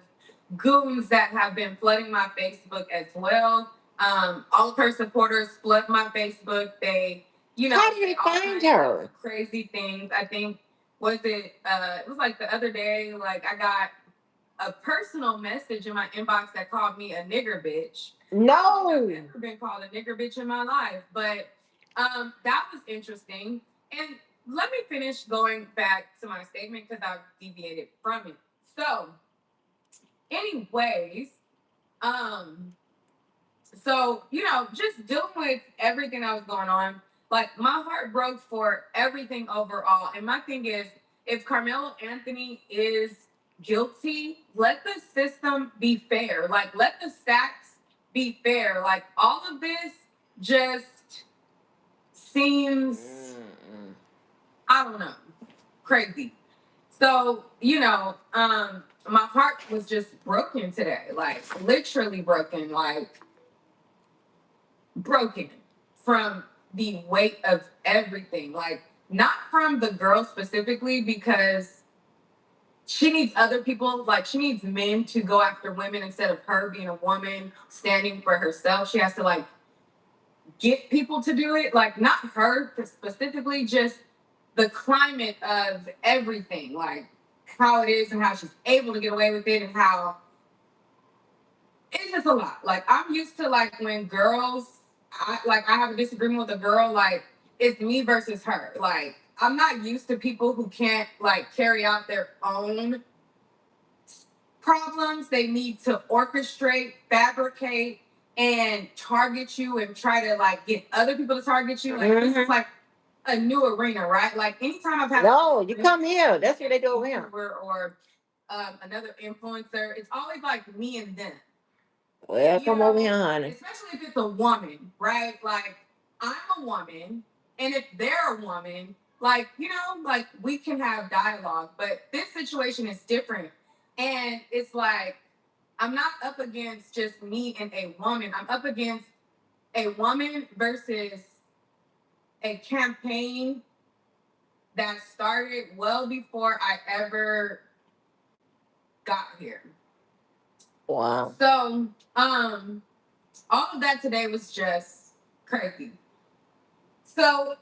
goons that have been flooding my Facebook as well. All of her supporters flood my Facebook. They, you know, How did they find her? Crazy things. I think it was like the other day, like I got a personal message in my inbox that called me a nigger bitch. No. I've never been called a nigger bitch in my life, but that was interesting. And let me finish going back to my statement because I've deviated from it. So, anyways, so you know, just dealing with everything that was going on, like my heart broke for everything overall. And my thing is, if Carmelo Anthony is guilty, let the system be fair. Like, let the stats be fair. Like, all of this just seems, I don't know, crazy. So, you know, my heart was just broken today, like literally broken, like broken from the weight of everything. Like, not from the girl specifically, because she needs other people, like she needs men to go after women instead of her being a woman standing for herself. She has to like get people to do it, like not her specifically, just the climate of everything, like how it is and how she's able to get away with it, and how it's just a lot. Like, I'm used to like when girls, I have a disagreement with a girl, like it's me versus her. Like, I'm not used to people who can't like carry out their own problems. They need to orchestrate, fabricate, and target you and try to like get other people to target you. Like, this is like a new arena, right? Like, anytime I've had you come here. That's what they do here. or another influencer, it's always like me and them. Well, come over here, honey. Especially if it's a woman, right? Like, I'm a woman, and if they're a woman, like, you know, like we can have dialogue, but this situation is different. And it's like, I'm not up against just me and a woman. I'm up against a woman versus a campaign that started well before I ever got here. Wow. So, all of that today was just crazy. So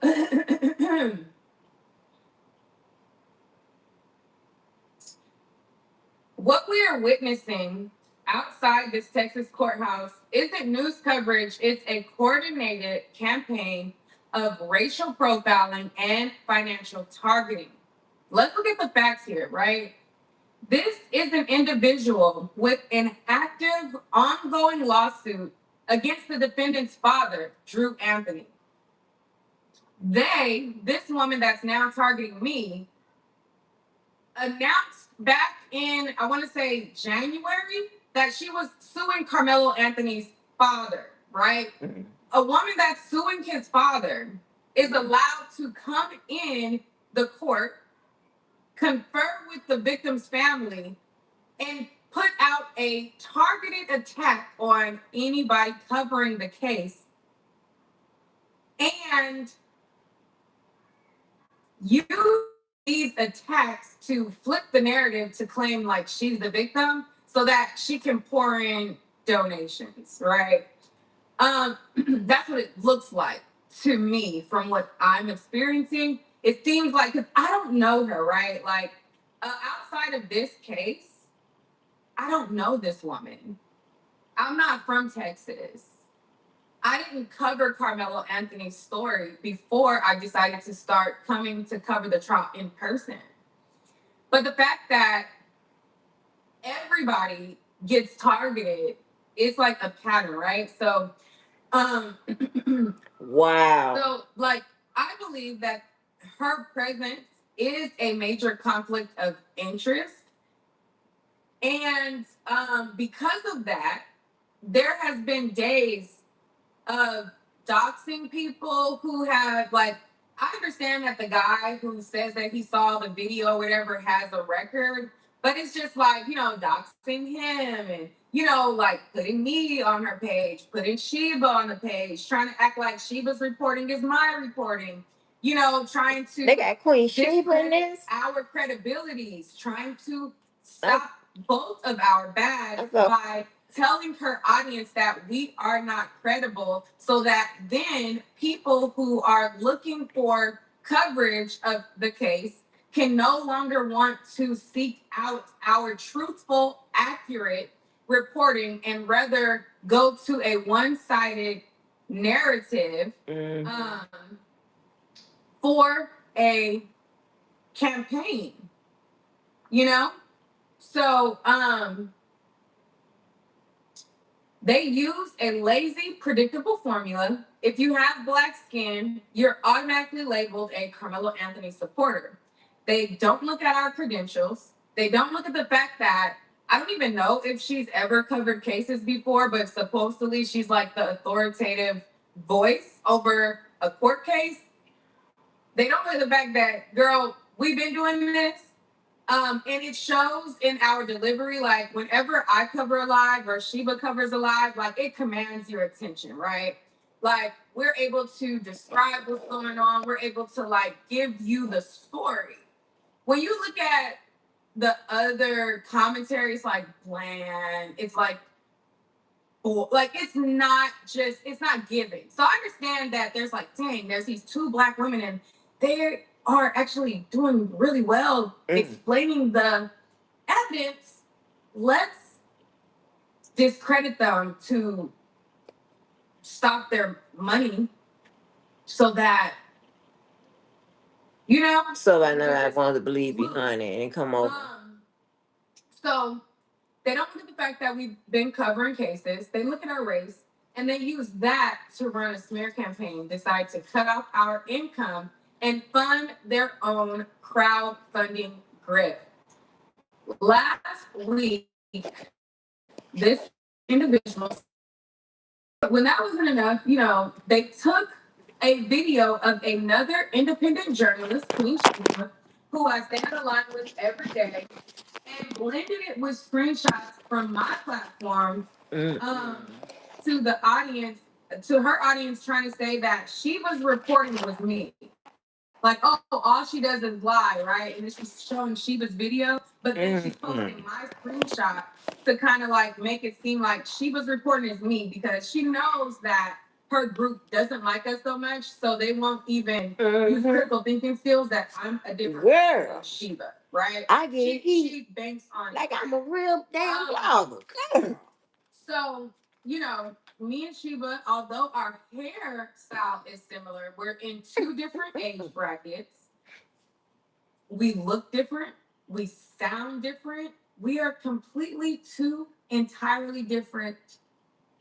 what we are witnessing outside this Texas courthouse isn't news coverage, it's a coordinated campaign of racial profiling and financial targeting. Let's look at the facts here, right? This is an individual with an active, ongoing lawsuit against the defendant's father, Drew Anthony. This woman that's now targeting me, announced back in, I want to say January, that she was suing Carmelo Anthony's father, right? Mhm. A woman that's suing his father is allowed to come in the court, confer with the victim's family, and put out a targeted attack on anybody covering the case. And use these attacks to flip the narrative to claim like she's the victim so that she can pour in donations, right? That's what it looks like to me from what I'm experiencing. It seems like, because I don't know her, right? Like, outside of this case, I don't know this woman. I'm not from Texas. I didn't cover Carmelo Anthony's story before I decided to start coming to cover the trial in person. But the fact that everybody gets targeted is like a pattern, right? So, Wow. so like, I believe that her presence is a major conflict of interest. And because of that, there has been days of doxing people who have, like, I understand that the guy who says that he saw the video or whatever has a record, but it's just like, doxing him and, like putting me on her page, putting Sheba on the page, trying to act like Sheba's reporting is my reporting, trying to They got Queen Sheba in discredit this. our credibilities, trying to stop both of our bags Okay. by telling her audience that we are not credible, so that then people who are looking for coverage of the case can no longer want to seek out our truthful, accurate reporting and rather go to a one-sided narrative for a campaign, So they use a lazy, predictable formula. If you have black skin, you're automatically labeled a Carmelo Anthony supporter. They don't look at our credentials. They don't look at the fact that I don't even know if she's ever covered cases before, but supposedly she's like the authoritative voice over a court case. They don't look at the fact that, girl, we've been doing this. And it shows in our delivery, like whenever I cover a live or Sheba covers a live, like it commands your attention, right? Like we're able to describe what's going on. We're able to like give you the story. When you look at the other commentary, it's like bland. It's like it's not giving. So I understand that there's like, dang, there's these two black women and they are actually doing really well explaining the evidence. Let's discredit them to stop their money so that, So I know I want to believe behind it and come over. So they don't look at the fact that we've been covering cases. They look at our race and they use that to run a smear campaign, decide to cut off our income and fund their own crowdfunding grip. Last week, this individual, when that wasn't enough, they took a video of another independent journalist, Queen Sheba, who I stand aligned with every day, and blended it with screenshots from my platform to the audience, to her audience, trying to say that Sheba's reporting was me. Like, oh, all she does is lie, right? And then she's showing Sheba's video, but then she's posting my screenshot to kind of like make it seem like she was reporting as me because she knows that her group doesn't like us so much, so they won't even use critical thinking skills that I'm a different person than Sheba, right? I get She banks on like that. I'm a real damn Um, blogger. So, you know, me and Sheba, although our hairstyle is similar, we're in two different age brackets. We look different. We sound different. We are completely two entirely different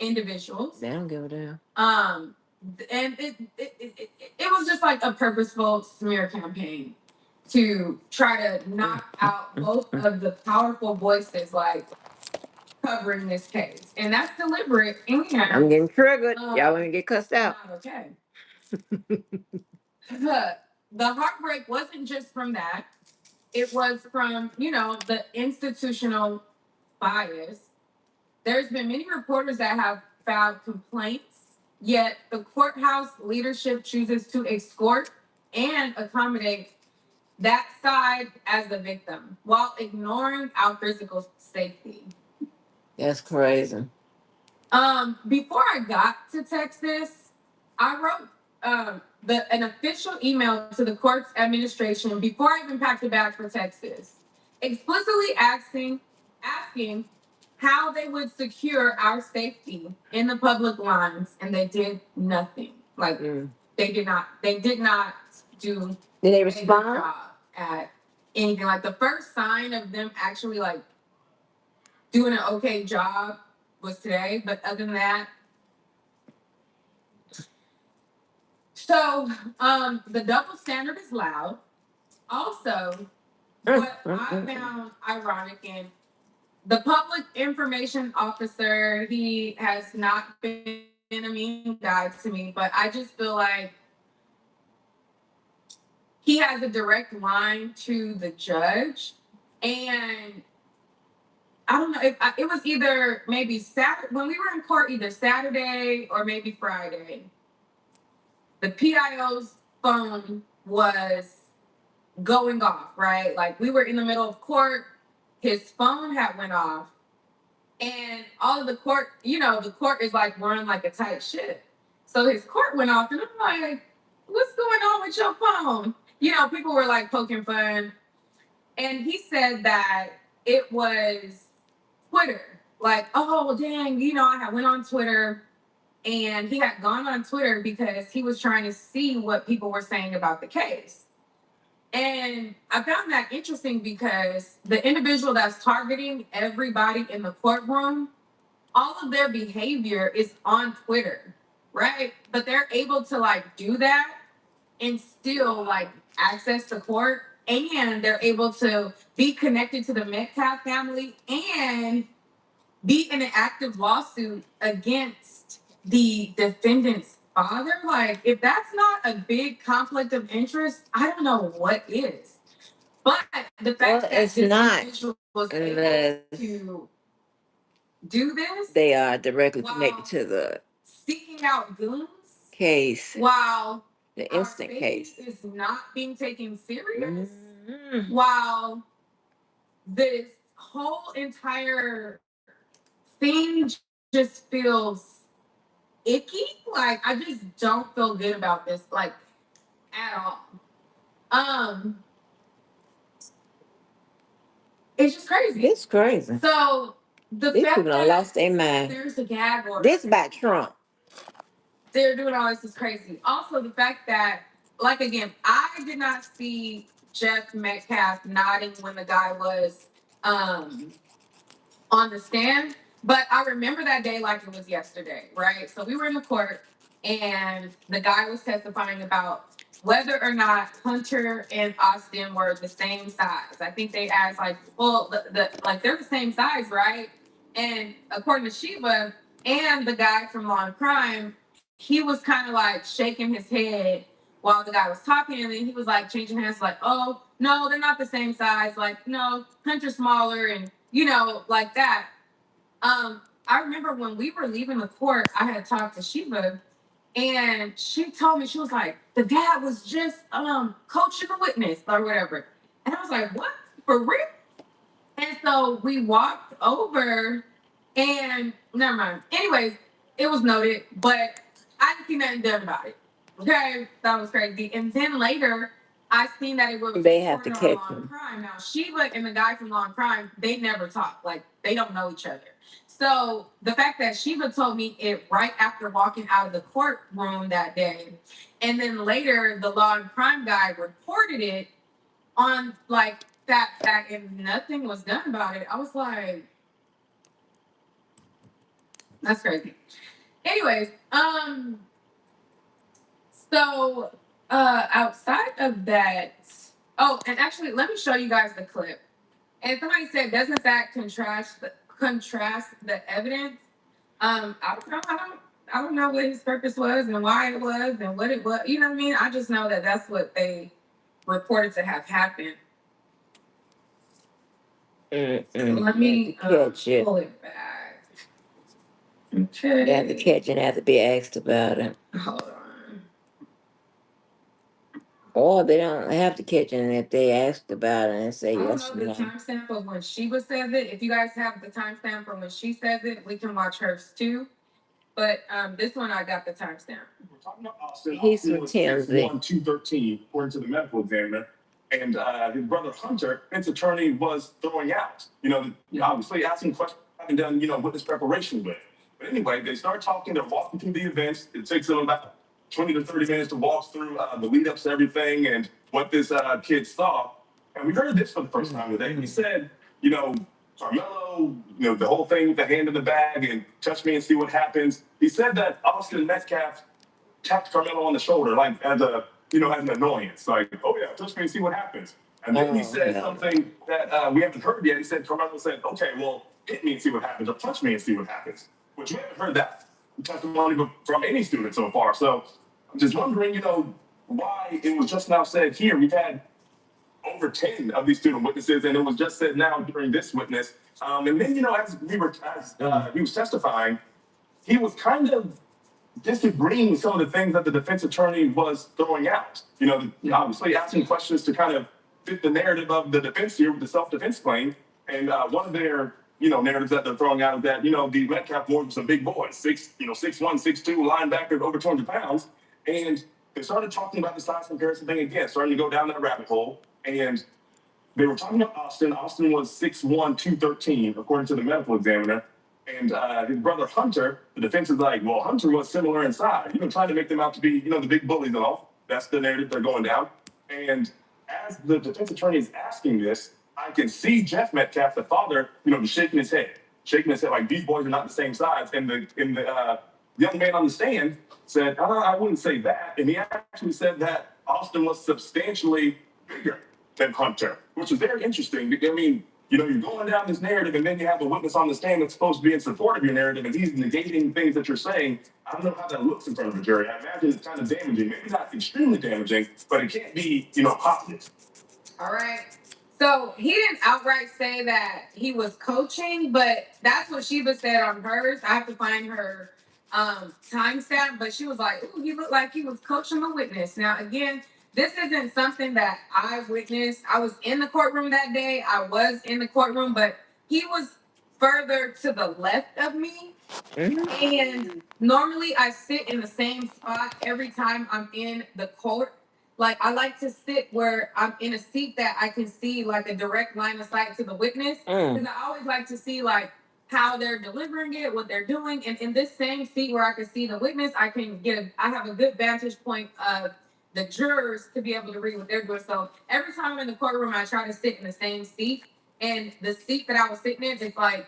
individuals. They don't give a damn. And it was just like a purposeful smear campaign to try to knock out both of the powerful voices like covering this case. And that's deliberate and I'm getting triggered. Y'all Um, want to get cussed out? not okay. The heartbreak wasn't just from that. It was from, you know, the institutional bias. There's been many reporters that have filed complaints, yet the courthouse leadership chooses to escort and accommodate that side as the victim while ignoring our physical safety. That's crazy. Before I got to Texas, I wrote an official email to the court's administration before I even packed a bag for Texas, explicitly asking how they would secure our safety in the public lines, and they did nothing. Like they did not do Did they a good respond? job at anything. Like the first sign of them actually like doing an okay job was today, but other than that, so the double standard is loud. Also, what I found ironic in the public information officer, he has not been a mean guy to me, but I just feel like he has a direct line to the judge, and I don't know if it was either maybe Saturday when we were in court, either Saturday or maybe Friday. The PIO's phone was going off, right? Like we were in the middle of court, his phone had went off, and all of the court, you know, the court is like run like a tight ship. So his court went off, and I'm like, what's going on with your phone? You know, people were like poking fun. And he said that it was Twitter. Like, oh, dang, you know, I had went on Twitter, and he had gone on Twitter because he was trying to see what people were saying about the case. And I found that interesting because the individual that's targeting everybody in the courtroom, all of their behavior is on Twitter, right? But they're able to like do that and still like access the court, and they're able to be connected to the Metcalf family and be in an active lawsuit against the defendant's father. Like, if that's not a big conflict of interest, I don't know what is. But the fact that it's this not, individual was unless able to do this, they are directly connected to the seeking out goons case, while the our instant safety case. is not being taken serious, Mhm. while this whole entire thing just feels icky. Like I just don't feel good about this, like at all. It's just crazy. It's crazy. So the These fact people done that lost their mind. there's a gag order, This about Trump. they're doing all this is crazy. Also, the fact that, like again, I did not see Jeff Metcalf nodding when the guy was on the stand, but I remember that day like it was yesterday, right? So we were in the court, and the guy was testifying about whether or not Hunter and Austin were the same size. I think they asked like, well, the like they're the same size, right? And according to Sheba and the guy from Law and Crime, he was kind of like shaking his head while the guy was talking, and then he was like changing hands, like, oh no, they're not the same size. Like, no, Hunter's smaller, and you know, like that. I remember when we were leaving the court, I had talked to Sheba, and she told me, she was like, the dad was just coaching the witness or whatever. And I was like, what? For real? And so we walked over and never mind. Anyways, it was noted, but I didn't see nothing done about it. Okay, that was crazy. And then later, I seen that it was They have to reported on catch Law and him. Crime. Now Sheba and the guy from Law and Crime, they never talk. Like they don't know each other. So the fact that Sheba told me it right after walking out of the courtroom that day, and then later the Law and Crime guy reported it on like that fact, and nothing was done about it. I was like, that's crazy. Anyways, so outside of that, oh, and actually, let me show you guys the clip. And somebody said, doesn't that contrast the evidence? I don't know what his purpose was and why it was and what it was. You know what I mean? I just know that that's what they reported to have happened. Let me catch it. pull it back. They have to Okay. catch and have to be asked about it. Hold on. Or they don't have to catch it, and if they asked about it and say I don't yes know or the no. timestamp of when Sheba says it. If you guys have the timestamp from when she says it, we can watch hers too. But this one I got the timestamp. We're talking about Austin. He's Austin from was TMZ. 6'1", 213, according to the medical examiner. And his brother Hunter, his attorney, was throwing out. Obviously asking questions I haven't done, witness preparation with. But anyway, they start talking. They're walking through the events. It takes them about 20 to 30 minutes to walk through the lead ups to everything and what this kid saw. And we heard this for the first time today. He said, Carmelo, the whole thing with the hand in the bag and touch me and see what happens. He said that Austin Metcalf tapped Carmelo on the shoulder, like as as an annoyance, like, oh yeah, touch me and see what happens. And then he said something that we haven't heard yet. He said, Carmelo said, okay, well, hit me and see what happens, or punch me and see what happens. Which we haven't heard that testimony from any student so far. So I'm just wondering, why it was just now said here. We've had over 10 of these student witnesses, and it was just said now during this witness. And then, as he was testifying, he was kind of disagreeing with some of the things that the defense attorney was throwing out. Obviously asking questions to kind of fit the narrative of the defense here with the self-defense claim. And one of their, narratives that they're throwing out is that, the Metcalf boys were some big boys, 6'1", 6'2", linebacker, over 200 pounds. And they started talking about the size comparison thing again, starting to go down that rabbit hole. And they were talking about Austin. Austin was 6'1", 213, according to the medical examiner. And his brother Hunter, the defense is like, well, Hunter was similar in size, trying to make them out to be, the big bullies and all. That's the narrative they're going down. And as the defense attorney is asking this, I can see Jeff Metcalf, the father, just shaking his head like these boys are not the same size. And the young man on the stand said, I wouldn't say that. And he actually said that Austin was substantially bigger than Hunter, which is very interesting. I mean, you're going down this narrative, and then you have a witness on the stand that's supposed to be in support of your narrative, and he's negating things that you're saying. I don't know how that looks in front of a jury. I imagine it's kind of damaging, maybe not extremely damaging, but it can't be, positive. All right. So he didn't outright say that he was coaching, but that's what Sheba said on hers. I have to find her timestamp, but she was like, "Ooh, he looked like he was coaching the witness." Now, again, this isn't something that I witnessed. I was in the courtroom that day. But he was further to the left of me. And normally I sit in the same spot every time I'm in the court. Like I like to sit where I'm in a seat that I can see like a direct line of sight to the witness. Because I always like to see like how they're delivering it, what they're doing. And in this same seat where I can see the witness, I have a good vantage point of the jurors to be able to read what they're doing. So every time I'm in the courtroom, I try to sit in the same seat. And the seat that I was sitting in is like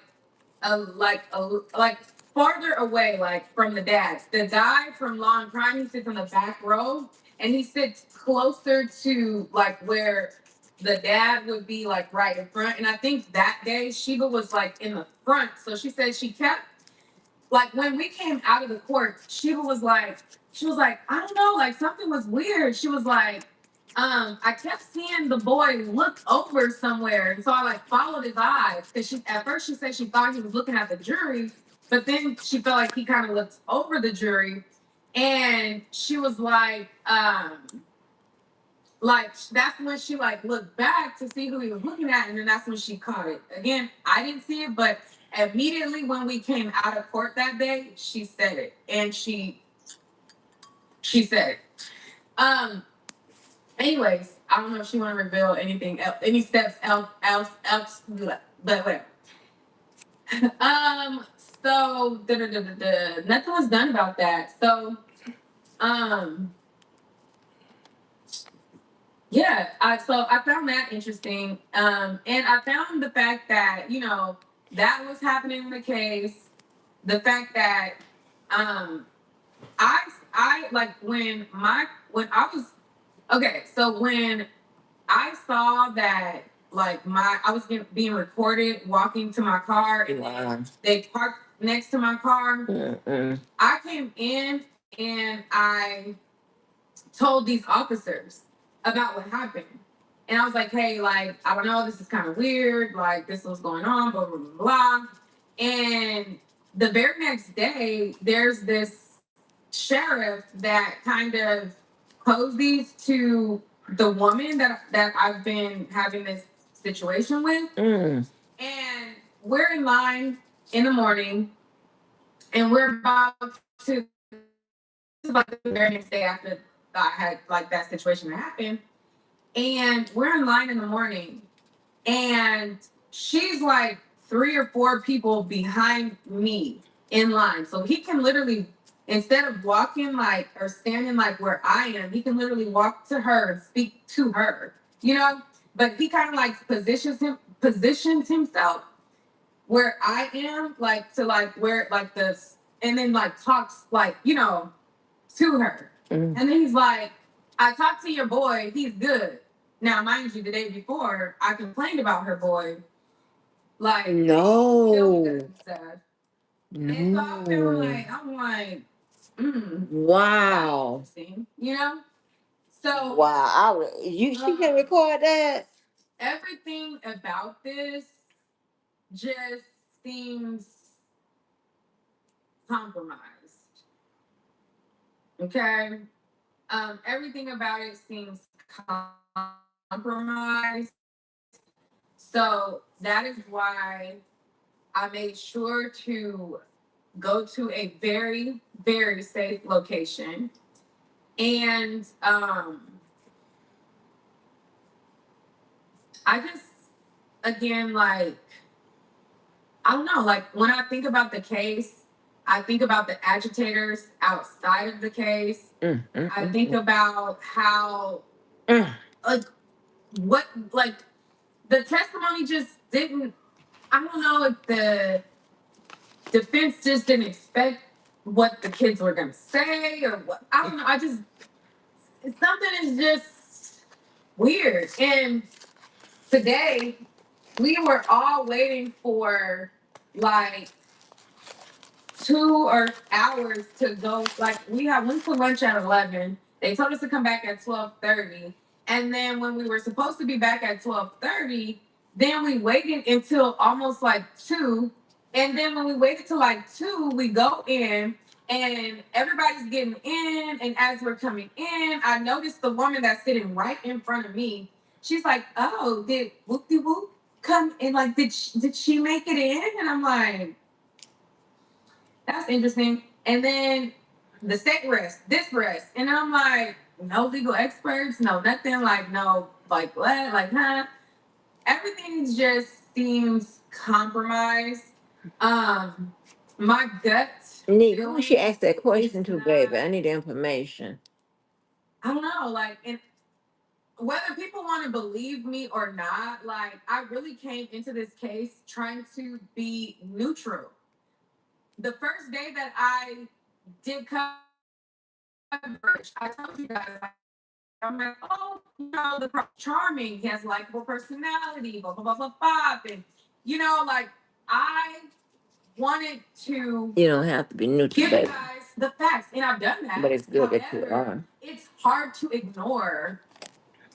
farther away, like from the dad. The guy from Law and Crime, he sits in the back row, and he sits closer to like where the dad would be, like right in front. And I think that day Sheba was like in the front, so she said she kept like when we came out of the court, Sheba was like, I don't know, like something was weird. She was like, I kept seeing the boy look over somewhere. And so I like followed his eyes. Cause at first she said she thought he was looking at the jury, but then she felt like he kind of looked over the jury. And she was like, like that's when she like looked back to see who he was looking at, and then that's when she caught it. Again, I didn't see it, but immediately when we came out of court that day, she said it, and she said it. Anyways, I don't know if she want to reveal anything else, any steps else, but whatever. Um, so nothing was done about that. So, yeah, I found that interesting. And I found the fact that, you know, that was happening in the case. The fact that I like when I was okay, so when I saw that like I was being recorded walking to my car, and then they parked next to my car. I came in and I told these officers about what happened. And I was like, hey, like, I don't know, this is kind of weird. Like, this was going on, blah, blah, blah, blah. And the very next day, there's this sheriff that kind of posed these to the woman that I've been having this situation with. And we're in line in the morning, and we're about to, like the very next day after I had like that situation that happened. And we're in line in the morning, and she's like 3 or 4 people behind me in line. So he can literally, instead of walking like or standing like where I am, he can literally walk to her and speak to her, you know? But he kind of like positions himself where I am, like to like where like this, and then like talks like, you know, to her. And then he's like, I talked to your boy, he's good. Now, mind you, the day before, I complained about her boy. Like, no. Sad. And so I'm feeling like, wow. You know? So, wow. She can record that? Everything about this just seems compromised. Okay? Everything about it seems compromised. So that is why I made sure to go to a very, very safe location. And I just, again, like, I don't know, like when I think about the case, I think about the agitators outside of the case. I think about how, like, what, like, the testimony just didn't, I don't know if the defense just didn't expect what the kids were gonna say or what. I don't know. Something is just weird. And today we were all waiting for like 2 hours to go. Like we went to lunch at 11. They told us to come back at 12:30. And then when we were supposed to be back at 12:30, then we waited until almost like 2. And then when we waited till like 2, we go in and everybody's getting in. And as we're coming in, I noticed the woman that's sitting right in front of me. She's like, oh, did Whoop De Whoop come in? Like, did she make it in? And I'm like, that's interesting. And then the state rest, this rest. And I'm like, no legal experts, no nothing, like no, like what, like huh? Everything just seems compromised. My gut. Nick, who she asked that question to, baby? I need information. I don't know, like, and whether people want to believe me or not, like, I really came into this case trying to be neutral. The first day that I did coverage, I told you guys, like, I'm like, oh, you know, the charming, he has likable personality, blah, blah, blah, blah, blah. And, you know, like, I wanted to. You don't have to be neutral, give you guys the facts, and I've done that. But it's good that you are. It's hard to ignore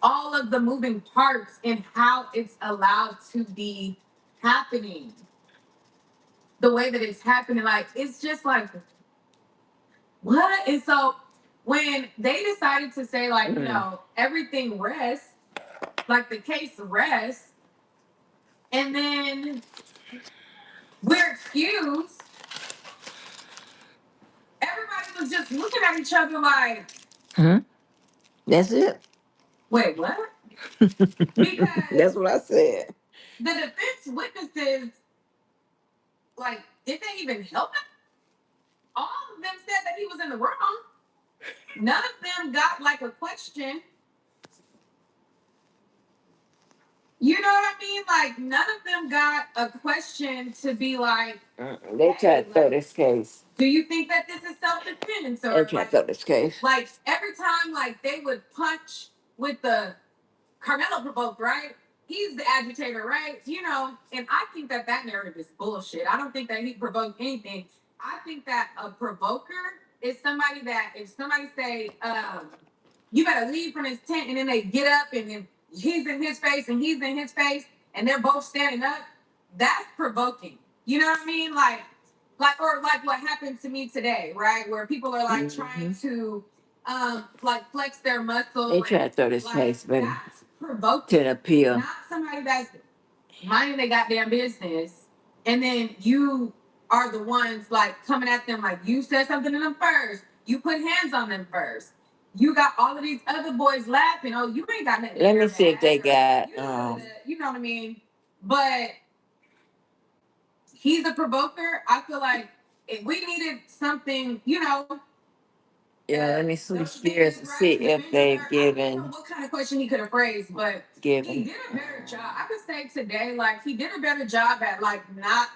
all of the moving parts and how it's allowed to be happening the way that it's happening. Like, it's just like, what? And so when they decided to say, like, you know, everything rests, like the case rests, and then we're excused, everybody was just looking at each other like, That's it. wait, what? Because That's what I said. the defense witnesses, like, did they even help him? All of them said that he was in the wrong. None of them got like a question. You know what I mean? Like, none of them got a question to be like, They tried to throw this case. do you think that this is self-defense? They Or tried to throw this case. like every time, like they would punch with the Carmelo provoked, right? He's the agitator, right? You know, and I think that that narrative is bullshit. I don't think that he provoked anything. I think that a provoker is somebody that if somebody say, you better leave from this tent, and then they get up and then he's in his face and he's in his face and they're both standing up, that's provoking. You know what I mean? Like or like what happened to me today, right? Where people are like trying to like flex their muscle. They tried to throw this like, case, baby. That's provoking. To the appeal. Not somebody that's minding their goddamn business, and then you are the ones like coming at them like you said something to them first. You put hands on them first. You got all of these other boys laughing. Oh, you ain't got nothing. Let me see if they got you know what I mean? But he's a provoker. I feel like if we needed something, you know. Yeah, let me switch gears to see if they've given. I don't know what kind of question he could have phrased, but he did a better job. I could say today, like he did a better job at like not.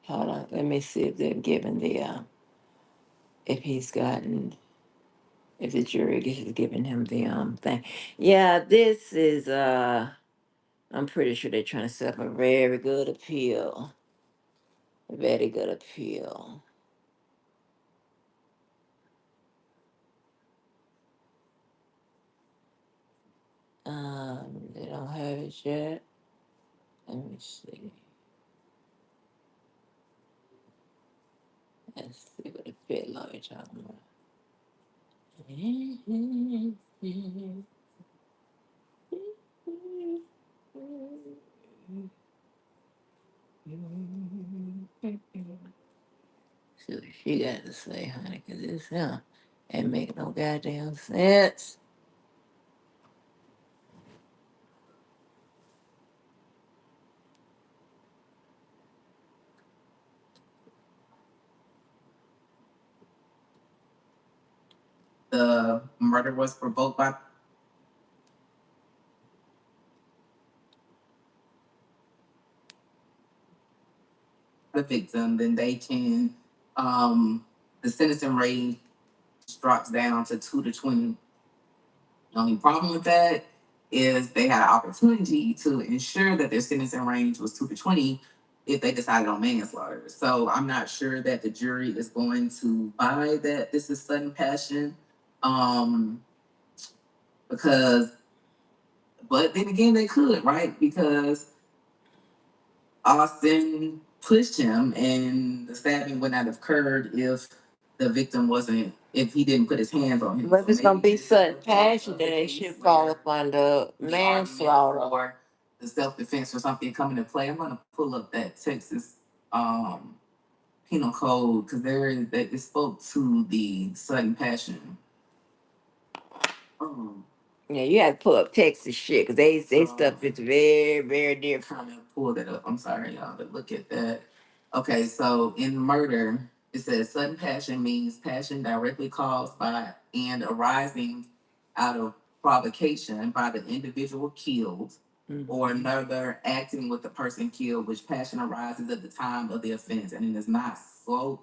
Hold on, let me see if they've given the if he's gotten, if the jury has given him the thing. Yeah, this is I'm pretty sure they're trying to set up a very good appeal. A very good appeal. They don't have it yet. Let me see. Let's see what the fit law is talking about. See what she got to say, honey, because this ain't make no goddamn sense. The murder was provoked by the victim, then they can the sentencing range drops down to 2 to 20. The only problem with that is they had an opportunity to ensure that their sentencing range was 2 to 20 if they decided on manslaughter. So I'm not sure that the jury is going to buy that this is sudden passion. Because but then again they could, right? Because Austin pushed him and the stabbing would not have occurred if the victim wasn't, if he didn't put his hands on him. But if it's gonna be sudden passion, then they should fall up under manslaughter. Or the self-defense or something coming to play. I'm gonna pull up that Texas penal code because there is that it spoke to the sudden passion. Yeah, you have to pull up Texas shit because they stuff is very, very different. Trying to pull that up. I'm sorry, y'all, but look at that. Okay, so in murder, it says sudden passion means passion directly caused by and arising out of provocation by the individual killed or another acting with the person killed, which passion arises at the time of the offense, and it is not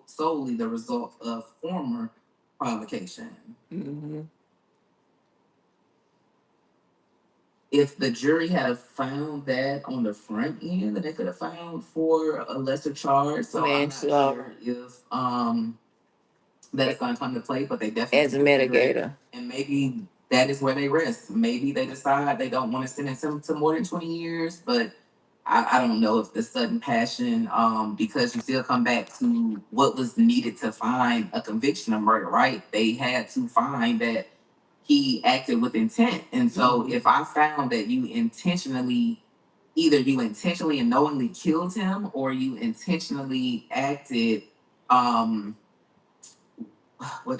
solely the result of former provocation. Mm-hmm. If the jury had found that on the front end, then they could have found for a lesser charge. So I'm not sure if that is going to come to play, but they definitely as a mitigator. And maybe that is where they rest. Maybe they decide they don't want to sentence him to more than 20 years, but I don't know if the sudden passion, because you still come back to what was needed to find a conviction of murder, right? They had to find that he acted with intent. And so if I found that either you intentionally and knowingly killed him or you intentionally acted, what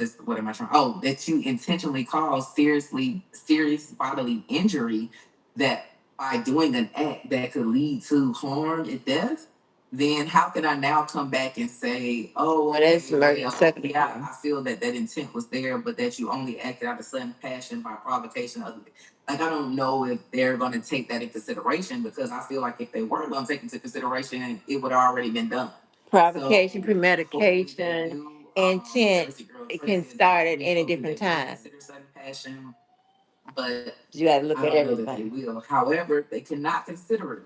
am I trying? Oh, that you intentionally caused serious bodily injury, that by doing an act that could lead to harm and death, then how can I now come back and say, oh, Well, that's murder second yeah, degree. I feel that intent was there, but that you only acted out of sudden passion by provocation of, like, I don't know if they're going to take that into consideration, because I feel like if they were going to take into consideration, it would have already been done. Provocation, So, premeditation, intent, it can start at any different time. passion, but You gotta look I at don't know that they everything. will. However, they cannot consider it,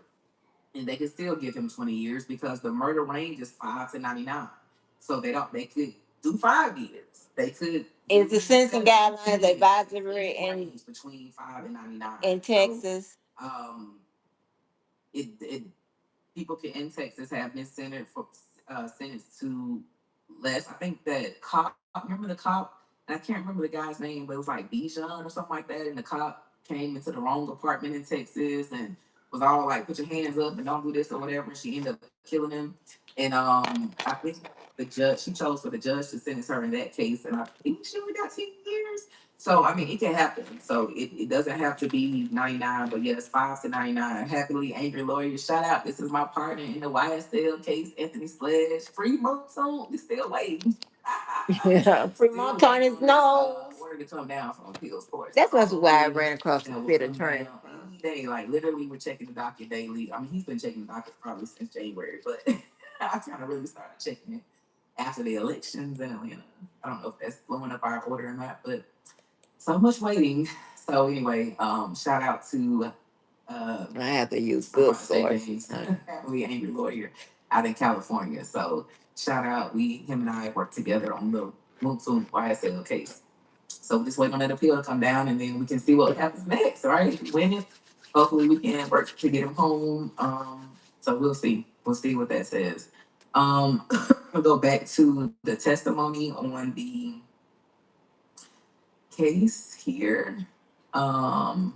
and they can still give him 20 years because the murder range is 5 to 99. So they could do 5 years. They could. Is the sentencing guidelines advisory range between 5 and 99 in Texas? So, it people in Texas have been sentenced to less. I think that cop, remember the cop? And I can't remember the guy's name, but it was like Bijan or something like that. And the cop came into the wrong apartment in Texas and was all like, "Put your hands up and don't do this or whatever." And she ended up killing him. And I think she chose for the judge to sentence her in that case, and I think she only got 10 years. So I mean, it can happen. So it doesn't have to be 99, but yes, 5 to 99. Happily angry lawyer. Shout out. This is my partner in the YSL case, Anthony Sledge. Free Monson. We still waiting. Yeah, Fremont is known. Order to come down from appeals court. That's why I ran across the fit attorney. Any day, like literally, we're checking the docket daily. I mean, he's been checking the docket probably since January, but I kind of really started checking it after the elections in Atlanta. I don't know if that's blowing up our order or not, but so much waiting. So anyway, shout out to I have to use good sources. Happily Angry Lawyer out in California. So shout out, him and I worked together on the Moonsoon YSL case. So just waiting on that appeal to come down, and then we can see what happens next, right? Win it. Hopefully we can work to get him home. So we'll see. We'll see what that says. We'll go back to the testimony on the case here. CBS,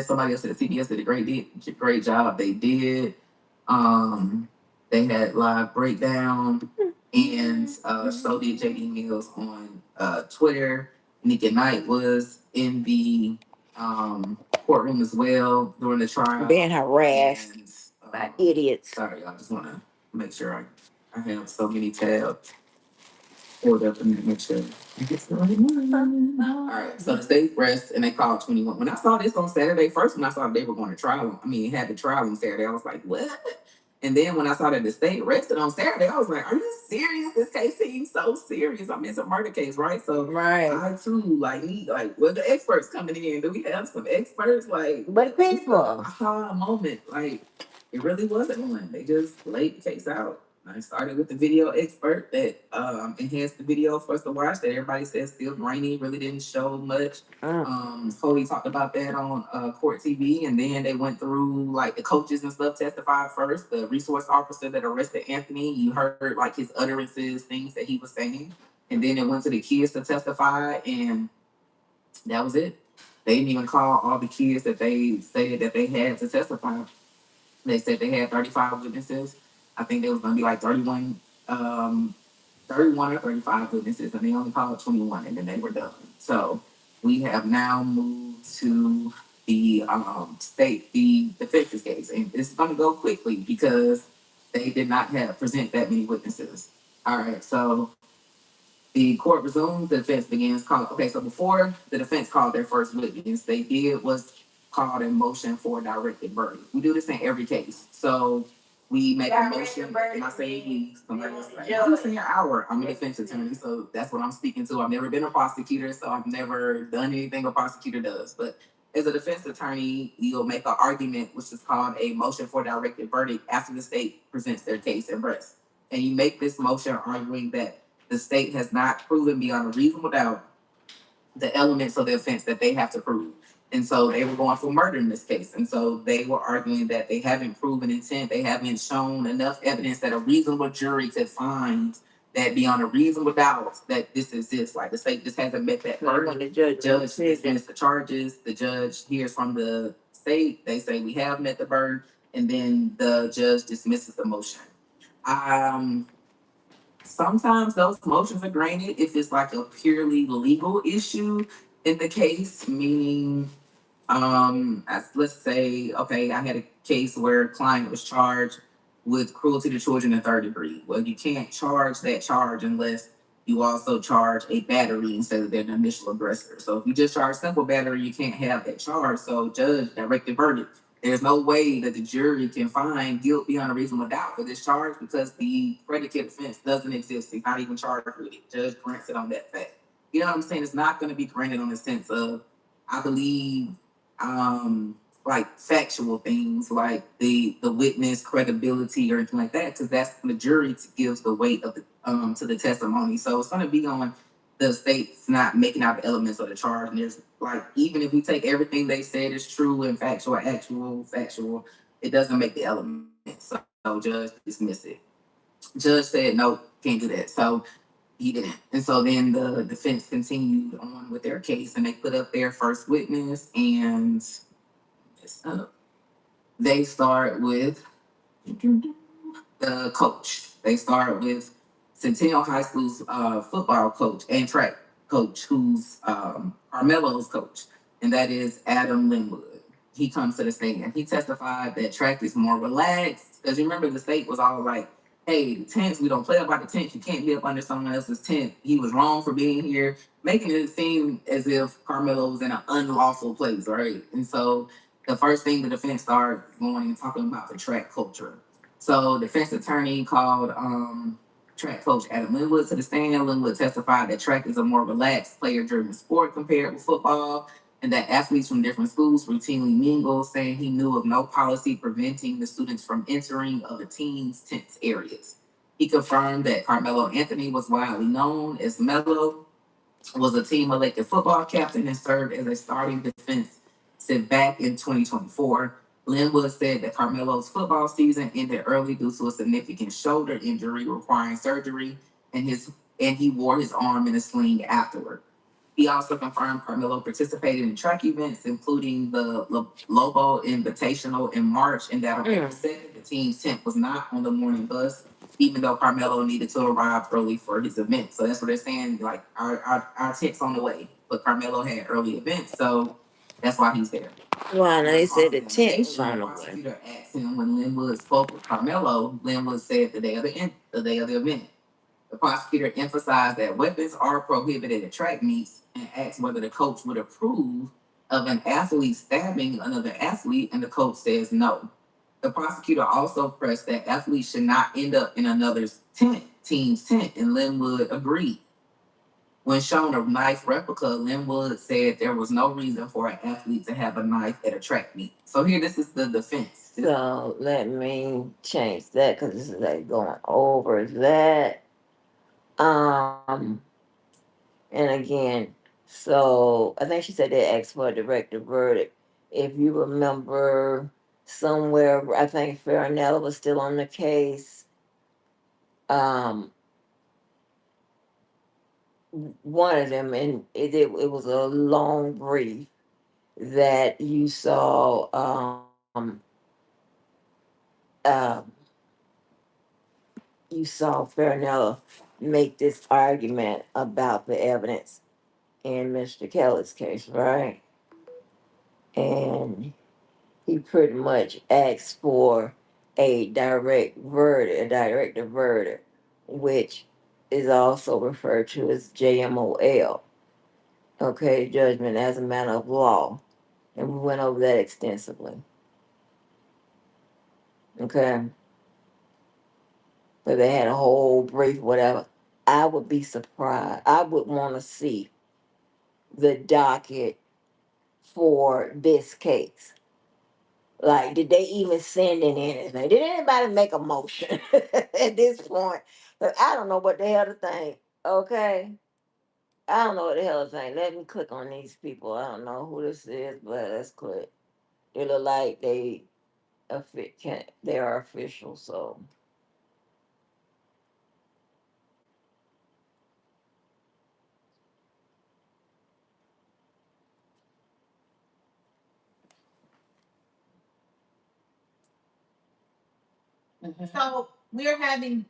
somebody else said CBS did a great job. They did. They had live breakdown, and so did JD Mills on Twitter. Nika Knight was in the courtroom as well during the trial. Being harassed by idiots. Sorry, I just want to make sure I have so many tabs pulled up and make sure I get the right one. All right, so the state rests and they called 21. When I saw this on Saturday, first when I saw they were going to trial, had the trial on Saturday, I was like, what? And then when I saw that the state rested on Saturday, I was like, are you serious? This case seems so serious. I mean, it's a murder case, right? So Right. I too need what the experts coming in? Do we have some experts? Like, But people. Aha moment. Like, it really wasn't one. They just laid the case out. I started with the video expert that enhanced the video for us to watch, that everybody says still grainy, really didn't show much. Foley talked about that on Court TV, and then they went through like the coaches and stuff testified first. The resource officer that arrested Anthony, you heard like his utterances, things that he was saying, and then it went to the kids to testify, and that was it. They didn't even call all the kids that they said that they had to testify. They said they had 35 witnesses. I think there was going to be like 31 or 35 witnesses, and they only called 21, and then they were done. So we have now moved to the the defense's case, and it's going to go quickly because they did not present that many witnesses. All right, so the court resumes. The defense begins. So before the defense called their first witness, they did was called a motion for a directed verdict. We do this in every case. So we make a motion, and I say we. Somebody else say, I'm saying hour. I'm a defense attorney, so that's what I'm speaking to. I've never been a prosecutor, so I've never done anything a prosecutor does. But as a defense attorney, you'll make an argument, which is called a motion for a directed verdict, after the state presents their case and rests. And you make this motion arguing that the state has not proven beyond a reasonable doubt the elements of the offense that they have to prove. And so they were going for murder in this case. And so they were arguing that they haven't proven intent. They haven't shown enough evidence that a reasonable jury could find that beyond a reasonable doubt that this exists. Like the state just hasn't met that burden. When the judge Judge said dismissed the charges. The judge hears from the state. They say we have met the burden. And then the judge dismisses the motion. Sometimes those motions are granted if it's like a purely legal issue in the case, meaning let's say, okay, I had a case where a client was charged with cruelty to children in third degree. Well, you can't charge that charge unless you also charge a battery instead of an initial aggressor. So if you just charge simple battery, you can't have that charge. So judge directed verdict. There's no way that the jury can find guilt beyond a reasonable doubt for this charge because the predicate offense doesn't exist. It's not even charged with it. Judge grants it on that fact. You know what I'm saying? It's not going to be granted on the sense of, I believe, like factual things like the witness credibility or anything like that, because that's the jury gives the weight of the to the testimony. So it's going to be on the state's not making out the elements of the charge. And there's like, even if we take everything they said is true and factual, factual, it doesn't make the elements. So judge dismiss it. Judge said no, can't do that. So he didn't. And so then the defense continued on with their case and they put up their first witness and they start with the coach. They start with Centennial High School's football coach and track coach, who's Carmelo's coach, and that is Adam Linwood. He comes to the stand. He testified that track is more relaxed because you remember the state was all like, "Hey, the tents, we don't play about the tent. You can't be up under someone else's tent." He was wrong for being here, making it seem as if Carmelo was in an unlawful place, right? And so the first thing the defense started going and talking about the track culture. So defense attorney called track coach Adam Linwood to the stand. Linwood testified that track is a more relaxed, player-driven sport compared with football, and that athletes from different schools routinely mingle, saying he knew of no policy preventing the students from entering other teams' tents areas. He confirmed that Carmelo Anthony was widely known as Melo, was a team elected football captain, and served as a starting defensive back in 2024. Linwood said that Carmelo's football season ended early due to a significant shoulder injury requiring surgery, and he wore his arm in a sling afterward. He also confirmed Carmelo participated in track events, including the Lobo Invitational in March, and that on April 2nd, the team's tent was not on the morning bus, even though Carmelo needed to arrive early for his event. So that's what they're saying, like, our tent's on the way, but Carmelo had early events, so that's why he's there. Well, they said the tent was on the way. Prosecutor asked him when Linwood spoke with Carmelo. Linwood said the day of the event. The prosecutor emphasized that weapons are prohibited at track meets and asked whether the coach would approve of an athlete stabbing another athlete, and the coach says no. The prosecutor also pressed that athletes should not end up in another's team's tent, and Linwood agreed. When shown a knife replica, Linwood said there was no reason for an athlete to have a knife at a track meet. So here, this is the defense. So let me change that because this is like going over that. And again, so I think she said they asked for a directed verdict. If you remember, somewhere I think Farinella was still on the case. One of them, and it was a long brief that you saw. You saw Farinella make this argument about the evidence in Mr. Kelly's case, right? And he pretty much asked for a directed verdict, which is also referred to as JMOL, okay, judgment as a matter of law. And we went over that extensively. Okay. But they had a whole brief, whatever. I would be surprised. I would want to see the docket for this case. Like, did they even send in anything? Did anybody make a motion at this point? But I don't know what the hell to think. Okay. I don't know what the hell it's saying. Let me click on these people. I don't know who this is, but let's click. They look like they are official. So So we're having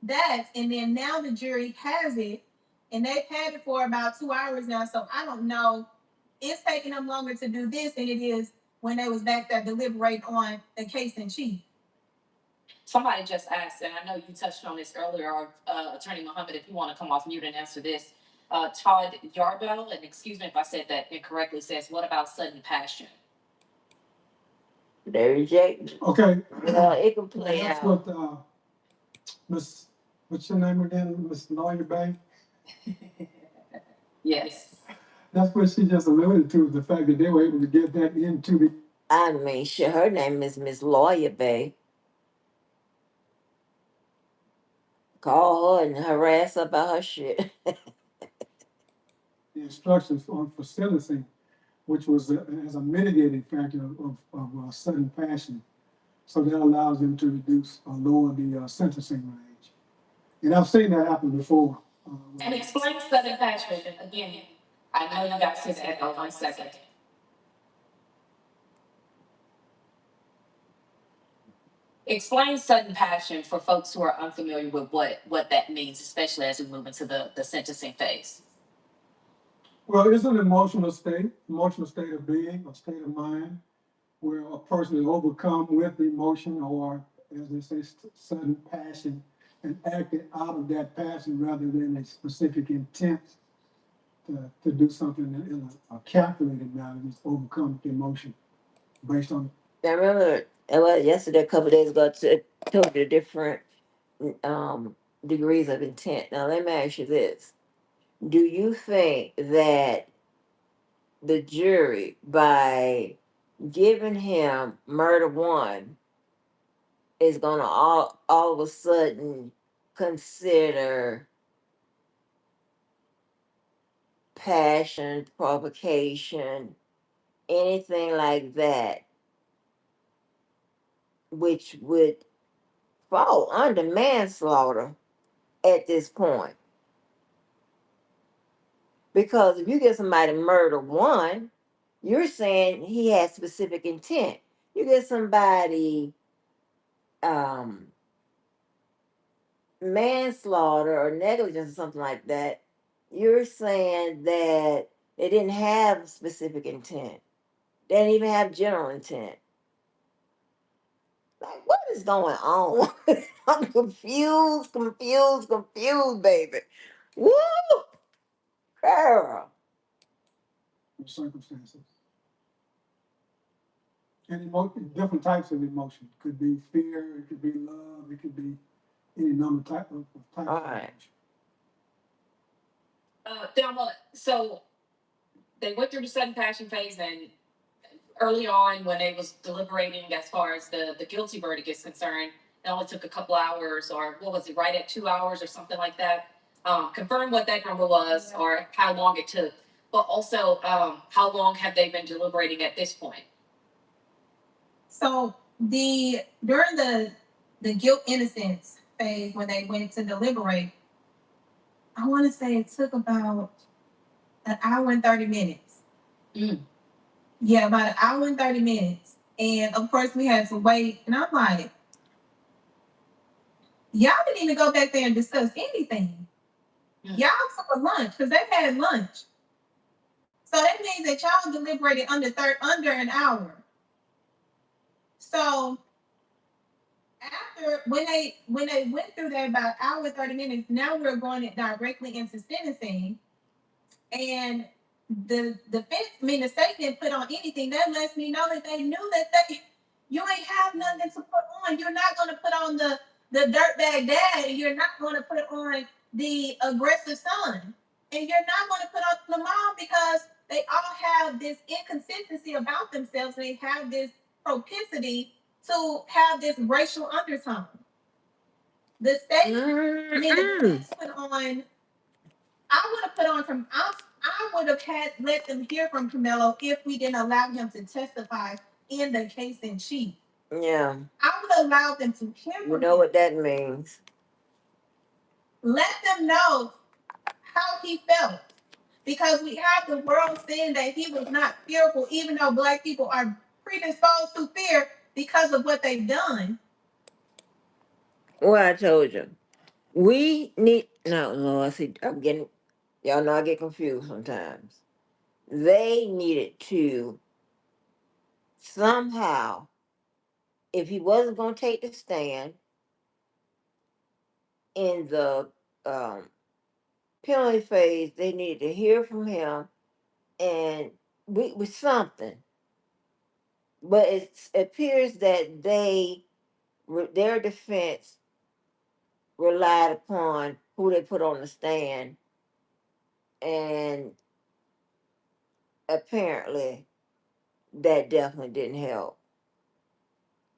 that, and then now the jury has it, and they've had it for about 2 hours now. So I don't know. It's taking them longer to do this than it is when they was back there deliberating on the case in chief. Somebody just asked, and I know you touched on this earlier, Attorney Muhammad, if you want to come off mute and answer this. Todd Yarbell, and excuse me if I said that incorrectly, says, what about sudden passion? they reject it. Okay. It can play That's out. what, Miss, what's your name again, Miss Lawyer Bay? Yes. That's what she just alluded to, the fact that they were able to get that into the. I mean, her name is Miss Lawyer Bay. Call her and harass her about her shit. The instructions for sentencing, which was as a mitigating factor of sudden passion. So that allows them to reduce or lower the sentencing range. And I've seen that happen before. And explain sudden passion again. I know you guys said that, hold on 1 second. Explain sudden passion for folks who are unfamiliar with what that means, especially as we move into the sentencing phase. Well, it's an emotional state of being, a state of mind, where a person is overcome with emotion or, as they say, sudden passion, and acted out of that passion rather than a specific intent to do something in a calculated manner, just overcome the emotion based on. I remember yesterday, a couple of days ago, told you the different degrees of intent. Now let me ask you this: do you think that the jury, by giving him murder one, is gonna all of a sudden consider passion, provocation, anything like that, which would fall under manslaughter at this point? Because if you get somebody murder one, you're saying he has specific intent. You get somebody manslaughter or negligence or something like that, you're saying that they didn't have specific intent. They didn't even have general intent. Like, what is going on? I'm confused, baby. Woo! Girl. Circumstances. And different types of emotion. Could be fear, it could be love, it could be any number of types of Right. emotion. Thelma, so they went through the sudden passion phase, and early on when they was deliberating as far as the guilty verdict is concerned, it only took a couple hours, or what was it, right at 2 hours or something like that. Confirm what that number was or how long it took. But also, how long have they been deliberating at this point? So during the guilt innocence phase, when they went to deliberate, I want to say it took about an hour and 30 minutes. Yeah, about an hour and 30 minutes. And of course we had to wait. And I'm like, y'all didn't even go back there and discuss anything. Y'all took a lunch because they had lunch. So that means that y'all deliberated under an hour. So after when they went through that about hour 30 minutes, now we're going directly into sentencing, and the defense, the state didn't put on anything. That lets me know that they knew that you ain't have nothing to put on. You're not going to put on the dirtbag dad, and you're not going to put on the aggressive son, and you're not going to put on the mom, because they all have this inconsistency about themselves. They have this propensity to have this racial undertone. The state, the defense put on I would have put on from I would have had let them hear from Camelo if we didn't allow him to testify in the case in chief. Yeah. I would allow them to hear from him. You know what that means. Let them know how he felt. Because we have the world saying that he was not fearful, even though Black people are predisposed to fear because of what they've done. Well, I told you. We need no, I see I'm getting y'all know I get confused sometimes. They needed to somehow, if he wasn't gonna take the stand in the um, penalty phase, they needed to hear from him and with something. But it appears that their defense relied upon who they put on the stand, and apparently that definitely didn't help.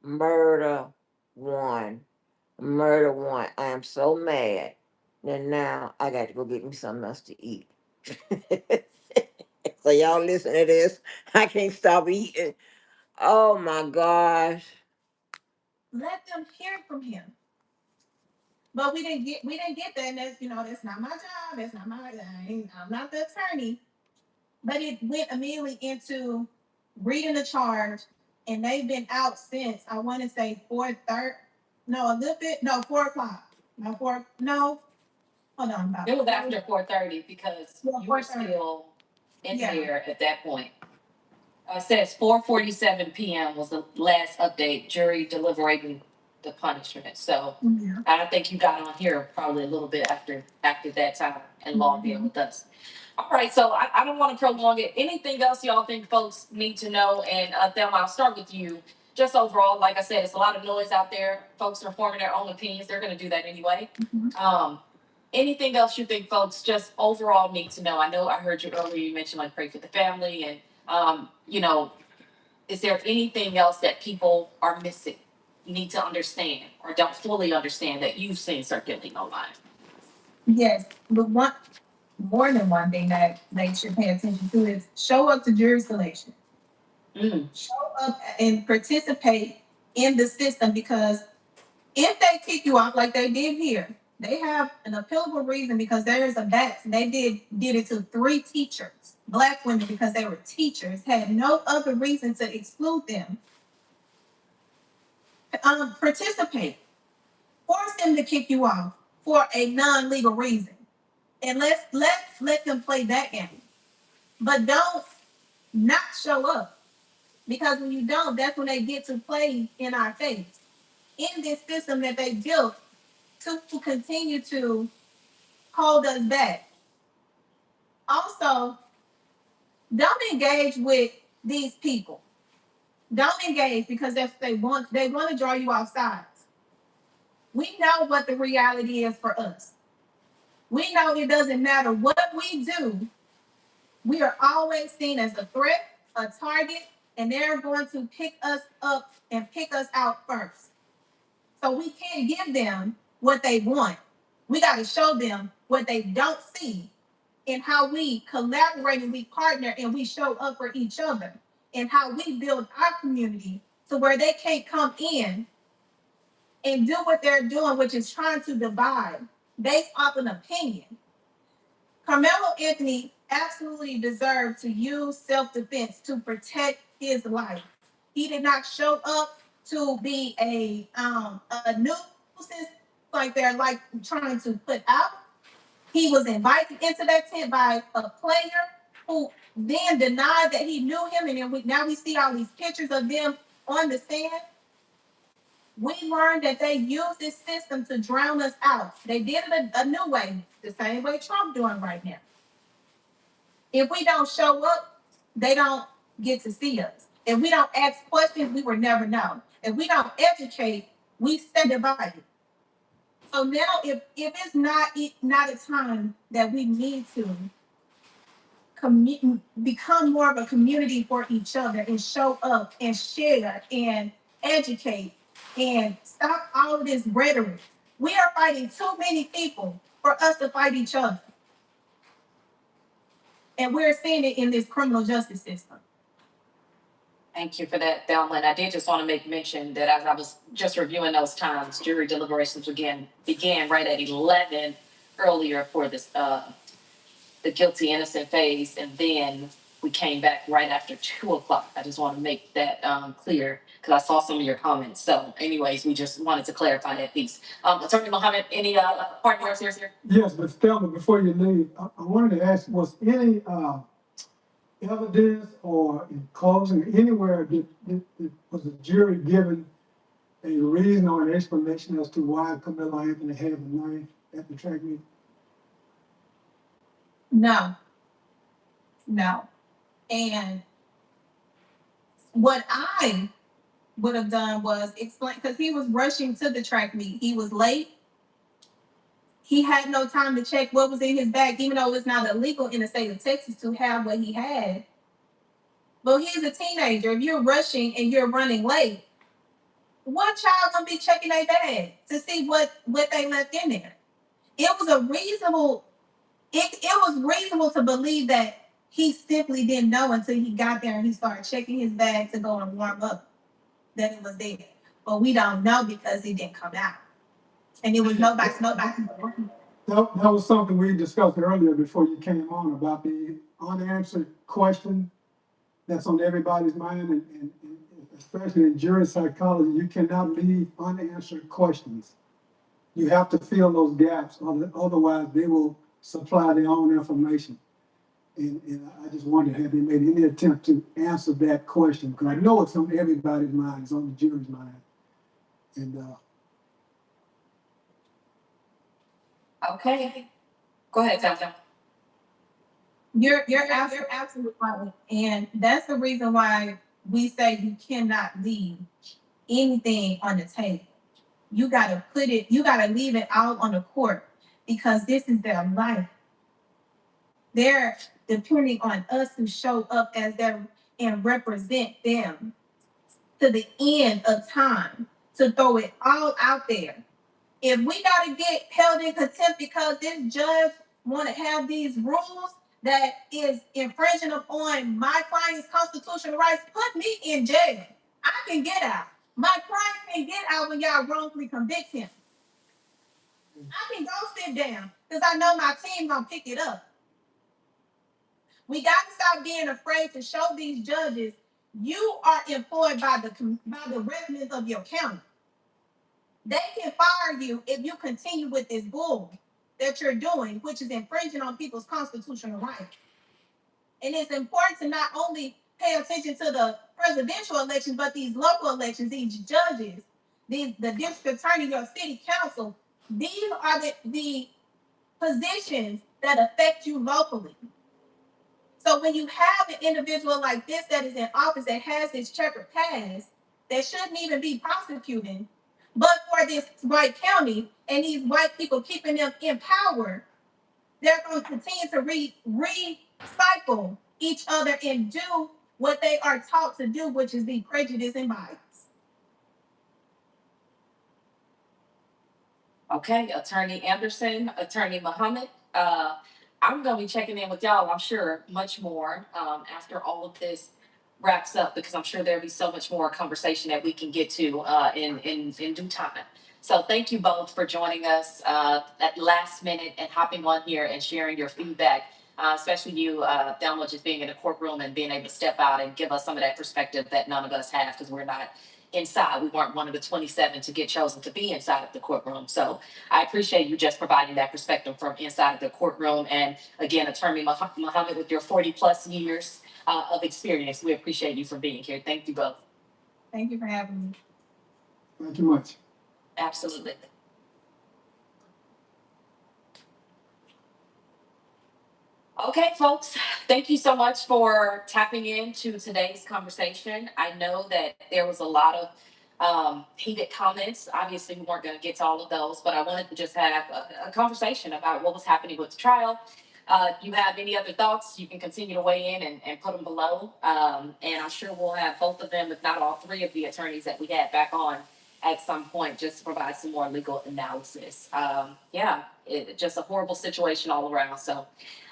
Murder one. Murder one. I am so mad that now I got to go get me something else to eat. So y'all listen to this. I can't stop eating. Oh my gosh. Let them hear from him. But we didn't get that, and that's not my job. That's not my thing. I'm not the attorney. But it went immediately into reading the charge, and they've been out since I want to say 4:30. No, a little bit. No, 4 o'clock. No, no. Hold on. It was after 4:30 because Yeah, you were 4:30. still in Yeah. here at that point. It says 4:47 p.m. was the last update, jury deliberating the punishment. So Yeah. I think you got on here probably a little bit after that time and logged in with us. All right, so I don't want to prolong it. Anything else y'all think folks need to know? And Thelma, I'll start with you. Just overall, like I said, it's a lot of noise out there. Folks are forming their own opinions. They're going to do that anyway. Anything else you think folks just overall need to know? I know I heard you earlier. You mentioned like pray for the family, and is there anything else that people are missing, need to understand, or don't fully understand that you've seen circulating online? Yes, but more than one thing that they should pay attention to is show up to jury selection. Show up and participate in the system, because if they kick you off like they did here, they have an appealable reason, because there is a batch. They did it to 3 teachers, Black women, because they were teachers, had no other reason to exclude them. Participate. Force them to kick you off for a non-legal reason. And let's let them play that game. But don't not show up, because when you don't, that's when they get to play in our face in this system that they built to continue to hold us back. Also, don't engage with these people. Don't engage, because that's they want to draw you off sides. We know what the reality is for us. We know it doesn't matter what we do. We are always seen as a threat, a target, and they're going to pick us up and pick us out first. So we can't give them what they want. We got to show them what they don't see, and how we collaborate and we partner and we show up for each other, and how we build our community to where they can't come in and do what they're doing, which is trying to divide based off an opinion. Carmelo Anthony absolutely deserved to use self-defense to protect his life. He did not show up to be a nuisance like they're like trying to put out. He was invited into that tent by a player who then denied that he knew him, and then now we see all these pictures of them on the stand. We learned that they use this system to drown us out. They did it a new way, the same way Trump doing right now. If we don't show up, they don't get to see us. If we don't ask questions, we will never know. If we don't educate, we stay divided. So now, if it's not a time that we need to become more of a community for each other and show up and share and educate and stop all of this rhetoric. We are fighting too many people for us to fight each other. And we're seeing it in this criminal justice system. Thank you for that, Thelma. And I did just want to make mention that as I was just reviewing those times, jury deliberations began right at 11 earlier for this, the guilty innocent phase, and then we came back right after 2 o'clock. I just want to make that clear because I saw some of your comments. So, anyways, we just wanted to clarify that piece. Attorney Mohammed, any partners here? Yes, but Thelma, before you leave, I wanted to ask, was any evidence or in closing, anywhere, was the jury given a reason or an explanation as to why Camilla Anthony had the knife at the track meet? No. And what I would have done was explain, because he was rushing to the track meet. He was late. He had no time to check what was in his bag, even though it's not illegal in the state of Texas to have what he had. But he's a teenager. If you're rushing and you're running late, what child gonna be checking their bag to see what they left in there? It was reasonable to believe that he simply didn't know until he got there and he started checking his bag to go and warm up that it was there. But we don't know because he didn't come out. And it was nobody. That was something we discussed earlier before you came on about the unanswered question that's on everybody's mind, and especially in jury psychology, you cannot leave unanswered questions. You have to fill those gaps, otherwise they will supply their own information. And I just wondered, have they made any attempt to answer that question? Because I know it's on everybody's mind, it's on the jury's mind. And Okay. Go ahead, Thelma. You're absolutely right. And that's the reason why we say you cannot leave anything on the table. You gotta leave it out on the court because this is their life. They're depending on us to show up as them and represent them to the end of time, to throw it all out there. If we gotta get held in contempt because this judge wanna have these rules that is infringing upon my client's constitutional rights, put me in jail. I can get out. My client can get out when y'all wrongfully convict him. I can go sit down because I know my team gonna pick it up. We got to stop being afraid to show these judges you are employed by the residents of your county. They can fire you if you continue with this bull that you're doing, which is infringing on people's constitutional rights. And it's important to not only pay attention to the presidential elections, but these local elections, these judges, the district attorney, your city council. These are the positions that affect you locally. So when you have an individual like this that is in office that has this checkered past, that shouldn't even be prosecuting, but for this white county and these white people keeping them in power, they're going to continue to recycle each other and do what they are taught to do, which is be prejudice and bias. Okay, Attorney Anderson, Attorney Muhammad, I'm gonna be checking in with y'all, I'm sure, much more, after all of this wraps up, because I'm sure there'll be so much more conversation that we can get to, in due time. So thank you both for joining us, at last minute and hopping on here and sharing your feedback. Especially you, Thelma, just being in the courtroom and being able to step out and give us some of that perspective that none of us have, because we're not inside. We weren't one of the 27 to get chosen to be inside of the courtroom. So I appreciate you just providing that perspective from inside of the courtroom. And again, Attorney Muhammad, with your 40+ years of experience, we appreciate you for being here. Thank you both. Thank you for having me. thank you much. Absolutely. Okay, folks, thank you so much for tapping into today's conversation. I know that there was a lot of heated comments. Obviously, we weren't going to get to all of those, but I wanted to just have a conversation about what was happening with the trial. If you have any other thoughts, you can continue to weigh in and put them below. And I'm sure we'll have both of them, if not all three of the attorneys that we had back on at some point just to provide some more legal analysis. Yeah, just a horrible situation all around. So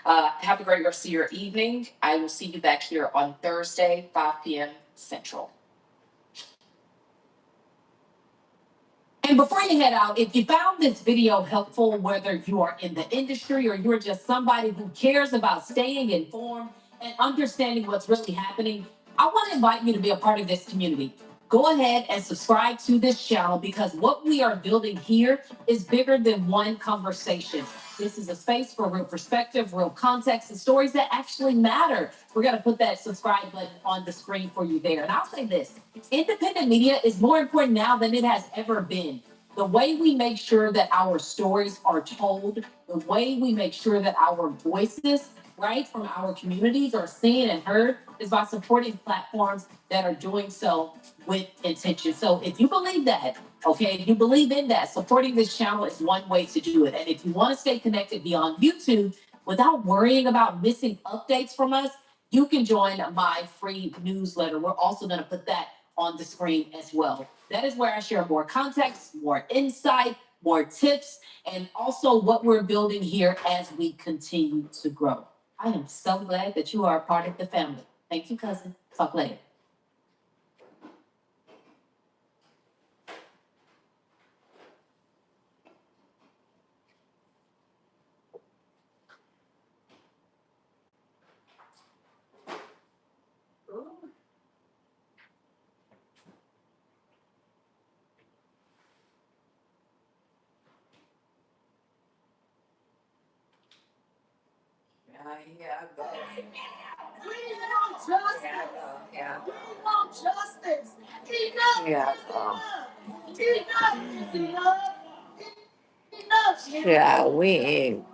have a great rest of your evening. I will see you back here on Thursday, 5 p.m. Central. And before you head out, if you found this video helpful, whether you are in the industry or you're just somebody who cares about staying informed and understanding what's really happening, I want to invite you to be a part of this community. Go ahead and subscribe to this channel because what we are building here is bigger than one conversation. This is a space for real perspective, real context, and stories that actually matter. We're going to put that subscribe button on the screen for you there. And I'll say this. Independent media is more important now than it has ever been. The way we make sure that our stories are told, the way we make sure that our voices, right, from our communities are seen and heard is by supporting platforms that are doing so with intention. So if you believe that, okay, if you believe in that, supporting this channel is one way to do it. And if you want to stay connected beyond YouTube without worrying about missing updates from us, you can join my free newsletter. We're also going to put that on the screen as well. That is where I share more context, more insight, more tips, and also what we're building here as we continue to grow. I am so glad that you are a part of the family. Thank you, cousin. Talk later. We want justice. Yeah. We want justice. Enough. Yeah. Enough is enough. Enough. Yeah, we in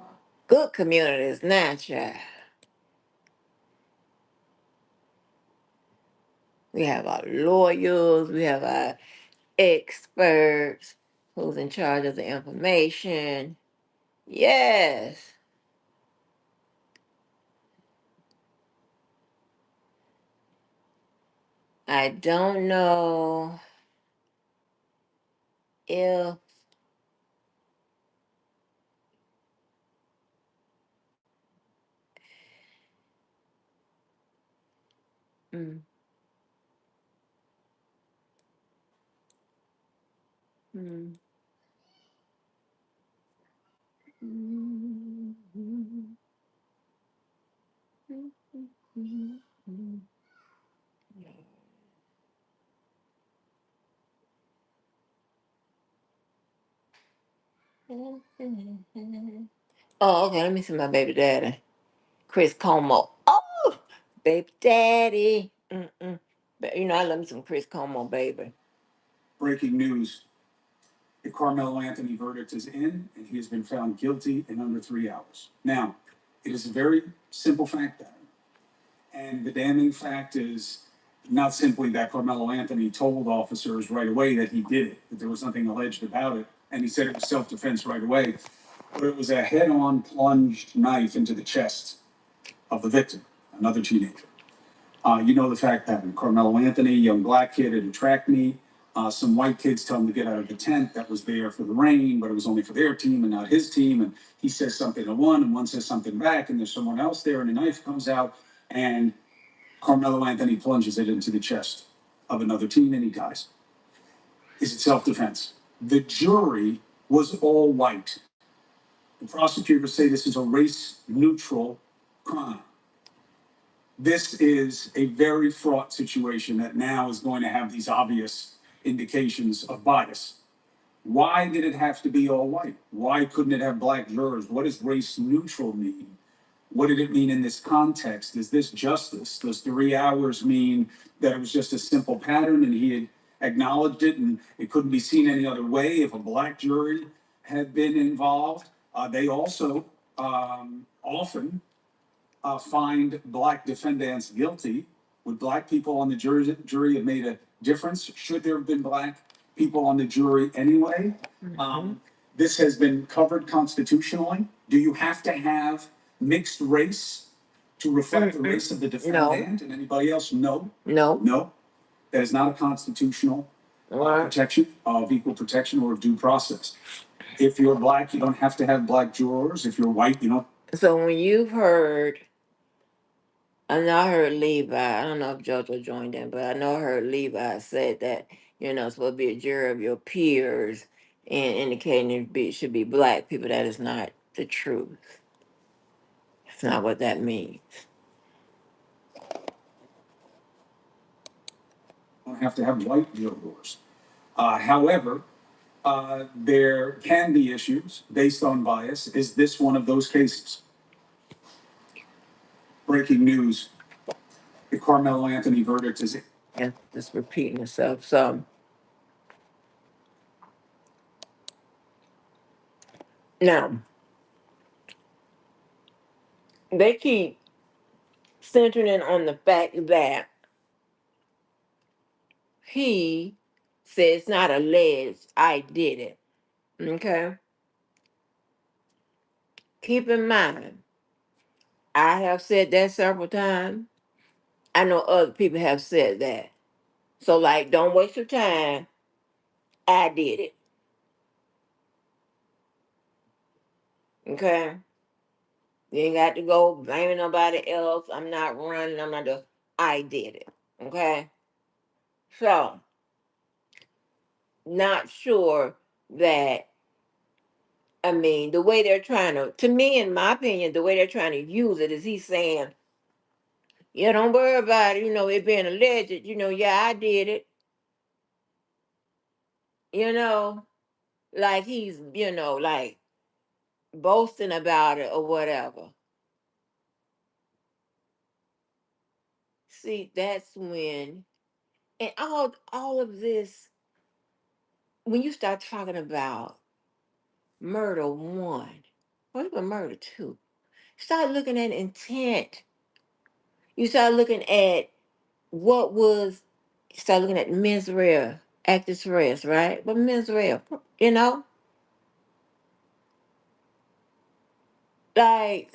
good communities now, child. We have our lawyers, we have our experts who's in charge of the information. Yes. I don't know if mm, mm, mm, mm, mm, mm, mm. Oh, okay. Let me see my baby daddy, Chris Como. Oh, baby daddy. Mm-mm. But you know, I love me some Chris Como, baby. Breaking news. The Carmelo Anthony verdict is in, and he has been found guilty in under 3 hours. Now, it is a very simple fact pattern. And the damning fact is not simply that Carmelo Anthony told officers right away that he did it, that there was nothing alleged about it, and he said it was self-defense right away, but it was a head-on plunged knife into the chest of the victim, another teenager. You know the fact pattern. Carmelo Anthony, young black kid at a track meet. Some white kids tell him to get out of the tent that was there for the rain, but it was only for their team and not his team. And he says something to one, and one says something back, and there's someone else there, and a knife comes out, and Carmelo Anthony plunges it into the chest of another teen, and he dies. Is it self-defense? The jury was all white. The prosecutors say this is a race-neutral crime. This is a very fraught situation that now is going to have these obvious indications of bias. Why did it have to be all white? Why couldn't it have black jurors? What does race neutral mean? What did it mean in this context? Is this justice? Does 3 hours mean that it was just a simple pattern and he had acknowledged it and it couldn't be seen any other way if a black jury had been involved? They also often find black defendants guilty. Would black people on the jury have made a difference? Should there have been black people on the jury anyway? This has been covered constitutionally. Do you have to have mixed race to reflect the race of the defendant and anybody else? No. No. No. That is not a constitutional Right. protection of equal protection or due process. If you're black, you don't have to have black jurors. If you're white, you don't. So when you've heard, I know I heard Levi, I don't know if JoJo joined in, but I know I heard Levi said that you're not supposed to be a jury of your peers and indicating it should be black people. That is not the truth. It's not what that means. Don't have to have white jurors. However, there can be issues based on bias. Is this one of those cases? Breaking news: the Carmelo Anthony verdict is. And just repeating itself. So now they keep centering on the fact that he said it's not alleged, I did it. Okay? Keep in mind, I have said that several times. I know other people have said that. So, like, don't waste your time. I did it. Okay? You ain't got to go blaming nobody else. I'm not running. I'm not doing. I did it. Okay? So, not sure that, I mean, the way they're trying to me, in my opinion, the way they're trying to use it is he's saying, yeah, don't worry about it, it being alleged, yeah, I did it, you know, like he's, like boasting about it or whatever. See, that's when, and all of this, when you start talking about murder one, or even murder two, start looking at intent. You start looking at what was, start looking at mens rea, actus reus, right? But mens rea, you know, like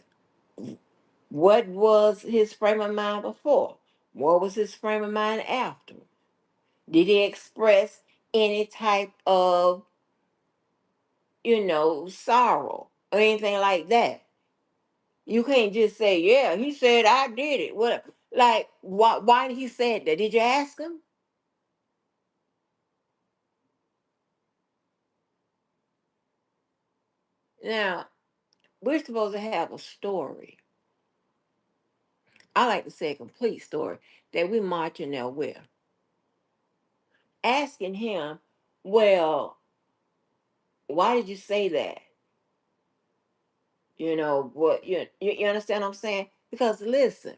what was his frame of mind before? What was his frame of mind after? Did he express any type of, sorrow or anything like that? You can't just say, yeah, he said I did it. What, like, why did he say that? Did you ask him? Now, we're supposed to have a story. I like to say a complete story that we marching there with. Asking him, well, why did you say that? What you understand what I'm saying? Because listen,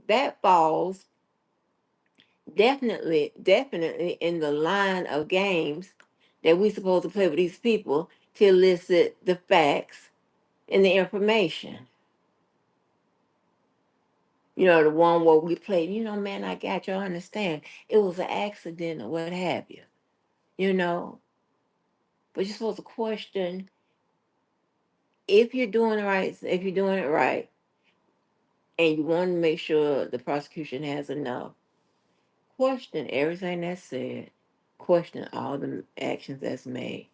that falls definitely in the line of games that we supposed to play with these people to elicit the facts and the information. The one where we played, man, I got you, I understand. It was an accident or what have you, you know. But you're supposed to question if you're doing it right, and you want to make sure the prosecution has enough, question everything that's said, question all the actions that's made,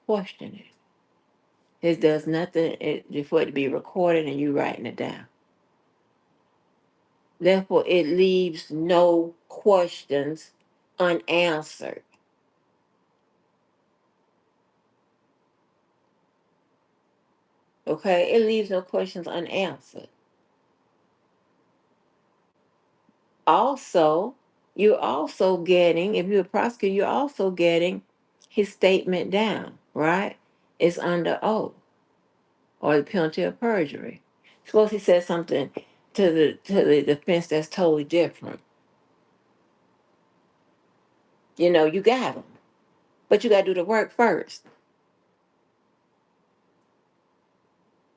question it. It does nothing for it to be recorded and you writing it down. Therefore, it leaves no questions unanswered. Okay, it leaves no questions unanswered. Also, you're also getting, if you're a prosecutor, you're also getting his statement down, right? It's under oath or the penalty of perjury. Suppose he said something to the defense that's totally different. You got him, but you got to do the work first.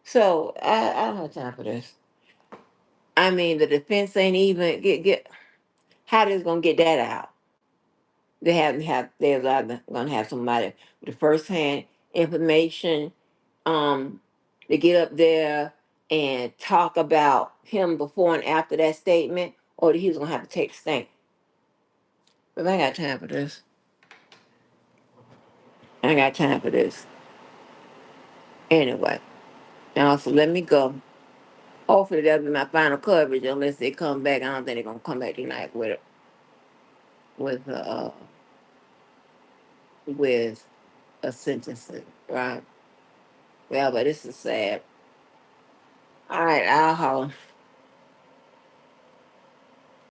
So I don't have time for this. I mean, the defense ain't even get how they gonna get that out. They're either gonna have somebody with the first hand information, to get up there and talk about him before and after that statement, or he's gonna have to take the stand. But I ain't got time for this. I ain't got time for this. Anyway, now so let me go. Hopefully that'll be my final coverage unless they come back. I don't think they're gonna come back tonight with with a sentencing, right? Well, but this is sad. All right, I'll holler.